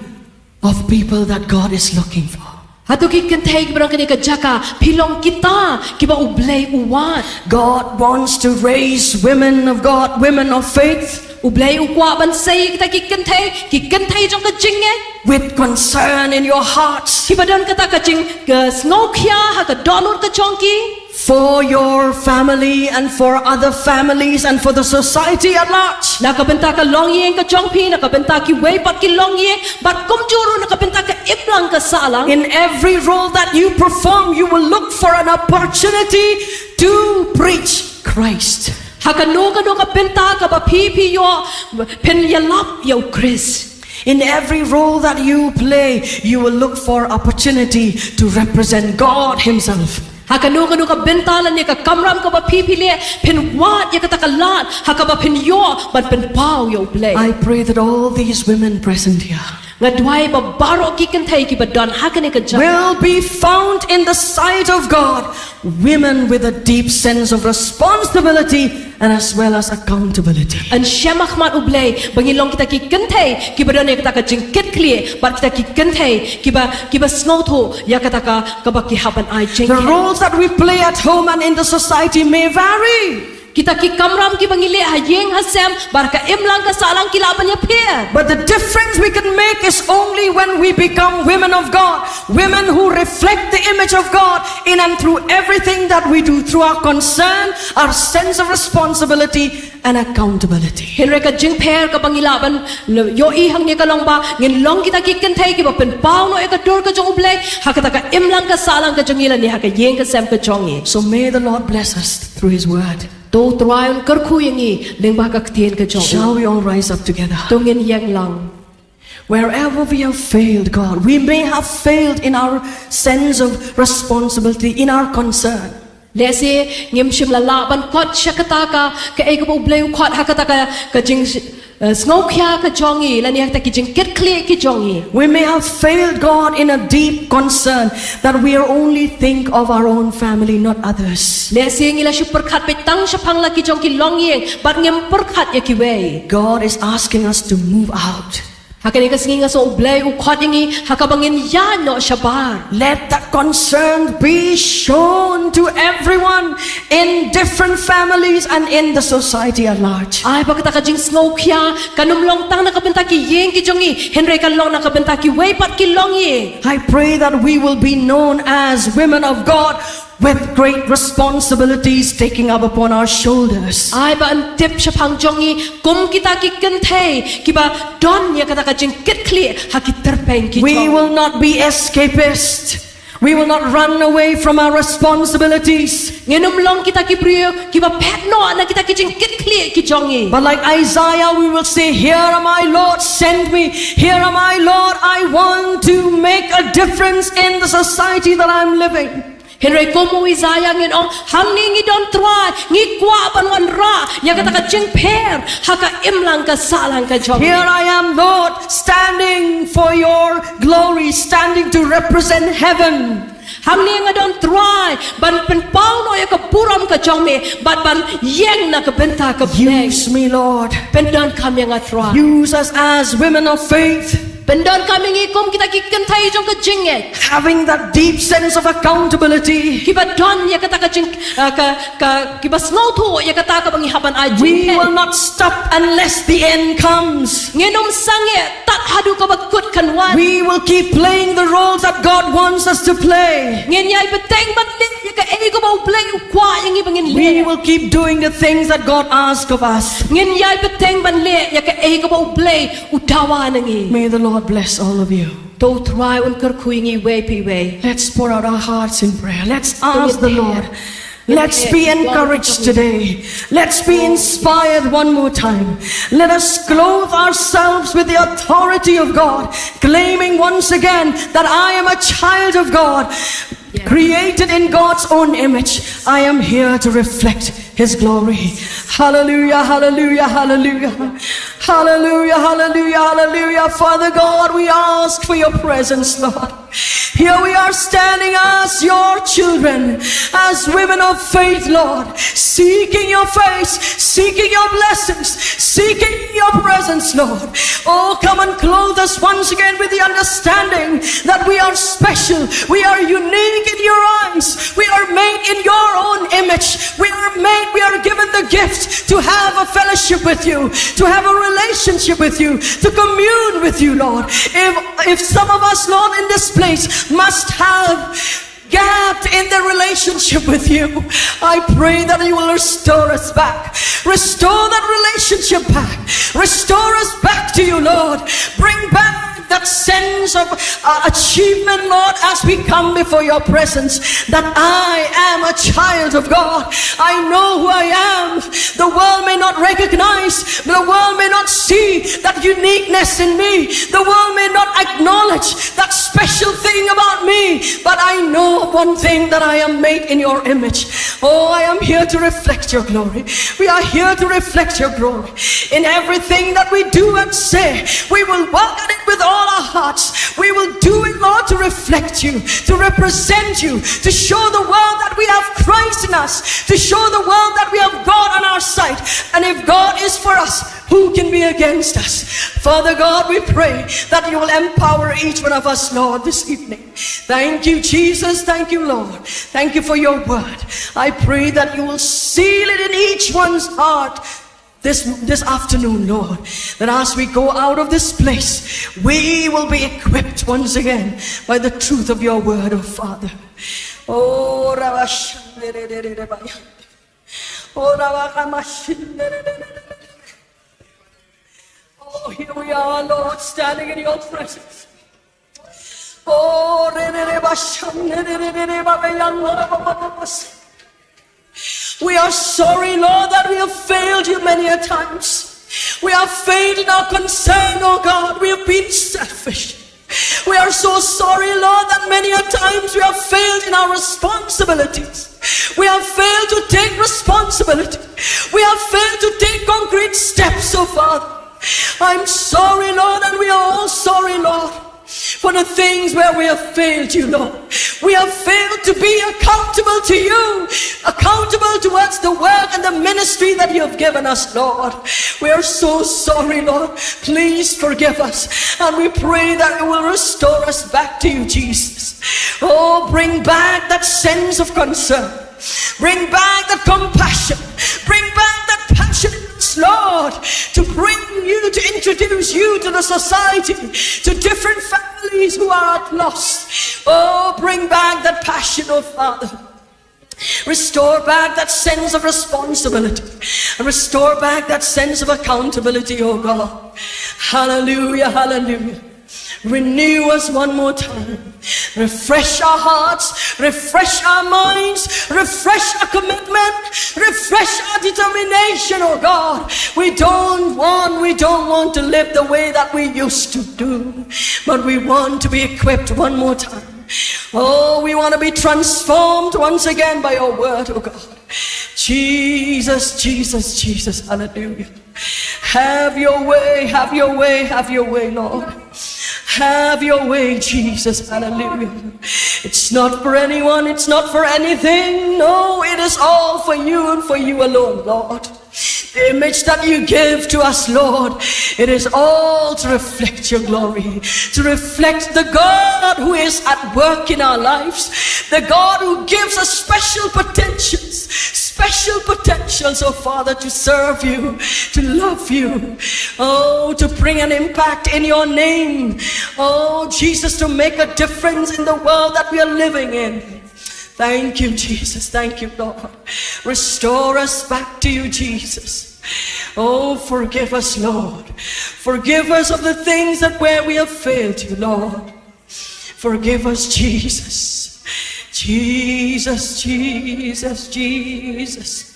of people that God is looking for? hatu ki kentai ki barang ka jaka philong kita ki ba ublei uwat God wants to raise women of God, women of faith, ublei ukwa ban sei kita ki kentai jong ka jinge with concern in your hearts ki badan kata ka jing ka snokya ha ka donor ka jongki for your family and for other families and for the society at large. nakabenta ka longyeng ka jongpi nakabenta ki way pat ki longyeng bat kumjuru nakabenta ka iplang ka salang In every role that you perform, you will look for an opportunity to preach Christ. hakano ka benta ka ba pipi yo pen yalap yo Chris In every role that you play, you will look for opportunity to represent God Himself. hakano ka bentalan ya ka kamram ka ba pipi le pen wat ya kata ka lat hakaba pen yo bat pen pau yo play I pray that all these women present here ngadwai ba baro ki kan thai ki ba don hakane ka ja will be found in the sight of God. Women with a deep sense of responsibility and as well as accountability. an shamak mat ublei bangilong kita ki kan thai ki ba don ya kata ka jingket clear bar kita ki kan thai ki ba snau tho ya kata ka ba ki haban ai jing The roles that we play at home and in the society may vary. kita ki kamram ki bangile ha yeng ha sam bar ka imlang ka salang ki laban ya pher But the difference we can make is only when we become women of God, women who reflect the image of God in and through everything that we do, through our concern, our sense of responsibility and accountability. henre ka jing pher ka bangilaban yo I hang ne ka long ba ngin long kita ki kan thai ki ba pen pau no e ka dur ka jong ublei ha kata ka imlang ka salang ka jongila ni ha ka yeng ka sam ka jongi So may the Lord bless us through His word. to try on kar khu yengi leng ba ka ktien ka jong Shall we all rise up together? to ngin yang lang Wherever we have failed, God, we may have failed in our sense of responsibility, in our concern. lese ngim shim la la ban kot shakata ka e ka ublei khot ha kata ka jing snau khya ka jongi la ni ha ta ki jing ket clear ki jongi We may have failed, God, in a deep concern that we are only think of our own family, not others. lese ngila shu perkhat pe tang shapang la ki jong ki long yeng bat ngim perkhat ya ki wei God is asking us to move out. hakani ka singi nga so ublei u khot yengi hakabangin ya no shabar Let that concern be shown to everyone in different families and in the society at large. ai ba kata ka jing snau khya kanum long tang na ka benta ki yeng ki jongi henre kan long na ka benta ki wei pat ki long yeng I pray that we will be known as women of God with great responsibilities taking up upon our shoulders. ai ba an tip shapang jongi kum kita ki kan thai ki ba don ya kata ka jing ket clear ha ki terpeng ki We jong will not be escapist. We will not run away from our responsibilities. ngenum long kita ki priyo ki ba pet no na kita ki jing ket clear ki jongi But like Isaiah, we will say, Here am I, Lord, send me. Here am I, Lord, I want to make a difference in the society that I'm living. henre komo Isaiah ngin ong hang ni ngi don try ngi kwa ban wan ra ya kata ka jing pher ha ka imlang ka salang ka jongi Here I am, Lord, standing for your glory, standing to represent heaven. hang ni nga don try ban pen pau no ya ka puram ka jongme bat ban yeng na ka benta ka bleng Use me, Lord. pen don kam yang atra Use us as women of faith, pen don kam ngi kom kita ki kan thai jong ka jing e having that deep sense of accountability. ki ba don ya kata ka jing ka ki ba snow tho ya kata ka bangi haban ai jing We will not stop unless the end comes. ngenom sange tat hadu ka ba kut kan wan We will keep playing the roles that God wants us to play. ngen yai beteng ban lit ya ka e ko ba play u kwa yang i bangin We le will keep doing the things that God asks of us. ngen yai beteng ban le ya ka e ko ba play u dawa nangi May the Lord bless all of you. to try un kar khuingi we pi we Let's pour out our hearts in prayer. Let's ask the Lord. Let's be encouraged today. Let's be inspired one more time. Let us clothe ourselves with the authority of God, claiming once again that I am a child of God, created in God's own image. I am here to reflect His glory. Hallelujah, hallelujah, hallelujah. Hallelujah, hallelujah, hallelujah. Father God, we ask for your presence, Lord. Here we are standing as your children, as women of faith, Lord, seeking your face, seeking your blessings, seeking your presence, Lord. Oh, come and clothe us once again with the understanding that we are special, we are unique in your eyes, we are made in your own image, we are given the gift to have a fellowship with you, to have a relationship with you, to commune with you, Lord. If some of us, Lord, in this place must have gapped in the relationship with you, I pray that you will restore us back. Restore that relationship back. Restore us back to you, Lord. Bring back that sense of achievement, Lord, as we come before your presence, that I am a child of God. I know who I am. The world may not recognize, the world may not see that uniqueness in me. The world may not acknowledge that special thing about me, but I know one thing, that I am made in your image. Oh, I am here to reflect your glory. We are here to reflect your glory. In everything that we do and say, we will walk at it with all all our hearts, we will do it, Lord, to reflect you, to represent you, to show the world that we have Christ in us, to show the world that we have God on our side. And if God is for us, who can be against us? Father God, we pray that you will empower each one of us, Lord, this evening. Thank you, Jesus. Thank you, Lord. Thank you for your word. I pray that you will seal it in each one's heart this afternoon, Lord, that as we go out of this place, we will be equipped once again by the truth of your word, oh Father. Oh, oh, here we are, Lord, standing in your presence. Oh, we are sorry, Lord, that we have failed you many a times. We have failed in our concern, oh God. We have been selfish. We are so sorry, Lord, that many a times we have failed in our responsibilities. We have failed to take responsibility. We have failed to take concrete steps, oh Father. I'm sorry, Lord, and we are all sorry, Lord, for the things where we have failed you, Lord. We have failed to be accountable to you, accountable towards the work and the ministry that you have given us, Lord. We are so sorry, Lord. Please forgive us, and we pray that you will restore us back to you, Jesus. Oh, bring back that sense of concern. Bring back that compassion. Bring back that passion, Lord, to bring you, to introduce you to the society, to different families who are at loss. Oh, bring back that passion, oh Father. Restore back that sense of responsibility. Restore back that sense of accountability, oh God. Hallelujah, hallelujah. Renew us one more time. Refresh our hearts, refresh our minds, refresh our commitment, refresh our determination, oh God. We don't want to live the way that we used to do, but we want to be equipped one more time. Oh, we want to be transformed once again by your word, oh God. Jesus, Jesus, Jesus, hallelujah. Have your way, have your way, have your way, Lord. Have your way, Jesus, hallelujah. It's not for anyone, it's not for anything. No, it is all for you and for you alone, Lord. The image that you give to us, Lord, it is all to reflect your glory, to reflect the God who is at work in our lives, the God who gives us special potentials, oh Father, to serve you, to love you, oh, to bring an impact in your name, oh Jesus, to make a difference in the world that we are living in. Thank you, Jesus. Thank you, Lord. Restore us back to you, Jesus. Oh, forgive us, Lord. Forgive us of the things that where we have failed you, Lord. Forgive us, Jesus. Jesus, Jesus, Jesus.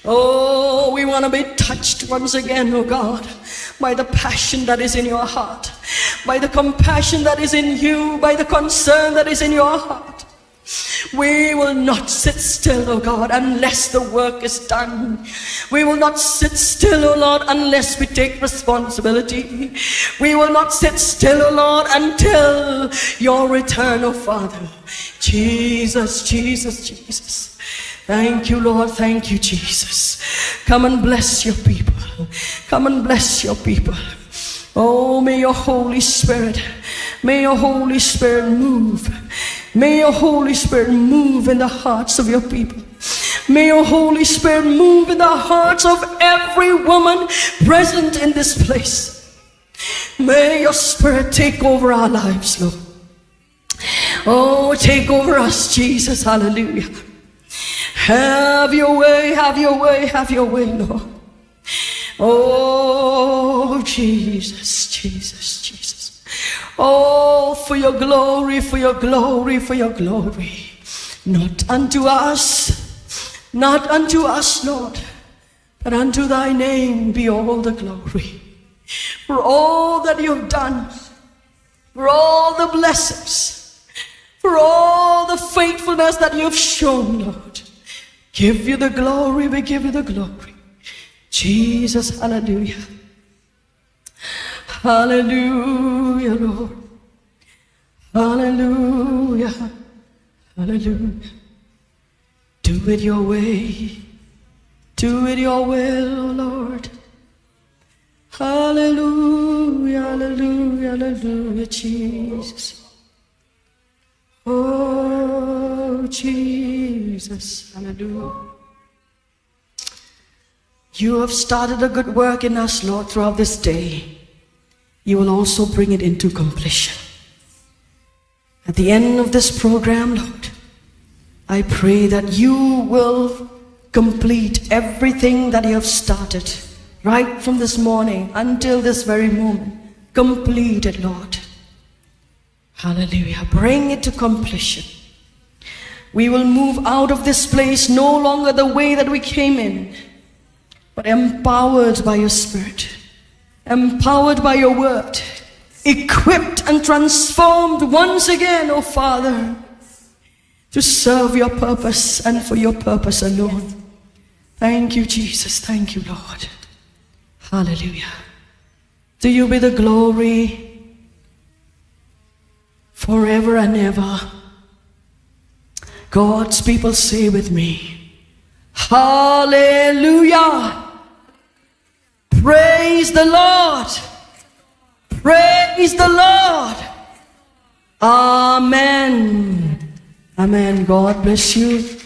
Oh, we want to be touched once again, oh God, by the passion that is in your heart, by the compassion that is in you, by the concern that is in your heart. We will not sit still, oh God, unless the work is done. We will not sit still, oh Lord, unless we take responsibility. We will not sit still, oh Lord, until your return, oh Father. Jesus, Jesus, Jesus. Thank you, Lord. Thank you, Jesus. Come and bless your people. Come and bless your people. Oh, may your Holy Spirit move. May your Holy Spirit move in the hearts of your people. May your Holy Spirit move in the hearts of every woman present in this place. May your Spirit take over our lives, Lord. Oh, take over us, Jesus. Hallelujah. Have your way, have your way, have your way, Lord. Oh, Jesus, Jesus, Jesus. Oh, for your glory, for your glory, for your glory. Not unto us, Lord, but unto thy name be all the glory. For all that you have done, for all the blessings, for all the faithfulness that you have shown, Lord. Give you the glory, we give you the glory. Jesus, hallelujah. Hallelujah, Lord. Hallelujah. Hallelujah. Do it your way. Do it your will, oh Lord. Hallelujah, hallelujah, hallelujah, Jesus. Oh, Jesus, hallelujah. You have started a good work in us, Lord, throughout this day. You will also bring it into completion. At the end of this program, Lord, I pray that you will complete everything that you have started right from this morning until this very moment. Complete it, Lord. Hallelujah. Bring it to completion. We will move out of this place no longer the way that we came in, but empowered by your Spirit, empowered by your word, equipped and transformed once again, oh Father, to serve your purpose and for your purpose alone. Thank you, Jesus. Thank you, Lord. Hallelujah. To you be the glory forever and ever. God's people say with me, hallelujah. Praise the Lord. Praise the Lord. Amen. Amen. God bless you.